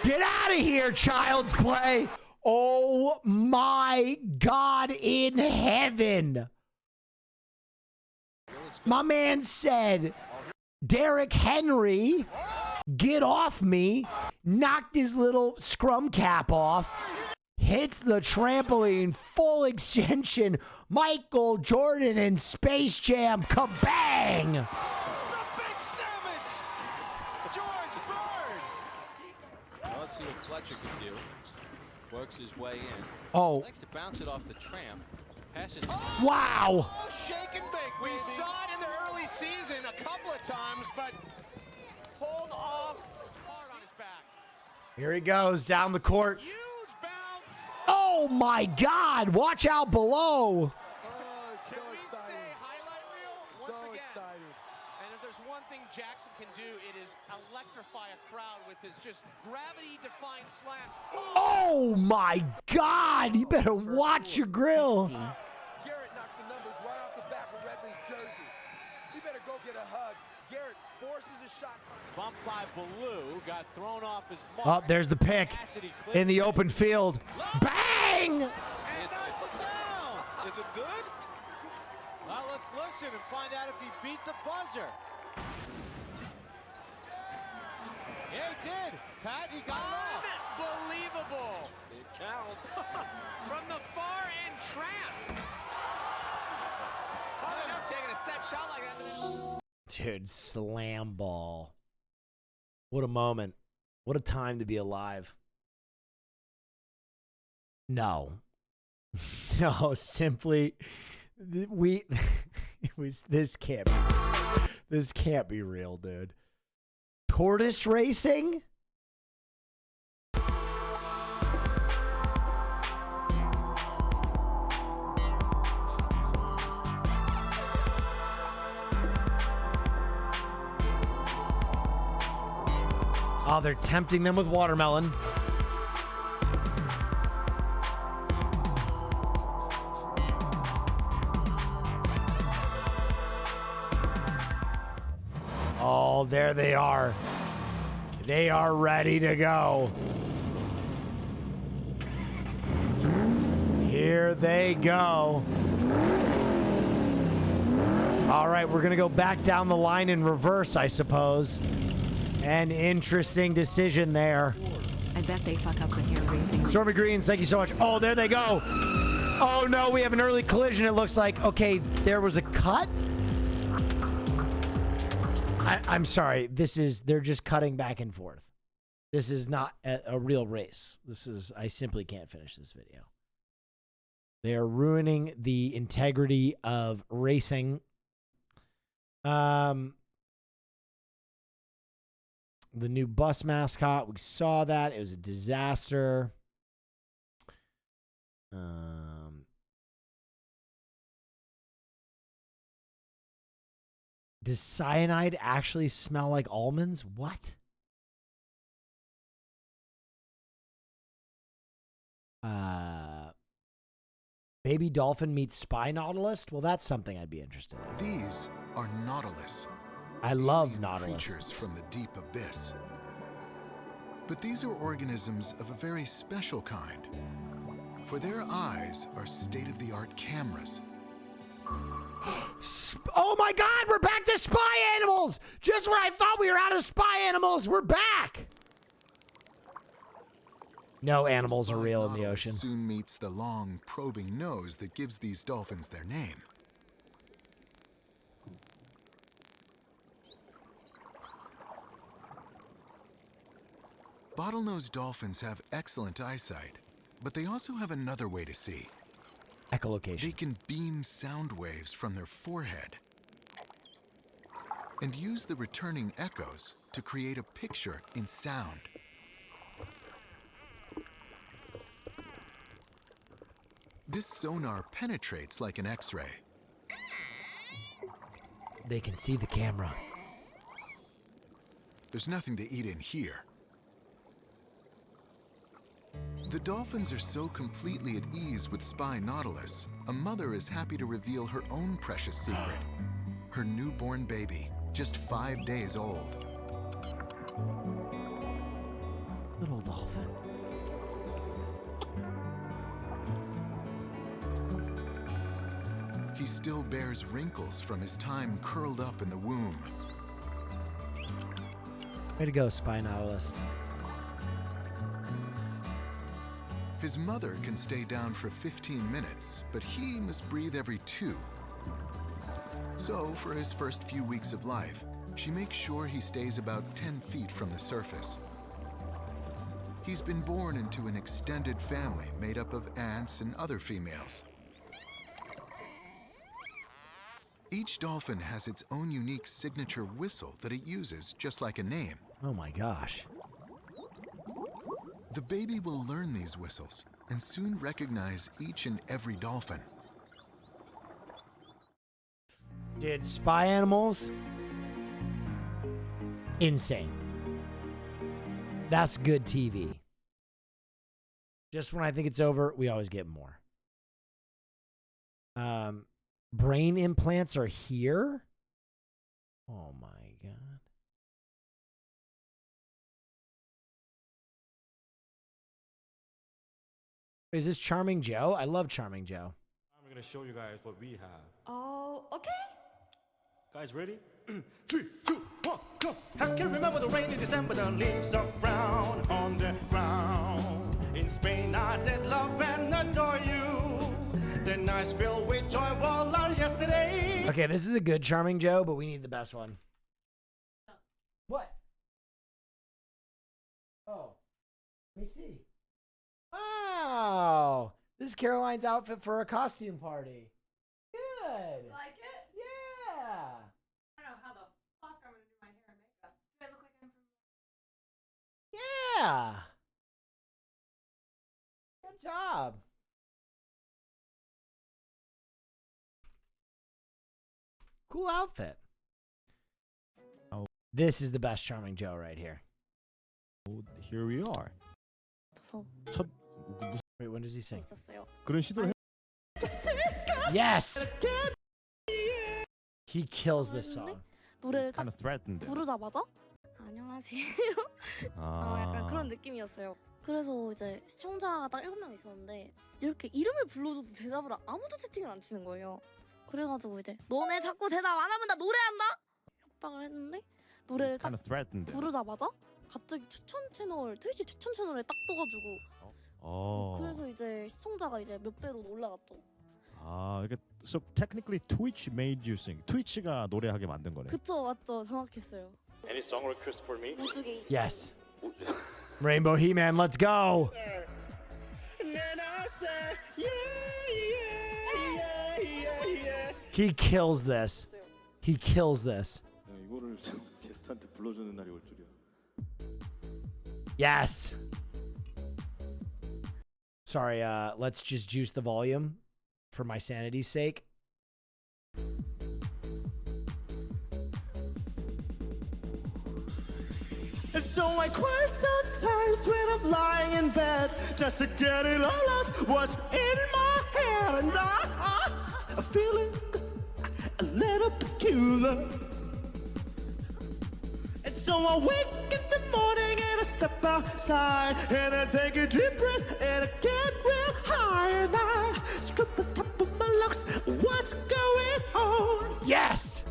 get out of here, child's play. Oh, my God in heaven. My man said, Derrick Henry, get off me, knocked his little scrum cap off, hits the trampoline, full extension, Michael Jordan and Space Jam, kabang! The big savage, George Bird. Well, let's see what Fletcher can do. Works his way in. Oh. Likes to bounce it off the tramp. Passes. Wow. Shake and bake, We baby. saw it in the early season a couple of times, but pulled off hard on his back. Here he goes down the court. Huge bounce. Oh my God, watch out below. Can we say highlight reel once again? Excited. And if there's one thing Jackson can do, it is electrify a crowd with his just gravity-defying slams. Oh my God, you better watch your grill. Garrett knocked the numbers right off the bat with Redley's jersey. He better go get a hug. Garrett forces a shot. Bumped by Ballou, got thrown off his mark. Oh, there's the pick in the open field. Bang! It's down. Is it good? Well, let's listen and find out if he beat the buzzer. Yeah, he did. Pat, he got it off. Unbelievable. It counts. From the far end trap. Hard enough taking a set shot like that. Dude, slam ball. What a moment. What a time to be alive. No. No, simply this can't be real, dude. Tortoise racing? Oh, they're tempting them with watermelon. Oh, there they are. They are ready to go. Here they go. All right, we're going to go back down the line in reverse, I suppose. An interesting decision there. I bet they fuck up the hair racing. Stormy Greens, thank you so much. Oh, there they go. Oh, no, we have an early collision. It looks like, okay, there was a cut. I'm sorry. They're just cutting back and forth. This is not a real race. I simply can't finish this video. They are ruining the integrity of racing. The new bus mascot, we saw that. It was a disaster. Does cyanide actually smell like almonds? What? Baby dolphin meets spy nautilus? Well, that's something I'd be interested in. These are nautilus. I love Alien nautilus. Creatures from the deep abyss. But these are organisms of a very special kind. For their eyes are state-of-the-art cameras. Oh my God, we're back to spy animals! Just when I thought we were out of spy animals, we're back! No animals are real in the ocean. Soon meets the long, probing nose that gives these dolphins their name. Bottlenose dolphins have excellent eyesight, but they also have another way to see. Echolocation. They can beam sound waves from their forehead and use the returning echoes to create a picture in sound. This sonar penetrates like an X-ray. They can see the camera. There's nothing to eat in here. The dolphins are so completely at ease with spy nautilus, a mother is happy to reveal her own precious secret. Her newborn baby, just 5 days old. Little dolphin. He still bears wrinkles from his time curled up in the womb. Way to go, spy nautilus. His mother can stay down for 15 minutes, but he must breathe every 2. So, for his first few weeks of life, she makes sure he stays about 10 feet from the surface. He's been born into an extended family made up of ants and other females. Each dolphin has its own unique signature whistle that it uses, just like a name. Oh my gosh. The baby will learn these whistles and soon recognize each and every dolphin. Did spy animals? Insane. That's good TV. Just when I think it's over, we always get more. Brain implants are here? Oh my God. Is this Charming Joe? I love Charming Joe. I'm going to show you guys what we have. Oh, okay. Guys, ready? 3, 2, 1, go! I can remember the rainy December, the leaves are brown on the ground. In Spain, I did love and adore you. birthday nights filled with joy while yesterday. Okay, this is a good Charming Joe, but we need the best one. What? Oh, let me see. Wow, this is Caroline's outfit for a costume party. Good. Like it? Yeah. I don't know how the fuck I'm gonna do my hair and makeup. Do I look like I'm from? Yeah. Good job. Cool outfit. Oh. This is the best Charming Joe right here. Here we are. Wait, when does he sing? 그런 시도를 Yes. He kills this song. 노래를 kind of threatened. 부르자마자 안녕하세요. 약간 그런 느낌이었어요. 그래서 이제 시청자가 딱 7명 있었는데 이렇게 이름을 불러줘도 대답을 아무도 채팅을 안 치는 거예요. 그래가지고 이제 너네 자꾸 대답 안 하면 나 노래한다? 협박을 했는데 노래를 딱 kind of threatened. 부르자마자 갑자기 추천 채널, 트위치 추천 채널에 딱 떠가지고 그래서 이제 시청자가 이제 몇 배로 올라갔죠. 이게 so technically Twitch made you sing. 트위치가 노래하게 만든 거네. 그쵸, 맞죠, 정확했어요. Any song request for me? 우주계. Yes. Rainbow He-Man, let's go. He kills this. He kills this. 이거를 게스트한테 불러주는 날이 올 줄이야. Yes. Sorry, let's just juice the volume for my sanity's sake. So I cry sometimes when I'm lying in bed just to get it all out what's in my head, and I'm feeling a little peculiar. And so I wake in the morning and I step outside and I take a deep breath and I get real high and I scrape the top of my lungs. What's going on? Yes.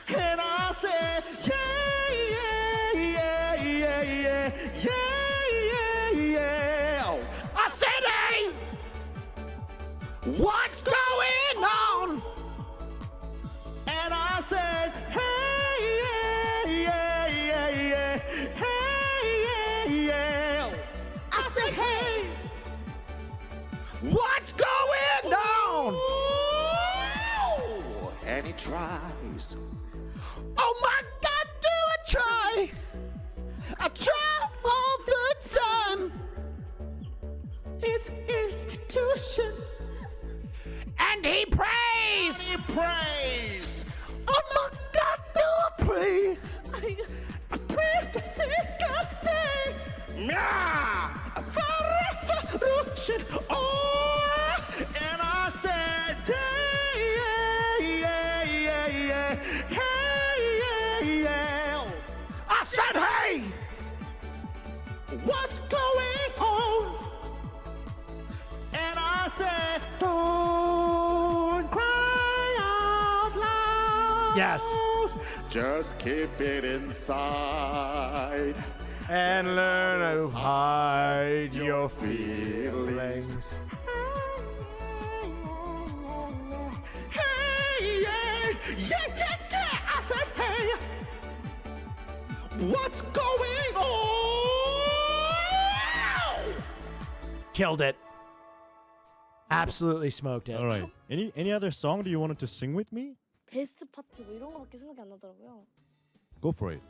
And I say, yeah, yeah, yeah, yeah, yeah, yeah, yeah, yeah. I said, hey, what's going on? And I said, hey, yeah, yeah, yeah, yeah, hey, yeah, yeah. I said, hey, what's going on? And he tries. Oh my God, do I try? I try all the time. It's institution. And he prays. He prays. Oh my God, do I pray? I pray for sick of day. Yeah. For revolution. Oh, and I said, yeah, yeah, yeah, yeah, hey, yeah, yeah. I said, hey, what's going on? And I said, don't cry out loud. Yes. Just keep it inside. And learn to hide your feelings. Hey, yeah, yeah, yeah, yeah. I said, hey, what's going on? Killed it. Absolutely smoked it. All right. Any other song do you wanted to sing with me? 베스트 파트 뭐 이런 거밖에 생각이 안 나더라고요. Go for it.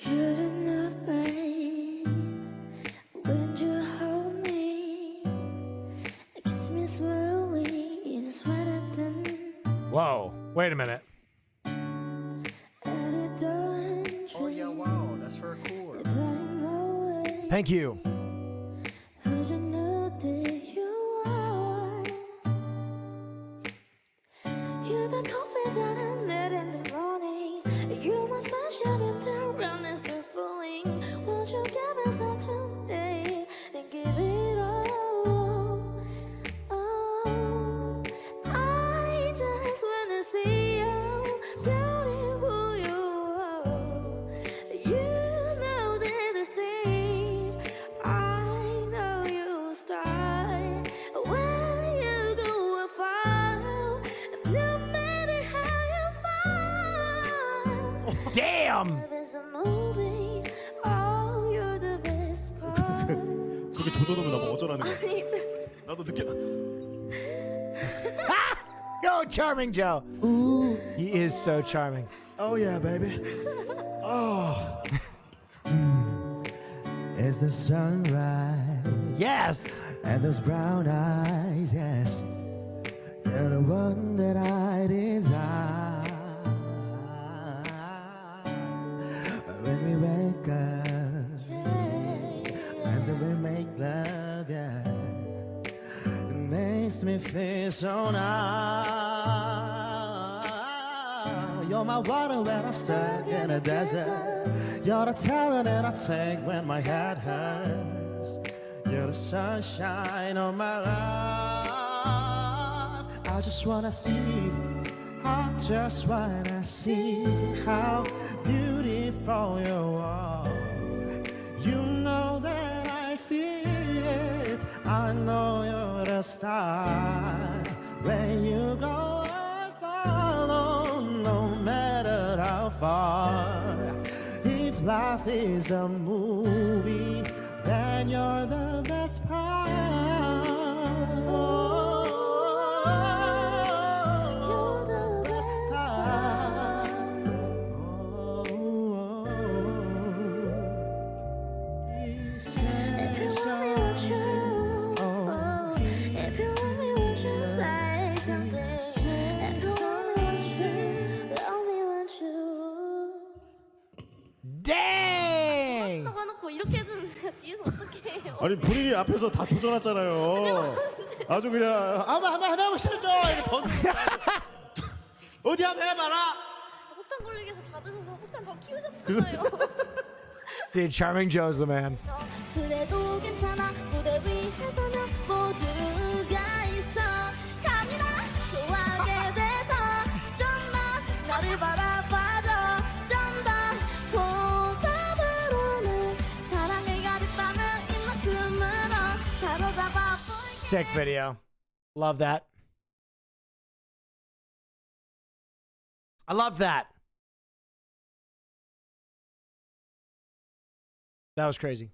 You don't know, babe, when you hold me, kiss me slowly, it is what I've done. Whoa, wait a minute. Oh yeah, wow, that's for a cooler. Thank you. Who'd you know that you are? You're the coffee that I need in the morning. You're my sunshine in the roundness of falling. Won't you give us up to me and give it all? Oh, I just wanna see how beautiful you are. You know that I see. I 어떻게 조져놓으면 나뭐 어쩌라는 거야? 나도 느껴. Go, charming Joe. Ooh, he is so charming. Oh yeah, baby. Oh. It's the sunrise. Yes. And those brown eyes, yes. You're the one that I desire. When we wake up, and then we make love, yeah. It makes me feel so nice. You're my water when I'm stuck in a desert. You're the talent that I take when my head hurts. You're the sunshine of my life. I just wanna see, I just wanna see how beautiful you are. You know that I see it. I know you're the star. Where you go, I follow, no matter how far. If life is a movie, then you're the best part. You're the best part. He says so. If you want me, won't you say something? If you want me, won't you? Love me, won't you? Dang! 넣어놓고 이렇게 해주는데 뒤에서 어떻게 해요? 아니 본인이 앞에서 다 조져놨잖아요. 아주 그냥 한번 해보고 싶죠? 이렇게 던져. 어디 한번 해봐라. 폭탄 걸리게 해서 받으셔서 폭탄 더 키우셨잖아요. Dude, charming Joe's the man. 그래도 괜찮아. 무대 위에서는 모두가 있어. 강이나 좋아하게 돼서 좀 더 나를 바라봐줘. 좀 더 고답으로는 사랑을 가득 담은 입맞춤으로 사로잡아. Sick video. Love that. I love that. That was crazy.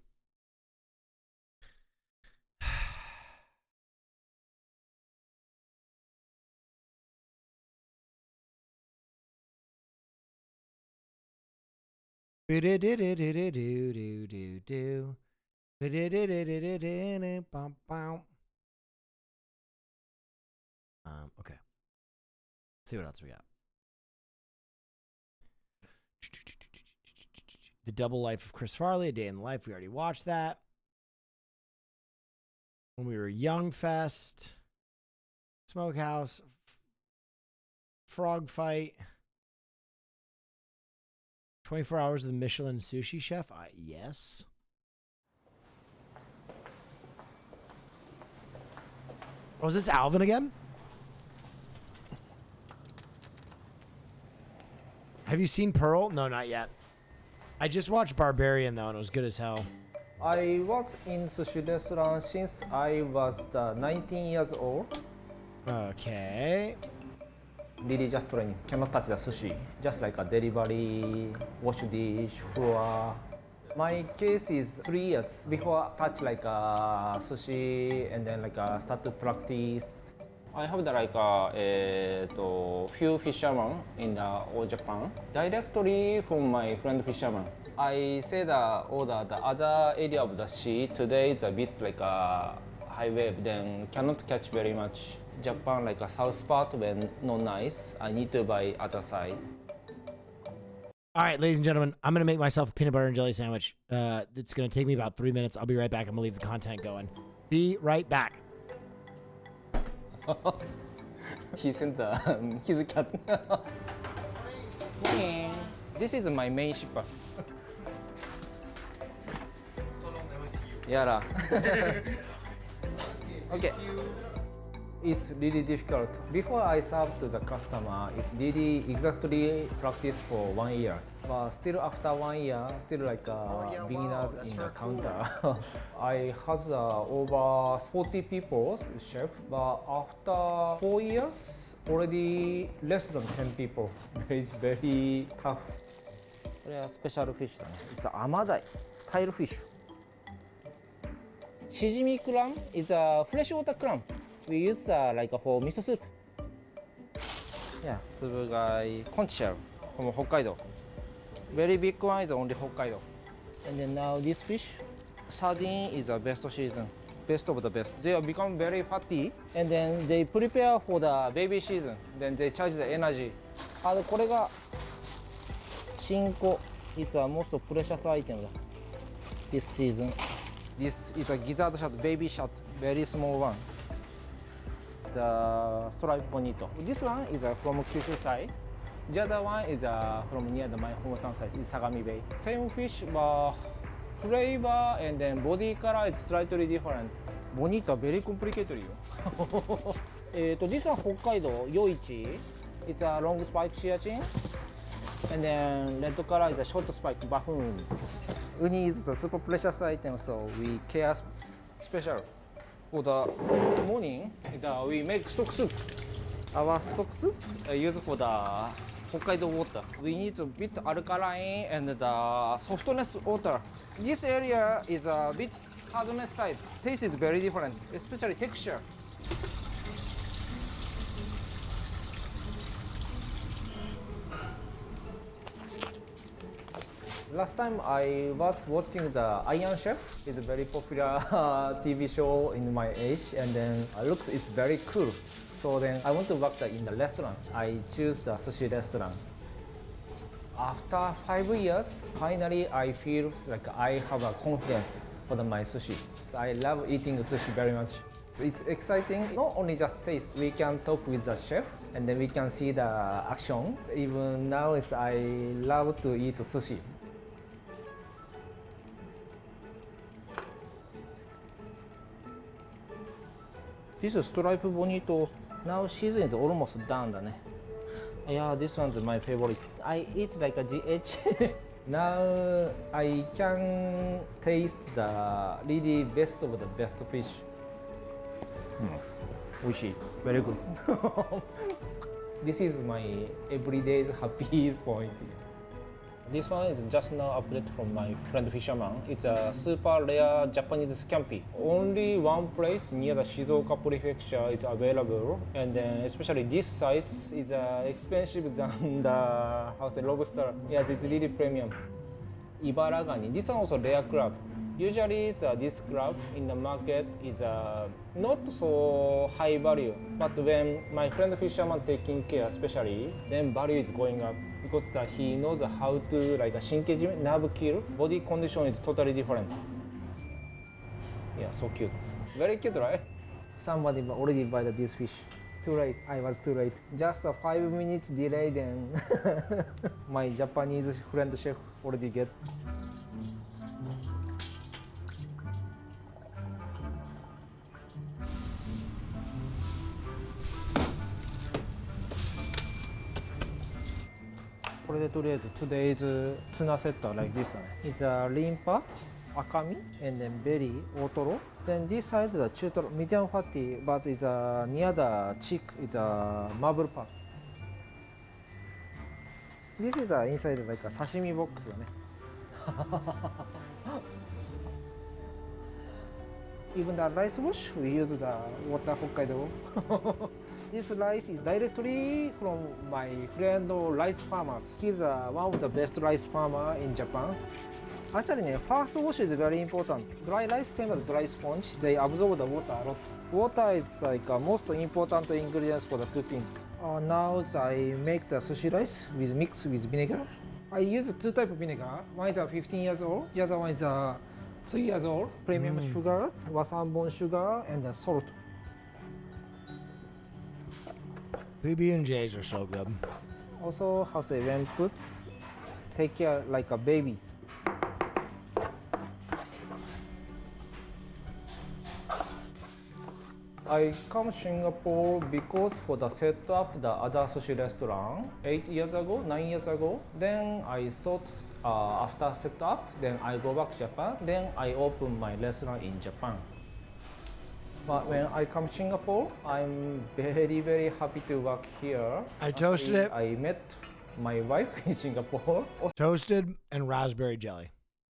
Okay. Let's see what else we got. The Double Life of Chris Farley, A Day in the Life. We already watched that. When We Were Young Fest. Smokehouse. Frog Fight. 24 Hours of the Michelin Sushi Chef. Yes. Oh, is this Alvin again? Have you seen Pearl? No, not yet. I just watched Barbarian though, and it was good as hell. I was in sushi restaurant since I was 19 years old. Okay. Really just training. Cannot touch the sushi. Just like a delivery, wash dish, floor. My case is 3 years before touch like sushi and then like start to practice. I have the like few fishermen in all Japan directly from my friend fisherman. I say the order the other area of the sea today is a bit like a high wave, then cannot catch very much. Japan like a south part when not nice. I need to buy other side. All right, ladies and gentlemen, I'm going to make myself a peanut butter and jelly sandwich. It's going to take me about 3 minutes. I'll be right back. I'm going to leave the content going. Be right back. He sent his cat. This is my main shipper. Yeah. Okay. It's really difficult. Before I serve to the customer, it's really exactly practice for 1 year. But still after 1 year, still like a beginner in the counter. I had over 40 people chef, but after 4 years, already less than 10 people. Very tough. これはスペシャルフィッシュだね。It's アマダイ、タイルフィッシュ。Shijimi clam is a freshwater clam. We use like for miso soup. Yeah, tsubugai conch shell from Hokkaido. Very big one is only Hokkaido. And then now this fish, sardine is the best season. Best of the best. They have become very fatty, and then they prepare for the baby season. Then they charge the energy. And これが新子 is the most precious item this season. This is a gizzard shad, baby shad, very small one. The striped bonito. This one is from Kyushu side. The other one is from near my hometown side, in Sagami Bay. Same fish, but flavor and then body color is slightly different. Bonito, very complicated. This one Hokkaido, Yoichi. It's a long spike shiachin. And then red color is a short spike buffoon. Uni is the super precious item, so we care special. For the morning, we make stock soup. Our stock soup used for the Hokkaido water. We need a bit alkaline and the softness water. This area is a bit hardness side. Taste is very different, especially texture. Last time I was watching the Iron Chef. It's a very popular TV show in my age, and then looks is very cool. So then I want to work in the restaurant. I choose the sushi restaurant. After 5 years, finally I feel like I have a confidence for my sushi. So I love eating sushi very much. So it's exciting. Not only just taste, we can talk with the chef and then we can see the action. Even now I love to eat sushi. This striped bonito, now season is almost done. Yeah, this one's my favorite. I eat like a GH. Now I can taste the really best of the best fish. Oishii, very good. This is my everyday happy point. This one is just now update from my friend fisherman. It's a super rare Japanese scampi. Only one place near the Shizuoka prefecture is available, and then especially this size is expensive than the lobster. Yes, it's really premium. Ibaragani. This one also rare crab. Usually this crab in the market is not so high value, but when my friend fisherman taking care especially, then value is going up because he knows how to like a shinkeji, nerve kill, body condition is totally different. Yeah, so cute. Very cute, right? Somebody already buy this fish. Too late, I was too late. Just a 5 minutes delay, then my Japanese friend chef already get. Today's tuna set like this one. It's a lean part, akami, and then belly, otoro. Then this side the chutoro, medium fatty, but it's near the cheek. It's a marble part. This is inside like a sashimi box. Even the rice wash, we use the water Hokkaido. This rice is directly from my friend rice farmers. He's one of the best rice farmer in Japan. Actually, first wash is very important. Dry rice, same as dry sponge, they absorb the water a lot. Water is like most important ingredients for the cooking. Now I make the sushi rice with mix with vinegar. I use two types of vinegar. One is 15 years old, the other one is 3 years old. Premium sugars, wasanbon sugar, and salt. PB&Js are so good. Also, when puts, take care like a babies. I come Singapore because for the set up the other sushi restaurant 9 years ago. Then I thought after set up, then I go back to Japan. Then I open my restaurant in Japan. But when I come Singapore, I'm very, very happy to work here. I toasted it. I met my wife in Singapore. Toasted and raspberry jelly.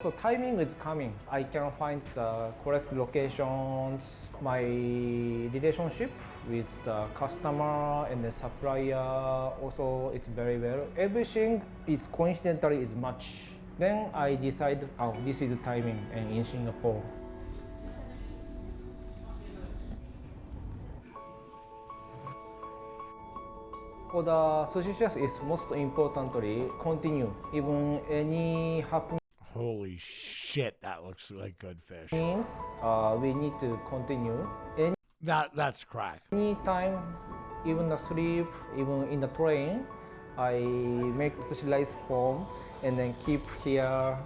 So timing is coming. I can find the correct locations. My relationship with the customer and the supplier also it's very well. Everything is coincidentally is much. Then I decide, oh, this is the timing and in Singapore. For the sushi chef, it's most importantly continue even any happening. Holy shit, that looks like good fish. We need to continue. That's crack. Anytime, even the sleep, even in the train, I make sushi rice form and then keep here.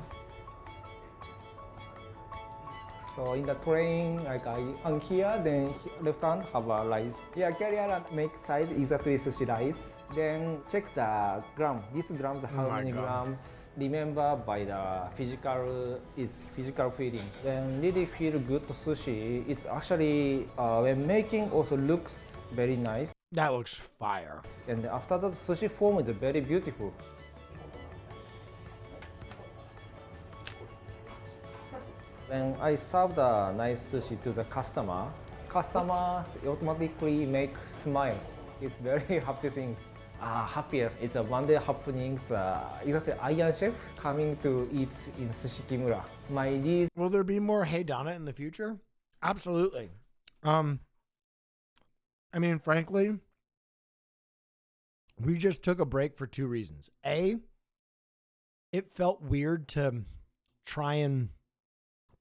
So in the train, like I'm here, then left hand have a rice. Yeah, carrier make size exactly sushi rice. Then check the gram. This grams how many grams. Remember by the physical feeling. Then really feel good sushi. It's actually when making also looks very nice. That looks fire. And after that sushi form is very beautiful. When I serve the nice sushi to the customer automatically make smile. It's very happy thing. Happiest. It's a one day happening. Exactly, Iron Chef coming to eat in Sushi Kimura. Will there be more Hey Donna in the future? Absolutely. I mean, frankly, we just took a break for two reasons. A, it felt weird to try and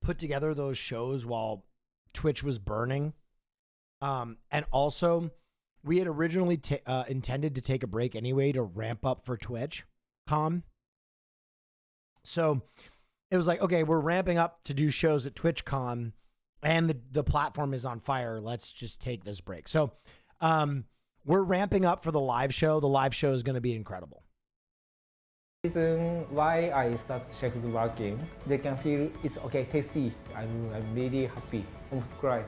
put together those shows while Twitch was burning. And also, we had originally intended to take a break anyway to ramp up for TwitchCon. So it was like, okay, we're ramping up to do shows at TwitchCon and the platform is on fire. Let's just take this break. So we're ramping up for the live show. The live show is going to be incredible. Reason why I start chefs working, they can feel it's okay, tasty. I'm really happy. Almost cry.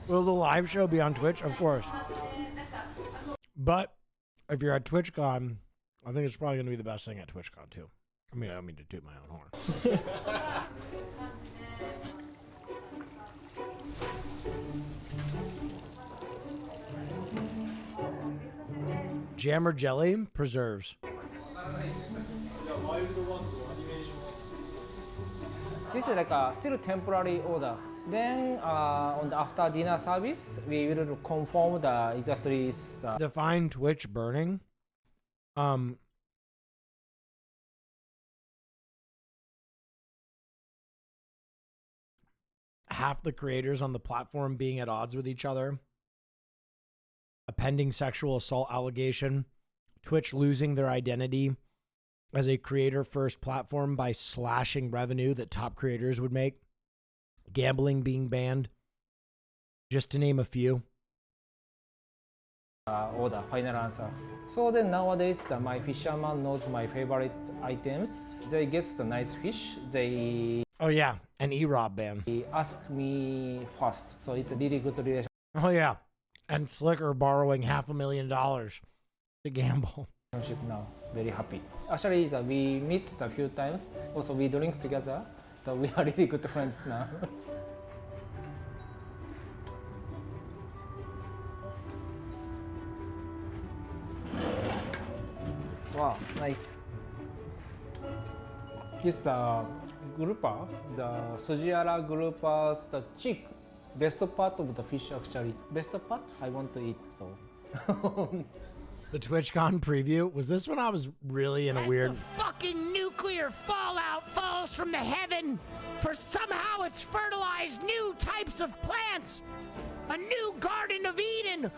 Will the live show be on Twitch? Of course. But if you're at TwitchCon, I think it's probably going to be the best thing at TwitchCon too. I mean, I don't mean to toot my own horn. Jam or jelly? Preserves. This is like a still temporary order. Then on the after dinner service, we will confirm the exactly. Define Twitch burning. Half the creators on the platform being at odds with each other. A pending sexual assault allegation. Twitch losing their identity as a creator-first platform by slashing revenue that top creators would make. Gambling being banned. Just to name a few. Or the final answer. So then nowadays, my fisherman knows my favorite items. They get the nice fish. They... Oh yeah, an E-Rob ban. They ask me first. So it's a really good relation. Oh yeah. And Slicker borrowing $500,000 to gamble. Now, very happy. Actually, we meet a few times. Also, we drink together. So we are really good friends now. Wow, nice. This the grouper, the Sujiara groupers, the cheek. Best part of the fish actually. Best part I want to eat, so. The TwitchCon preview, was this when I was really in a weird... The fucking nuclear fallout falls from the heaven, for somehow it's fertilized new types of plants. A new Garden of Eden.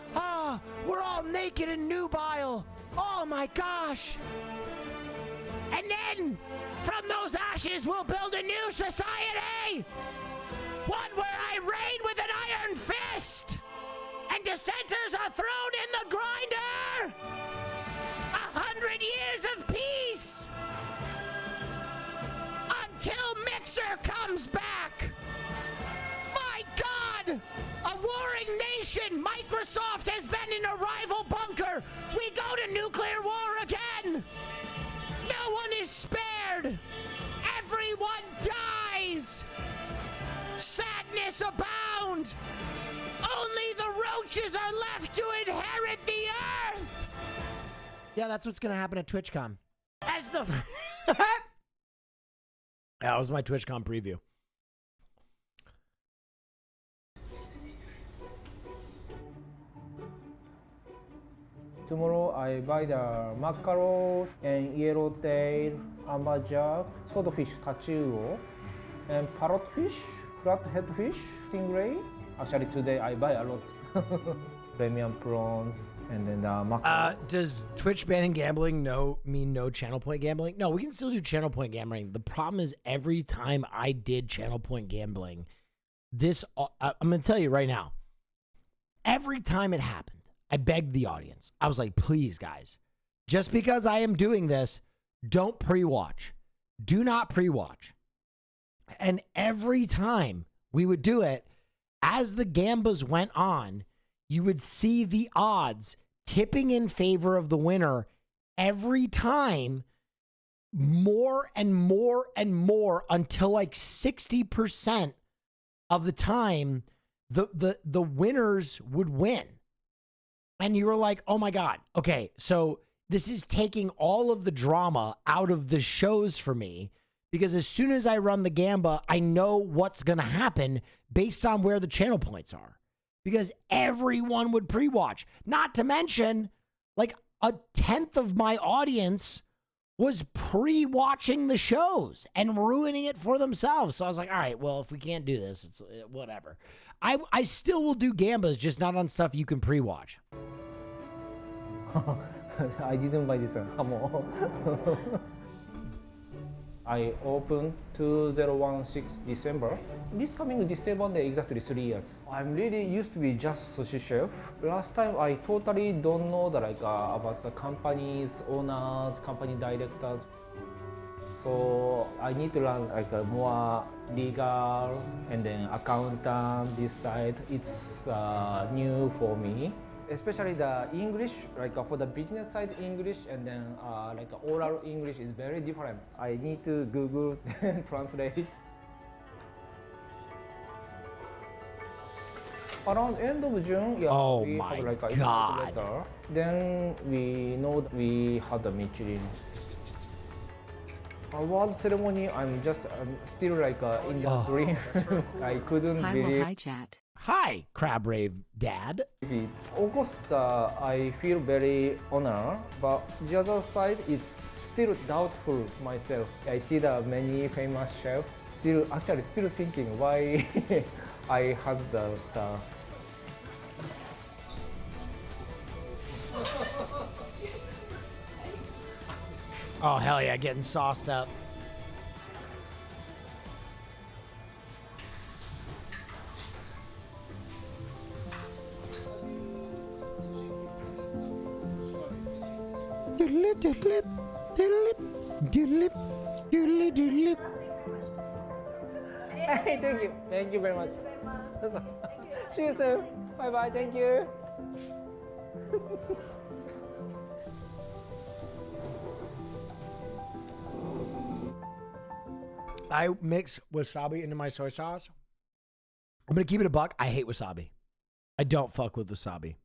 We're all naked and nubile. Oh my gosh. And then, from those ashes, we'll build a new society. One where I reign with an iron fist, and dissenters are thrown in the grinder. 100 years of peace, until Mixer comes back. Nation, Microsoft has been in a rival bunker. We go to nuclear war again. No one is spared. Everyone dies. Sadness abound. Only the roaches are left to inherit the earth. Yeah, that's what's going to happen at TwitchCon. As the That was my TwitchCon preview. Tomorrow I buy the mackerel and yellowtail, amberjack, swordfish, tachiuo, and parrotfish, flathead fish, stingray. Actually today I buy a lot. Premium prawns and then the mackerel. Does Twitch banning gambling mean no channel point gambling? No, we can still do channel point gambling. The problem is every time I did channel point gambling, I'm going to tell you right now, every time it happened, I begged the audience. I was like, please, guys, just because I am doing this, don't pre-watch. Do not pre-watch. And every time we would do it, as the gambas went on, you would see the odds tipping in favor of the winner every time, more and more and more, until like 60% of the time the winners would win. And you were like, oh my God, okay, so this is taking all of the drama out of the shows for me, because as soon as I run the gamba, I know what's going to happen based on where the channel points are, because everyone would pre-watch. Not to mention, like, 1/10 of my audience was pre-watching the shows and ruining it for themselves. So I was like, all right, well, if we can't do this, it's whatever. I still will do gambas, just not on stuff you can pre-watch. I didn't buy this one. I opened 2016 December. This coming December, exactly 3 years. I'm really used to be just sushi chef. Last time I totally don't know about the company's owners, company directors. So I need to learn more legal and then accountant, this side. It's new for me. Especially the English, for the business side English and then oral English is very different. I need to Google and translate. Around end of June, we have a God. letter. Then we know that we had a Michelin. Award ceremony, I'm still in the dream. I couldn't believe. Hi, chat. Hi, Crab Rave Dad. August, I feel very honored, but the other side is still doubtful myself. I see the many famous chefs still thinking why I had the star. Oh, hell yeah, getting sauced up. Hey, thank you. Thank you very much. See you soon. Bye-bye. Thank you. I mix wasabi into my soy sauce. I'm going to keep it a buck. I hate wasabi. I don't fuck with wasabi.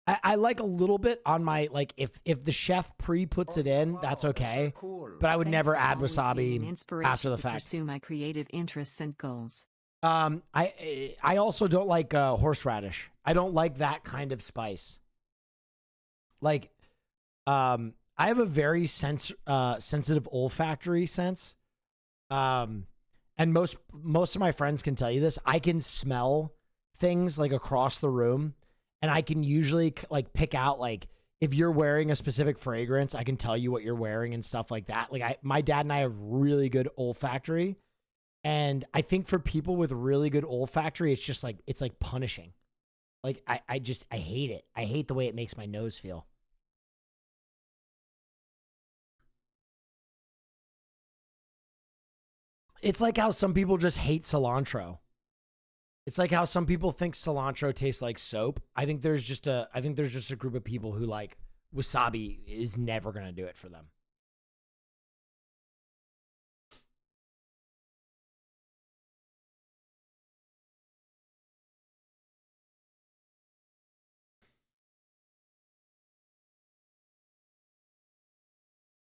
I like a little bit on my, if the chef pre-puts it in, that's okay. But I would never add wasabi after the fact. Pursue my creative interests and goals. I also don't like horseradish. I don't like that kind of spice. I have a very sensitive olfactory sense. And most of my friends can tell you this. I can smell things across the room. And I can usually pick out if you're wearing a specific fragrance, I can tell you what you're wearing and stuff like that. My dad and I have really good olfactory, and I think for people with really good olfactory, it's just it's punishing. I hate it. I hate the way it makes my nose feel. It's like how some people just hate cilantro. It's like how some people think cilantro tastes like soap. I think there's just a group of people who like wasabi is never gonna do it for them.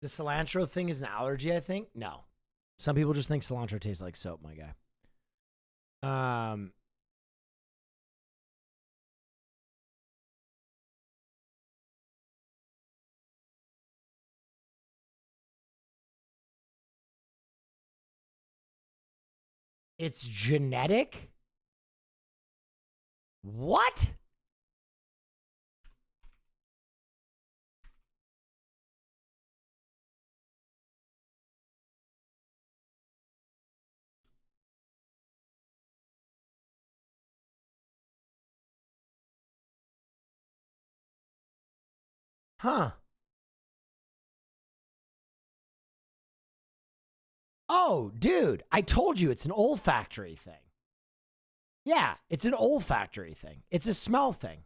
The cilantro thing is an allergy, I think. No. Some people just think cilantro tastes like soap, my guy. It's genetic? What? Huh. Oh, dude, I told you it's an olfactory thing. Yeah, it's an olfactory thing. It's a smell thing.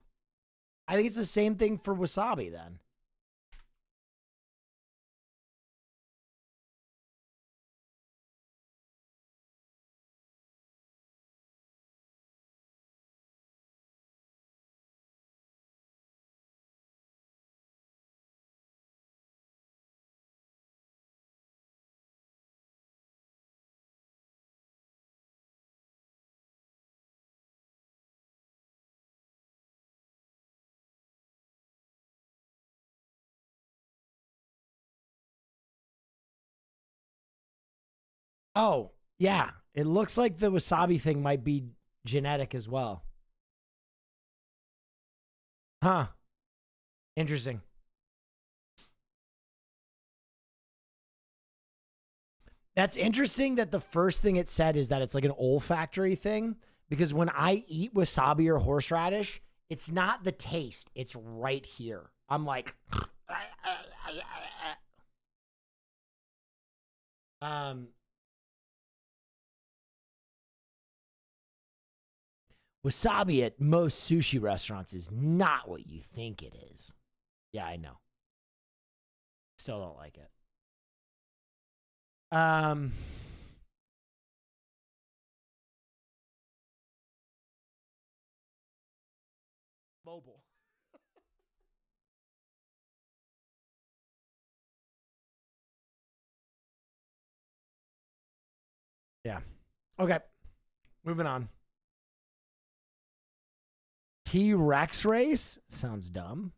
I think it's the same thing for wasabi then. Oh, yeah. It looks like the wasabi thing might be genetic as well. Huh. Interesting. That's interesting that the first thing it said is that it's like an olfactory thing, because when I eat wasabi or horseradish, it's not the taste. It's right here. I'm like... Wasabi at most sushi restaurants is not what you think it is. Yeah, I know. Still don't like it. Mobile. Yeah. Okay. Moving on. T-Rex race? Sounds dumb.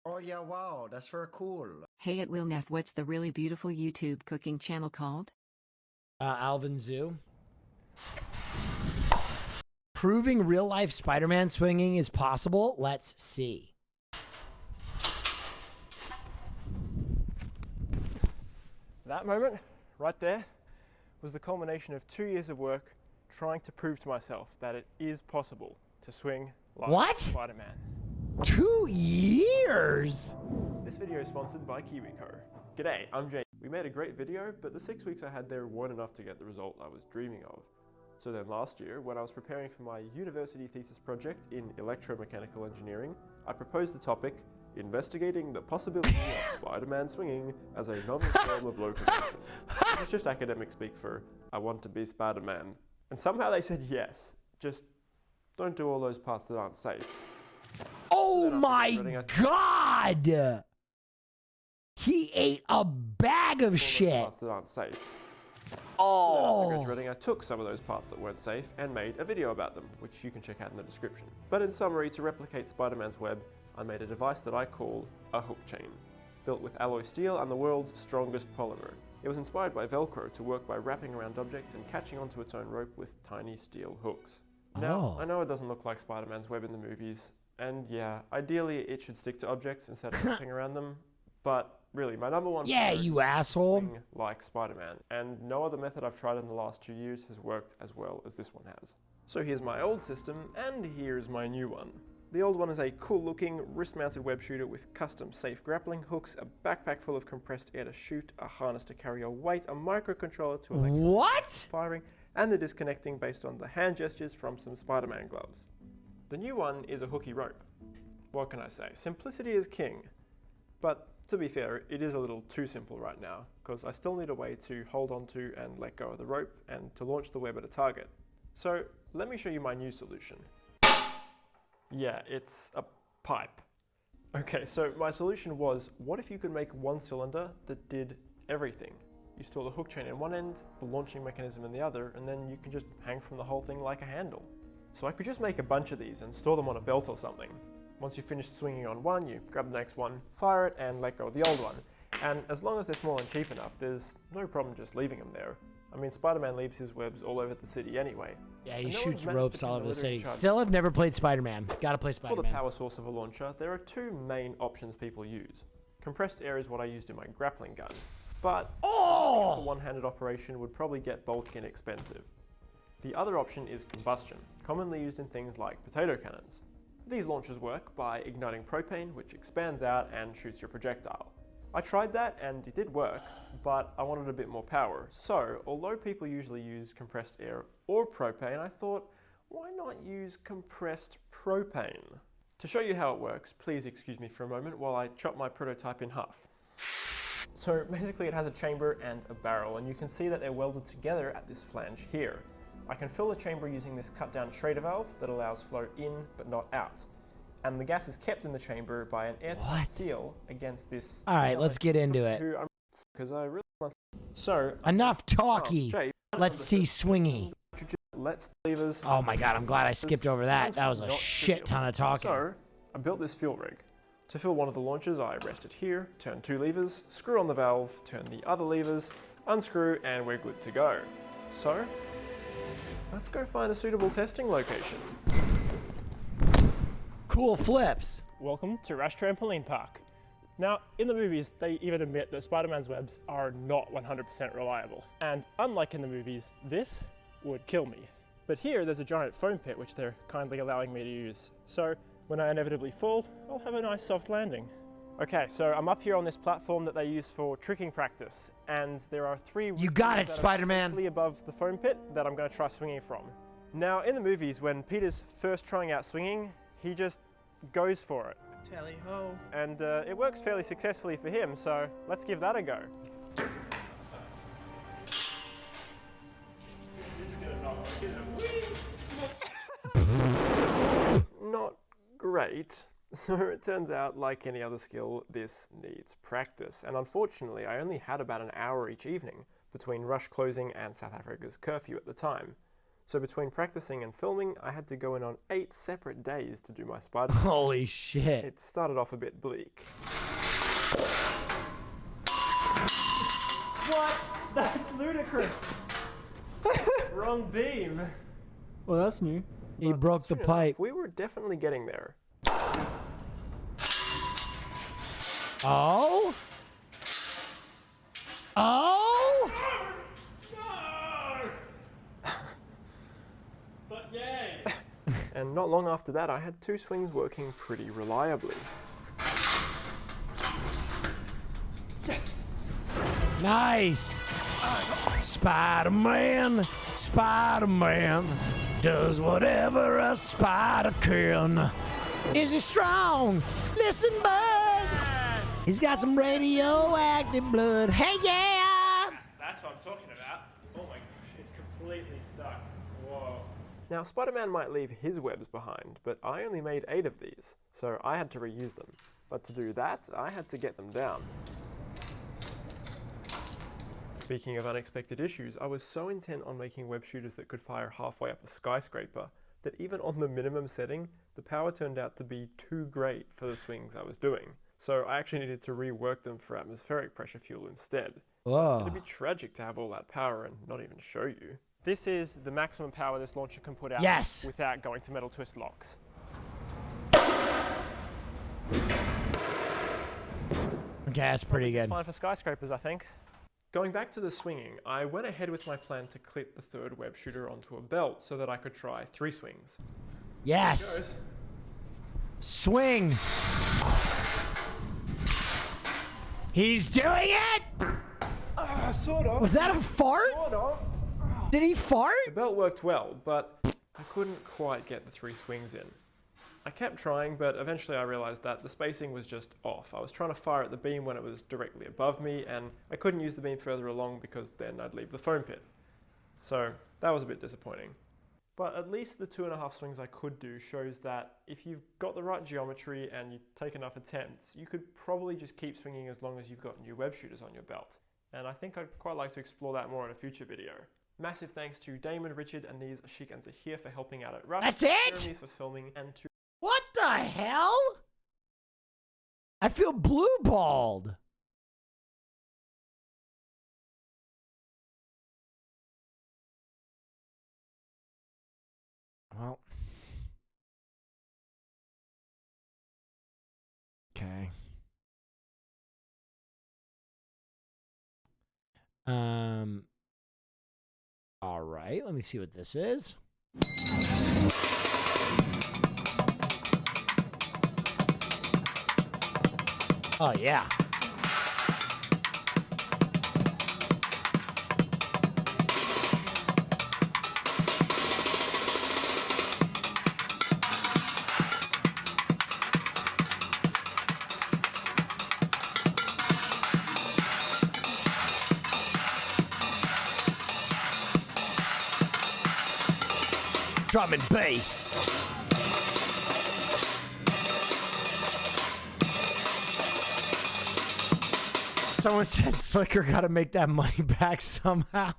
Oh yeah, wow, that's very cool. Hey, it will Neff, what's the really beautiful YouTube cooking channel called? Alvin Zoo. Proving real-life Spider-Man swinging is possible? Let's see. That moment, right there, was the culmination of 2 years of work trying to prove to myself that it is possible to swing like Spider-Man. 2 years? This video is sponsored by KiwiCo. G'day, I'm Jay. We made a great video, but the 6 weeks I had there weren't enough to get the result I was dreaming of. So then last year, when I was preparing for my university thesis project in electromechanical engineering, I proposed the topic, investigating the possibility of Spider-Man swinging as a novel form of locomotion. It's just academic speak for, I want to be Spider-Man. And somehow they said yes, just don't do all those parts that aren't safe. Oh my god! He ate a bag of shit. Parts that aren't safe. Oh! After graduating, I took some of those parts that weren't safe and made a video about them, which you can check out in the description. But in summary, to replicate Spider-Man's web, I made a device that I call a hook chain, built with alloy steel and the world's strongest polymer. It was inspired by Velcro to work by wrapping around objects and catching onto its own rope with tiny steel hooks. Now, I know it doesn't look like Spider-Man's web in the movies, and yeah, ideally it should stick to objects instead of wrapping around them, but really, my number one you asshole. Swing like Spider-Man, and no other method I've tried in the last 2 years has worked as well as this one has. So here's my old system, and here's my new one. The old one is a cool-looking, wrist-mounted web shooter with custom safe grappling hooks, a backpack full of compressed air to shoot, a harness to carry your weight, a microcontroller to electronic firing, and the disconnecting based on the hand gestures from some Spider-Man gloves. The new one is a hooky rope. What can I say? Simplicity is king. But to be fair, it is a little too simple right now, because I still need a way to hold onto and let go of the rope and to launch the web at a target. So let me show you my new solution. Yeah, it's a pipe. Okay, so my solution was, what if you could make one cylinder that did everything? You store the hook chain in one end, the launching mechanism in the other, and then you can just hang from the whole thing like a handle. So I could just make a bunch of these and store them on a belt or something. Once you've finished swinging on one, you grab the next one, fire it, and let go of the old one. And as long as they're small and cheap enough, there's no problem just leaving them there. I mean, Spider-Man leaves his webs all over the city anyway. Yeah, he shoots ropes all over the city. Still have never played Spider-Man. Gotta play Spider-Man. For the power source of a launcher, there are two main options people use. Compressed air is what I used in my grappling gun, but a one-handed operation would probably get bulky and expensive. The other option is combustion, commonly used in things like potato cannons. These launchers work by igniting propane, which expands out and shoots your projectile. I tried that and it did work, but I wanted a bit more power. So, although people usually use compressed air or propane, I thought, why not use compressed propane? To show you how it works, please excuse me for a moment while I chop my prototype in half. So basically it has a chamber and a barrel, and you can see that they're welded together at this flange here. I can fill the chamber using this cut-down Schrader valve that allows flow in but not out. And the gas is kept in the chamber by an airtight seal against this... Alright, let's get into it. Because I really want... So... Enough talky! Let's see swingy. Let's levers... Oh my god, I'm glad I skipped over that. That was a shit ton of talking. So, I built this fuel rig. To fill one of the launchers, I rest it here, turn two levers, screw on the valve, turn the other levers, unscrew, and we're good to go. So... let's go find a suitable testing location. Cool flips. Welcome to Rush Trampoline Park. Now, in the movies, they even admit that Spider-Man's webs are not 100% reliable. And unlike in the movies, this would kill me. But here, there's a giant foam pit which they're kindly allowing me to use. So, when I inevitably fall, I'll have a nice soft landing. Okay, so I'm up here on this platform that they use for tricking practice, and there are three... You got it, Spider-Man! ...safely above the foam pit that I'm going to try swinging from. Now, in the movies, when Peter's first trying out swinging, he just goes for it. Tally-ho. And it works fairly successfully for him, so let's give that a go. Not great. So it turns out, like any other skill, this needs practice. And unfortunately, I only had about an hour each evening between Rush closing and South Africa's curfew at the time. So between practicing and filming, I had to go in on 8 separate days to do my Spider-Man. Holy shit. It started off a bit bleak. What? That's ludicrous. Wrong beam. Well, that's new. He broke the pipe. We were definitely getting there. Oh? Oh? But yay! And not long after that, I had 2 swings working pretty reliably. Yes! Nice! Spider-Man, Spider-Man does whatever a spider can. Is he strong? Listen, bud. He's got some radioactive blood. Hey, yeah! That's what I'm talking about. Oh my gosh, it's completely stuck. Whoa. Now, Spider-Man might leave his webs behind, but I only made 8 of these, so I had to reuse them. But to do that, I had to get them down. Speaking of unexpected issues, I was so intent on making web shooters that could fire halfway up a skyscraper that even on the minimum setting, the power turned out to be too great for the swings I was doing. So I actually needed to rework them for atmospheric pressure fuel instead. Whoa. It'd be tragic to have all that power and not even show you. This is the maximum power this launcher can put out without going to metal twist locks. Okay, that's pretty good. Fine for skyscrapers, I think. Going back to the swinging, I went ahead with my plan to clip the third web shooter onto a belt so that I could try 3 swings. Yes! Swing! He's doing it! Sort of. Was that a fart? Sort of. Did he fart? The belt worked well, but I couldn't quite get the 3 swings in. I kept trying, but eventually I realized that the spacing was just off. I was trying to fire at the beam when it was directly above me, and I couldn't use the beam further along because then I'd leave the foam pit. So that was a bit disappointing. But at least the 2.5 swings I could do shows that if you've got the right geometry and you take enough attempts, you could probably just keep swinging as long as you've got new web shooters on your belt. And I think I'd quite like to explore that more in a future video. Massive thanks to Damon, Richard, Aniz, Ashik, and Zahir for helping out at Rush. That's it? Jeremy for filming, and to... What the hell? I feel blue-balled. Well. Okay. All right, let me see what this is. Oh, yeah. Drum and bass. Someone said Slicker got to make that money back somehow.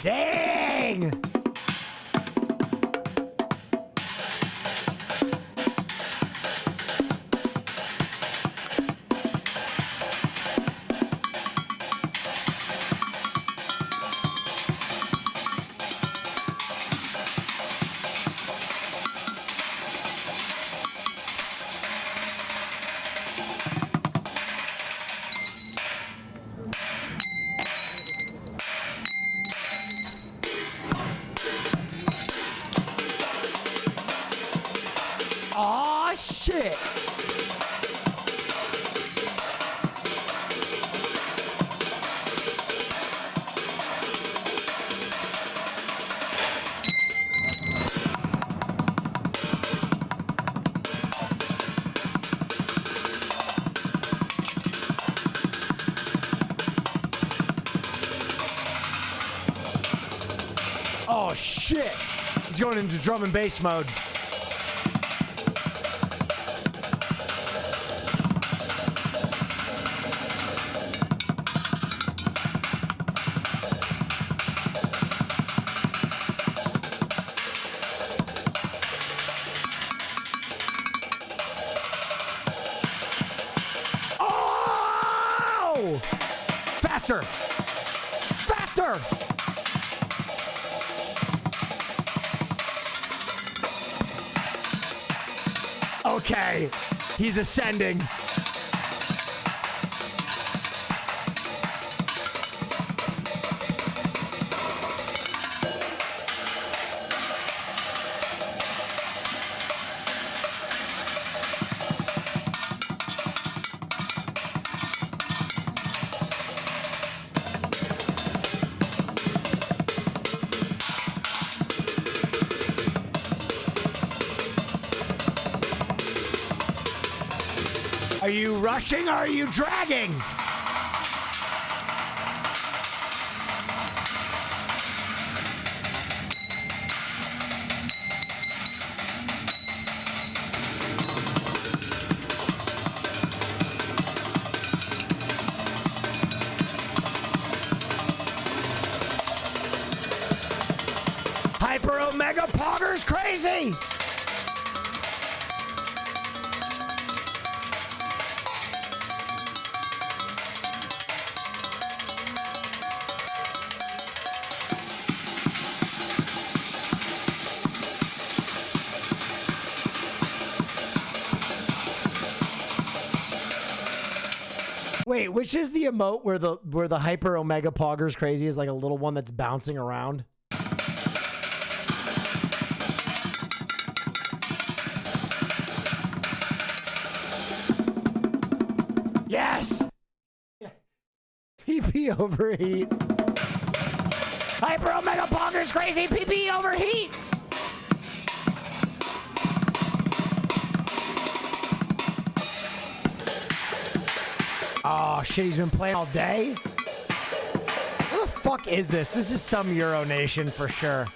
Dang! Aw, shit! Oh, shit! He's going into drum and bass mode. Oh! Faster! Faster! Okay, he's ascending. Are you rushing or are you dragging? Hyper Omega Pogger's crazy! Wait, which is the emote where the hyper omega pogger's crazy is like a little one that's bouncing around? Yes! PP overheat. Hyper omega pogger's crazy. PP overheat. Oh shit, he's been playing all day? What the fuck is this? This is some Euro Nation for sure.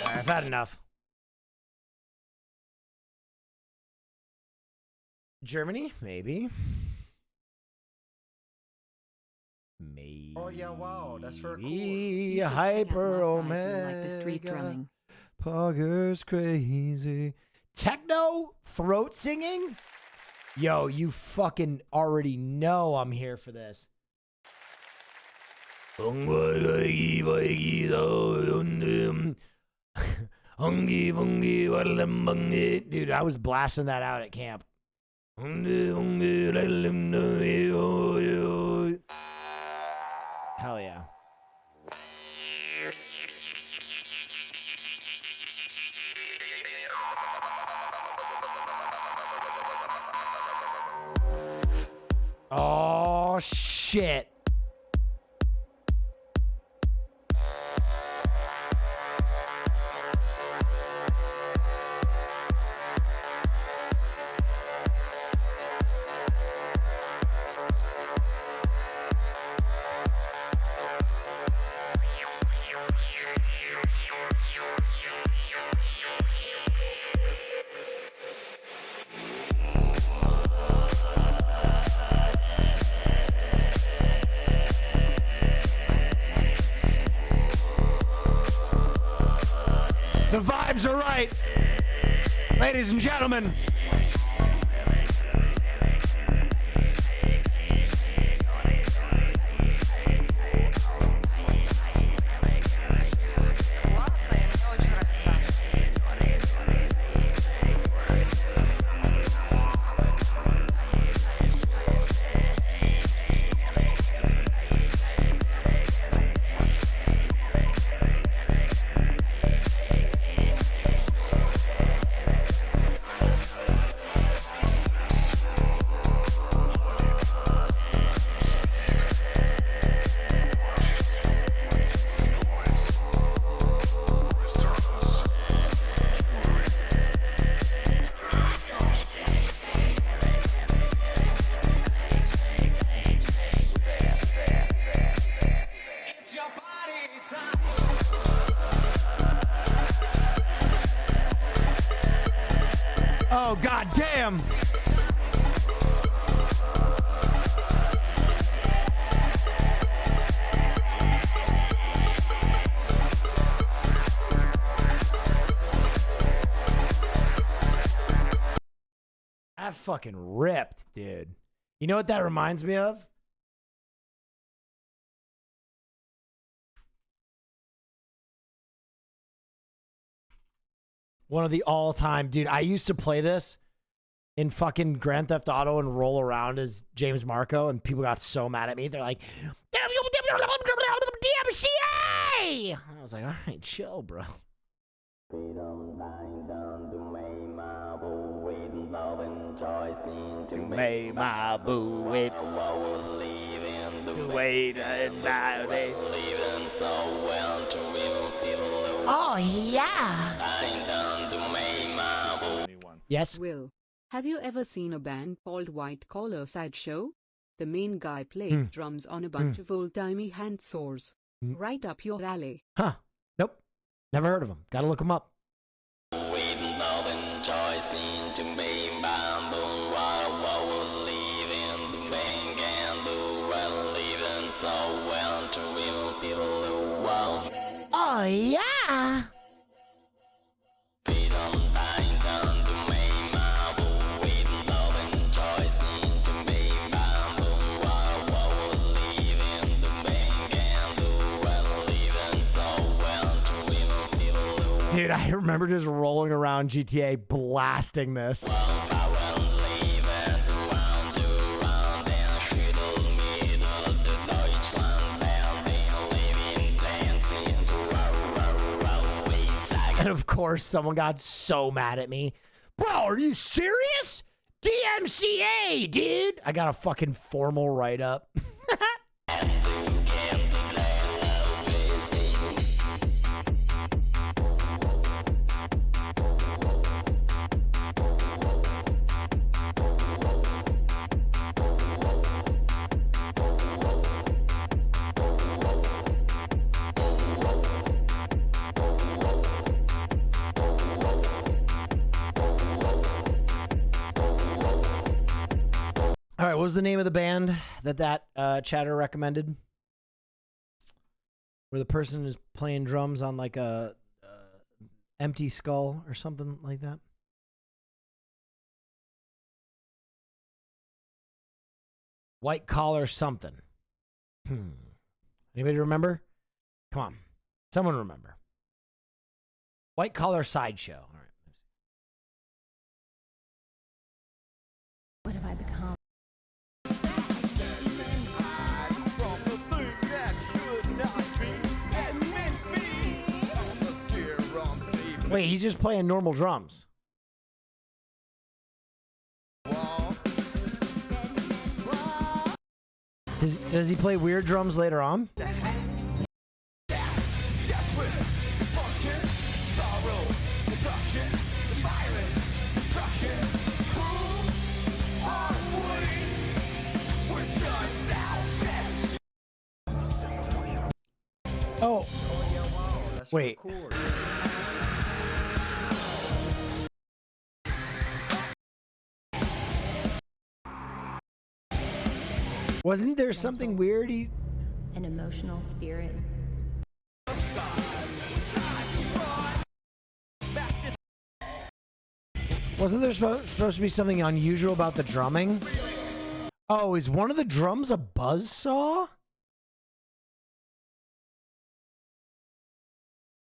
Alright, I've had enough. Germany? Maybe. Maybe. Oh yeah, wow, that's for cool. Hyper omega. Like the street drumming. Pogger's crazy. Techno throat singing? Yo, you fucking already know I'm here for this. Dude, I was blasting that out at camp. Hell yeah. Oh, shit. The vibes are right, ladies and gentlemen. Oh, god damn. That fucking ripped, dude. You know what that reminds me of? One of the all-time, dude, I used to play this in fucking Grand Theft Auto and roll around as James Marco, and people got so mad at me. They're like, DMCA! I was like, all right, chill, bro. To make my boo with wait and Oh, yeah. Yes? Will, have you ever seen a band called White Collar Sideshow? The main guy plays drums on a bunch of old-timey hand saws. Right up your alley. Huh. Nope. Never heard of them. Gotta look them up. Oh, yeah. Dude, I remember just rolling around GTA blasting this. And of course, someone got so mad at me. Bro, are you serious? DMCA, dude. I got a fucking formal write-up. All right, what was the name of the band that chatter recommended? Where the person is playing drums on like a empty skull or something like that? White collar something. Anybody remember? Come on. Someone remember. White collar sideshow. All right. What have I become? Wait, he's just playing normal drums. Does he play weird drums later on? Oh. Wait. Wasn't there something weird? An emotional spirit. Wasn't there supposed to be something unusual about the drumming? Oh, is one of the drums a buzzsaw?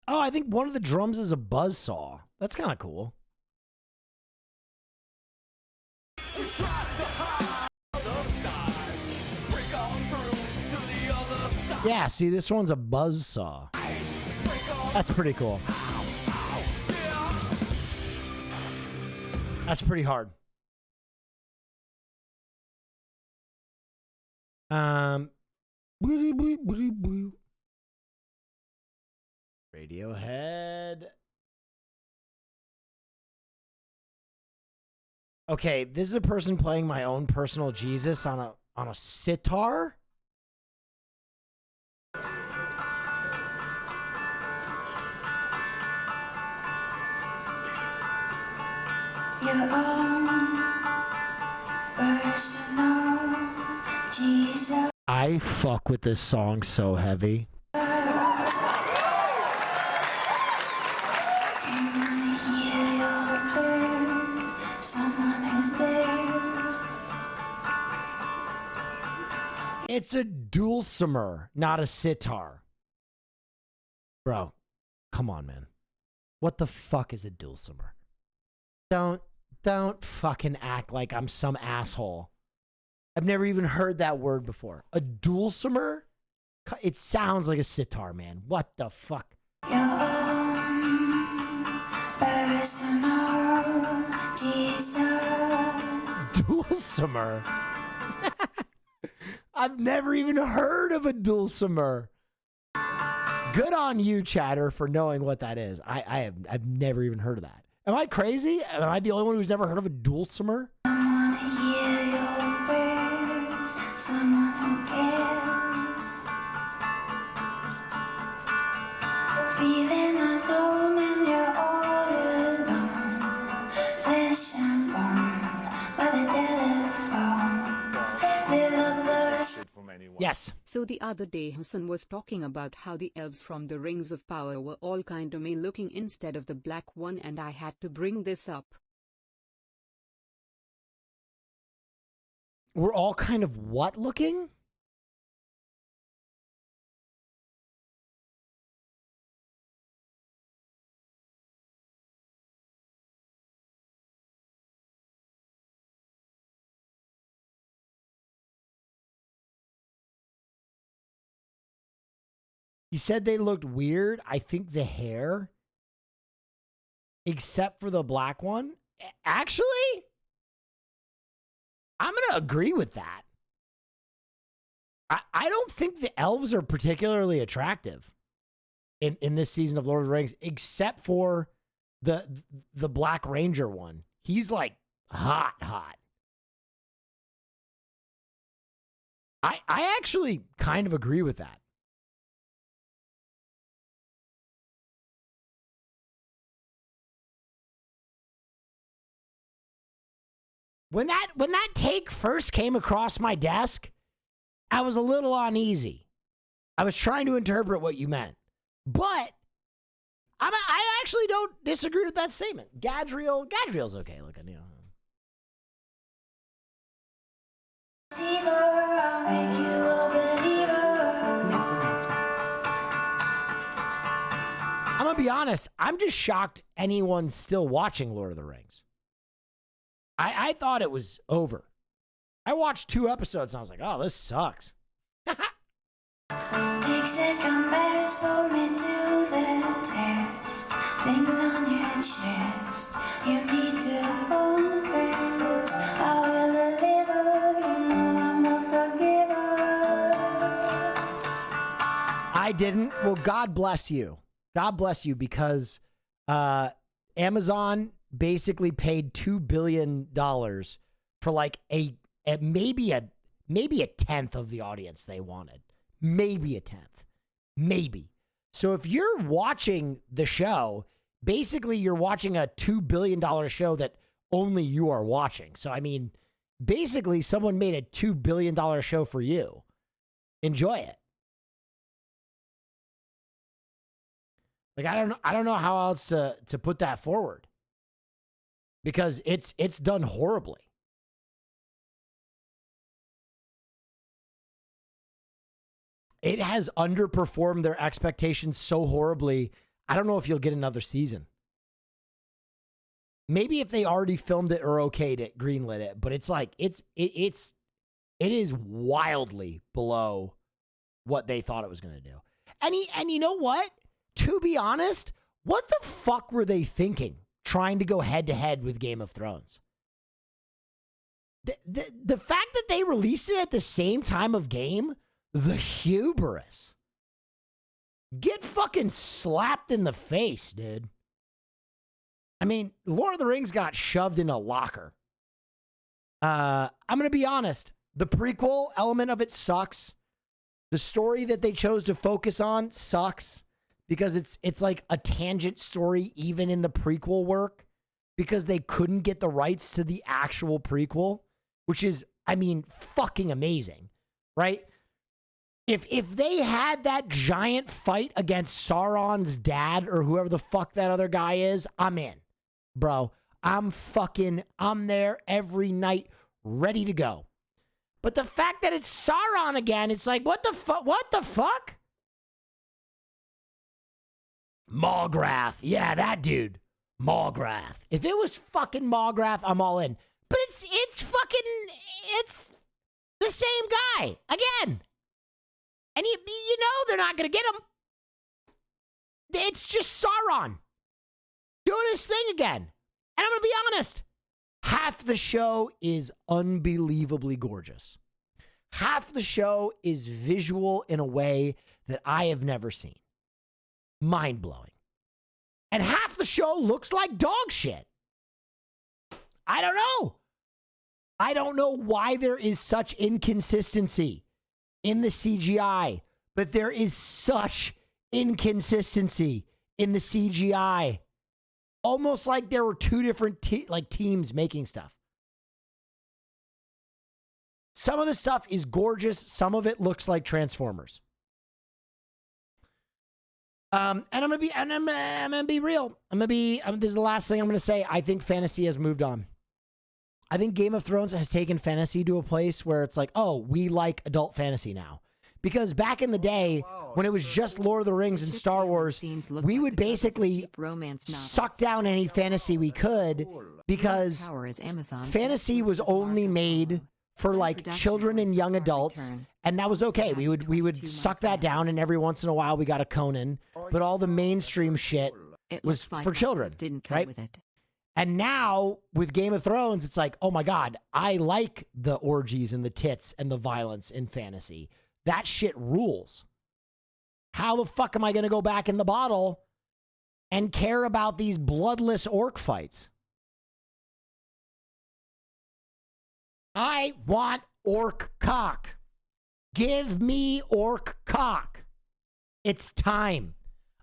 Oh, I think one of the drums is a buzzsaw. That's kind of cool. Yeah, see, this one's a buzzsaw. That's pretty cool. That's pretty hard. Radiohead. Okay, this is a person playing my own personal Jesus on a sitar. Your own personal Jesus. I fuck with this song so heavy. Someone hear your prayers. Someone who's there. It's a dulcimer, not a sitar. Bro, come on, man. What the fuck is a dulcimer? Don't fucking act like I'm some asshole. I've never even heard that word before. A dulcimer? It sounds like a sitar, man. What the fuck? Your own personal Jesus. Dulcimer? I've never even heard of a dulcimer. Good on you, chatter, for knowing what that is. I've never even heard of that. Am I crazy? Am I the only one who's never heard of a dulcimer? Someone hear your prayers. Someone who cares. Feeling unknown and you're all alone. Flesh and bone by the telephone. Live of the rest. Yes. So the other day Hassan was talking about how the elves from the Rings of Power were all kind of mean looking instead of the black one, and I had to bring this up. We're all kind of what looking? He said they looked weird. I think the hair. except for the black one. Actually, I'm going to agree with that. I don't think the elves are particularly attractive in this season of Lord of the Rings, except for the Black Ranger one. He's like hot. I actually kind of agree with that. When that take first came across my desk, I was a little uneasy. I was trying to interpret what you meant. But I actually don't disagree with that statement. Gadriel's okay looking, you know. I'm gonna be honest, I'm just shocked anyone's still watching Lord of the Rings. I thought it was over. I watched 2 episodes and I was like, oh, this sucks. Take second best, put me to the test. Things on your chest, you need to confess. I will deliver, you know I'm a forgiver. I didn't. Well, God bless you. God bless you, because Amazon basically paid $2 billion for like maybe a tenth of the audience they wanted. Maybe a tenth. Maybe. So if you're watching the show, basically you're watching a $2 billion show that only you are watching. So, I mean, basically someone made a $2 billion show for you. Enjoy it. Like, I don't know how else to put that forward, because it's done horribly. It has underperformed their expectations so horribly. I don't know if you'll get another season. Maybe if they already filmed it or okayed it, greenlit it, but it's like it is wildly below what they thought it was going to do. And you know what? To be honest, what the fuck were they thinking trying to go head to head with Game of Thrones? The fact that they released it at the same time of Game, the hubris. Get fucking slapped in the face, dude. I mean, Lord of the Rings got shoved in a locker. I'm going to be honest. The prequel element of it sucks. The story that they chose to focus on sucks, because it's like a tangent story even in the prequel work, because they couldn't get the rights to the actual prequel, which is, I mean, fucking amazing, right? If they had that giant fight against Sauron's dad or whoever the fuck that other guy is, I'm in, bro. I'm there every night, ready to go. But the fact that it's Sauron again, it's like, what the fuck? Malgrath. Yeah, that dude. Malgrath. If it was fucking Malgrath, I'm all in. But it's the same guy again. And you know they're not going to get him. It's just Sauron doing his thing again. And I'm going to be honest. Half the show is unbelievably gorgeous. Half the show is visual in a way that I have never seen. Mind-blowing. And half the show looks like dog shit. I don't know. I don't know why there is such inconsistency in the CGI, but there is such inconsistency in the CGI. Almost like there were 2 different teams making stuff. Some of the stuff is gorgeous. Some of it looks like Transformers. And I'm gonna be real. This is the last thing I'm gonna say. I think fantasy has moved on. I think Game of Thrones has taken fantasy to a place where it's like, oh, we like adult fantasy now. Because back in the day, when it was just Lord of the Rings and Star Wars, we would basically suck down any fantasy we could, because fantasy was only made for like children and young adults, and that was okay. We would suck that down, and every once in a while we got a Conan, but all the mainstream shit It was looks like for that children, book didn't come right? with it. And now with Game of Thrones, it's like, oh my God, I like the orgies and the tits and the violence in fantasy. That shit rules. How the fuck am I going to go back in the bottle and care about these bloodless orc fights? I want orc cock. Give me orc cock. It's time.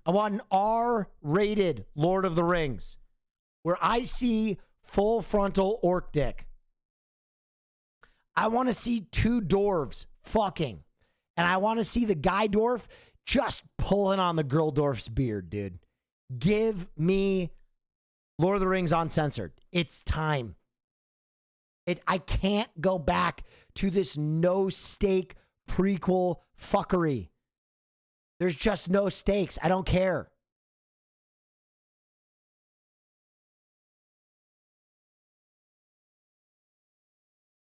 I want an R-rated Lord of the Rings where I see full frontal orc dick. I want to see two dwarves fucking. And I want to see the guy dwarf just pulling on the girl dwarf's beard, dude. Give me Lord of the Rings uncensored. It's time. I can't go back to this no-stake prequel fuckery. There's just no stakes. I don't care.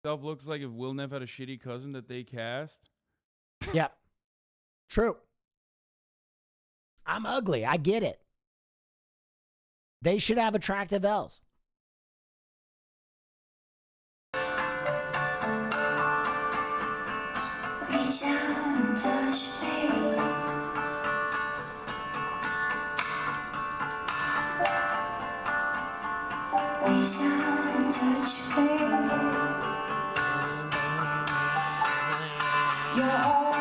Stuff looks like if Will Neff had a shitty cousin that they cast. Yeah. True. I'm ugly. I get it. They should have attractive elves. Reach out and touch me. Reach out and touch me. Your own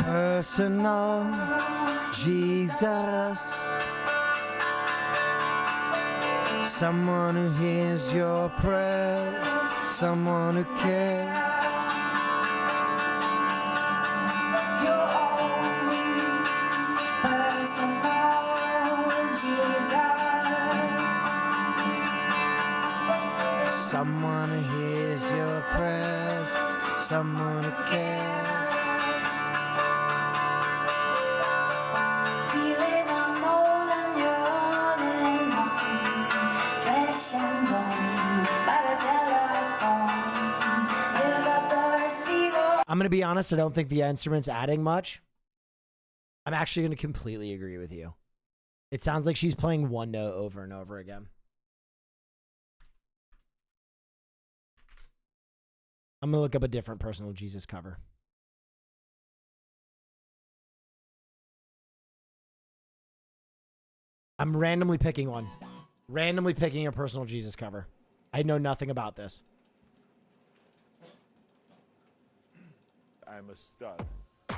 personal Jesus. Someone who hears your prayers. Someone who cares. Someone who hears your prayers, someone who cares. feeling unknown and you're all in one. Flesh and bone by the telephone. Lift up the receiver. I'm going to be honest, I don't think the instrument's adding much. I'm actually going to completely agree with you. It sounds like she's playing one note over and over again. I'm going to look up a different Personal Jesus cover. I'm randomly picking one. Randomly picking a Personal Jesus cover. I know nothing about this. I'm a stud.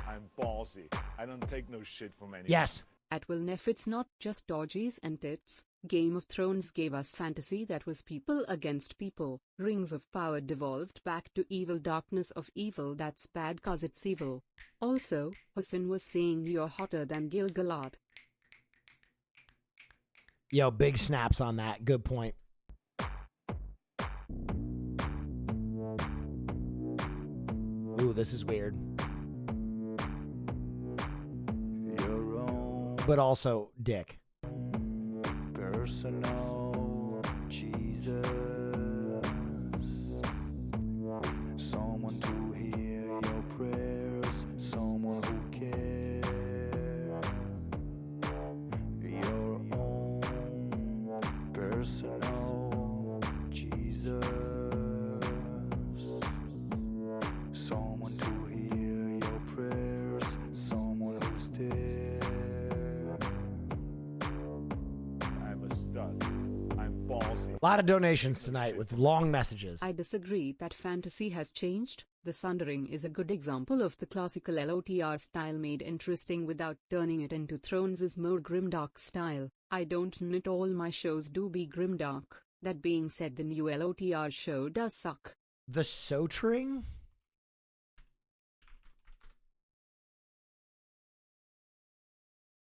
I'm ballsy. I don't take no shit from anyone. Yes. At Will Neff, it's not just orgies and tits. Game of Thrones gave us fantasy that was people against people. Rings of Power devolved back to evil, darkness of evil. That's bad cause it's evil. Also, Hussein was saying you're hotter than Gil-galad. Yo, big snaps on that. Good point. Ooh, this is weird. But also dick. Personal Jesus, someone to hear your prayers, someone who cares, your own personal Jesus, someone to hear your prayers, someone who's there. A lot of donations tonight with long messages. I disagree that fantasy has changed. The Sundering is a good example of the classical LOTR style made interesting without turning it into Thrones' more grimdark style. I don't knit all my shows do be grimdark. That being said, the new LOTR show does suck. The Sotering?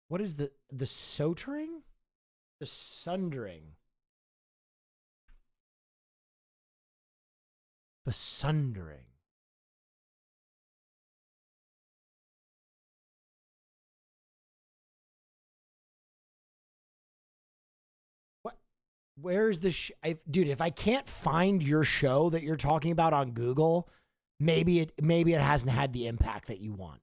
What is the Sotering? The Sundering. The Sundering. What? Where's the dude? If I can't find your show that you're talking about on Google, maybe it hasn't had the impact that you want.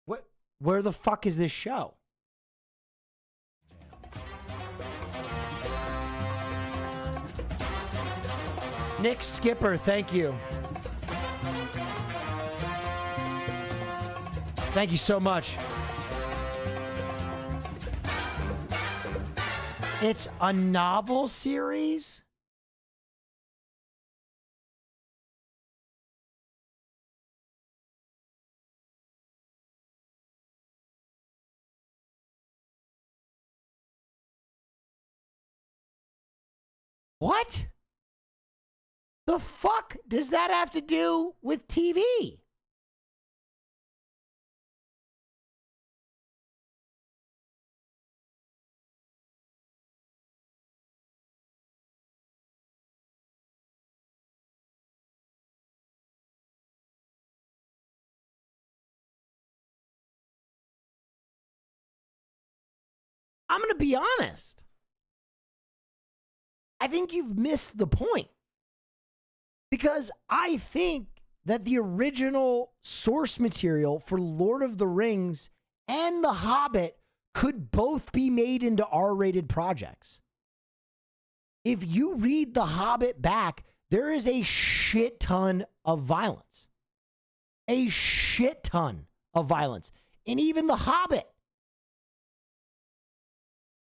What? Where the fuck is this show? Nick Skipper, thank you. Thank you so much. It's a novel series? What? The fuck does that have to do with TV? I'm going to be honest. I think you've missed the point. Because I think that the original source material for Lord of the Rings and The Hobbit could both be made into R-rated projects. If you read The Hobbit back, there is a shit ton of violence. A shit ton of violence. And even The Hobbit.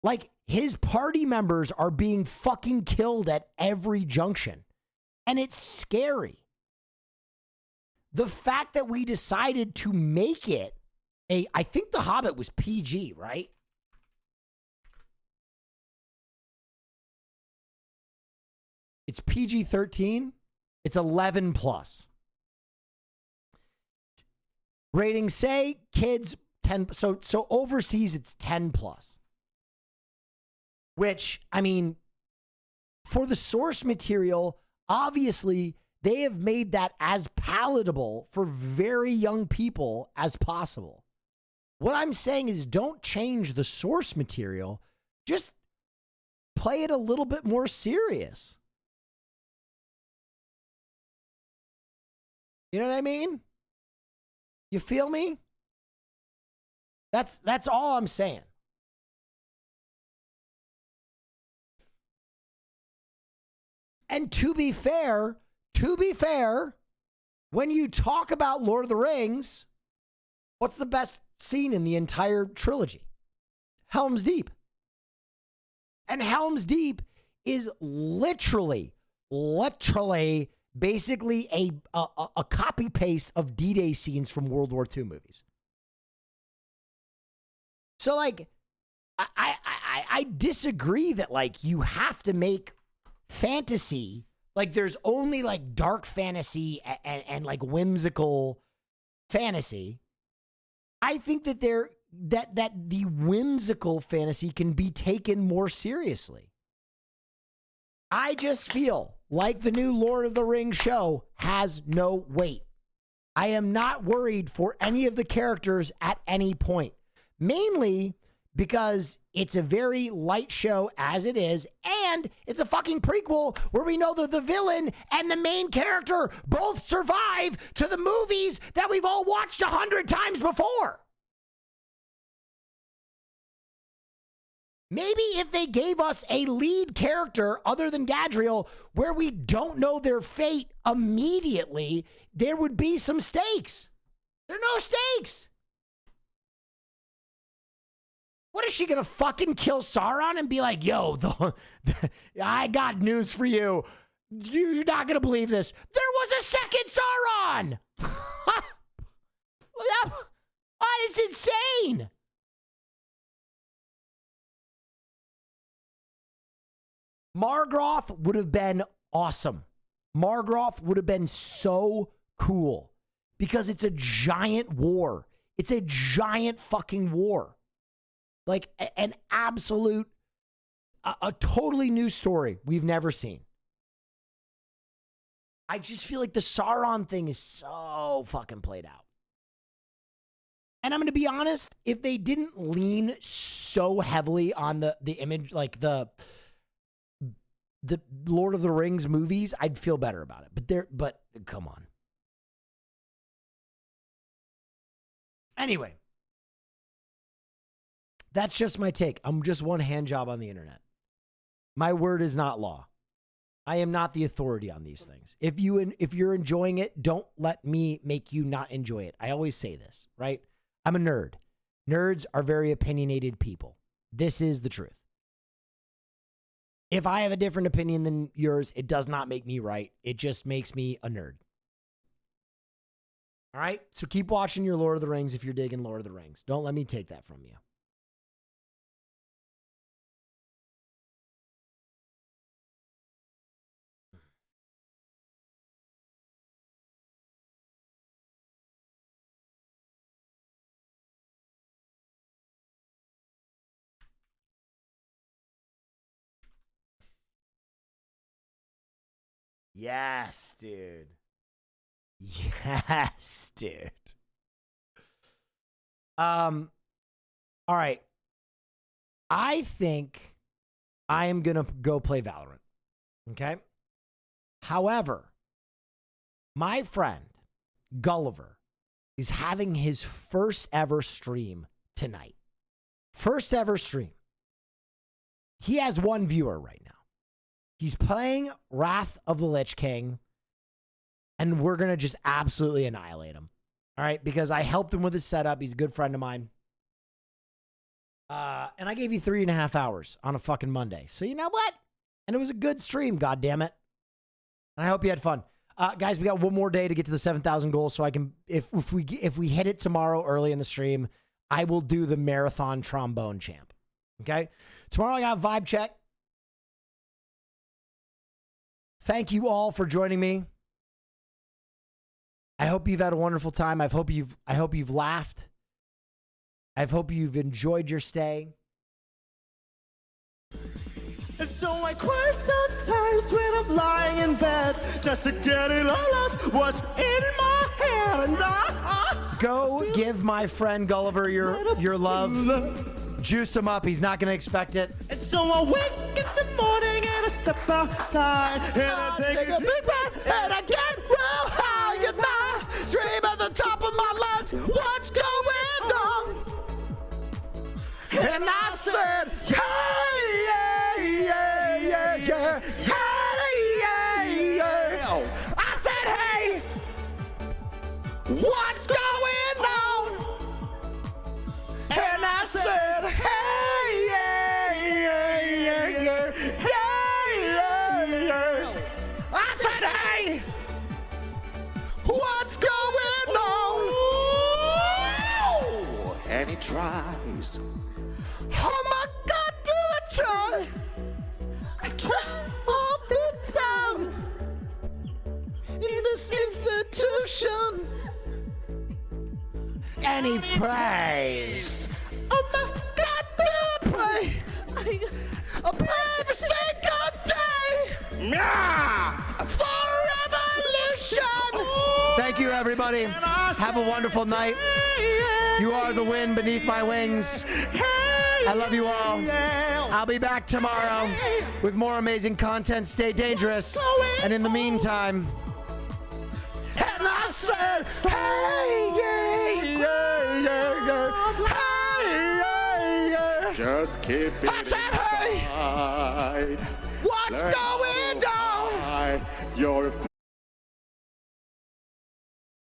Like, his party members are being fucking killed at every junction. And it's scary. The fact that we decided to make it I think The Hobbit was PG, right? It's PG-13. It's 11 plus. Ratings say kids 10. So overseas it's 10 plus. Which, I mean, for the source material, obviously, they have made that as palatable for very young people as possible. What I'm saying is don't change the source material. Just play it a little bit more serious. You know what I mean? You feel me? That's all I'm saying. And to be fair, when you talk about Lord of the Rings, what's the best scene in the entire trilogy? Helm's Deep. And Helm's Deep is literally basically a copy paste of D-Day scenes from World War II movies. So like, I disagree that like you have to make fantasy, like there's only like dark fantasy and like whimsical fantasy. I think that that the whimsical fantasy can be taken more seriously. I just feel like the new Lord of the Rings show has no weight. I am not worried for any of the characters at any point. Mainly because it's a very light show as it is, and it's a fucking prequel where we know that the villain and the main character both survive to the movies that we've all watched 100 times before. Maybe if they gave us a lead character other than Gadriel where we don't know their fate immediately, there would be some stakes. There are no stakes. What is she gonna fucking kill Sauron and be like, yo, I got news for you. You're not gonna believe this. There was a second Sauron! It's insane. Margroth would have been awesome. Margroth would have been so cool because it's a giant war. It's a giant fucking war. Like an absolute, a totally new story we've never seen. I just feel like the Sauron thing is so fucking played out. And I'm going to be honest, if they didn't lean so heavily on the image, like the Lord of the Rings movies, I'd feel better about it. But come on. Anyway, That's just my take. I'm just one hand job on the internet. My word is not law. I am not the authority on these things. If you're enjoying it, don't let me make you not enjoy it. I always say this, right? I'm a nerd. Nerds are very opinionated people. This is the truth. If I have a different opinion than yours, it does not make me right. It just makes me a nerd. All right? So keep watching your Lord of the Rings if you're digging Lord of the Rings. Don't let me take that from you. Yes, dude. Yes, dude. All right. I think I am going to go play Valorant. Okay? However, my friend Gulliver is having his first ever stream tonight. First ever stream. He has one viewer right now. He's playing Wrath of the Lich King, and we're going to just absolutely annihilate him. All right? Because I helped him with his setup. He's a good friend of mine. And I gave you 3.5 hours on a fucking Monday. So you know what? And it was a good stream, goddammit. And I hope you had fun. Guys, we got one more day to get to the 7,000 goal, so I can, if we hit it tomorrow early in the stream, I will do the marathon trombone champ. Okay? Tomorrow I got vibe check. Thank you all for joining me. I hope you've had a wonderful time. I hope you've laughed. I hope you've enjoyed your stay. So I cry sometimes when I'm lying in bed, just to get it all out what's in my head. And go give my friend Gulliver your love. Juice him up. He's not going to expect it. And so I wake in the morning and I step outside and I take a big breath and I get real high and I scream at the top of my lungs, what's going on? And I said, yeah. I said, hey, what's going on? And I said, hey, yeah. I said, hey, what's going on? And he tries. Oh my God, do I try? I try all the time in this institution. And he prays. Oh my God, do I pray? I pray every single day. For revolution. Thank you, everybody. Have a wonderful night. You are the wind beneath my wings. I love you all. I'll be back tomorrow with more amazing content. Stay dangerous. And in the meantime, and I said, hey, yeah. Just keep it inside. What's going on? You're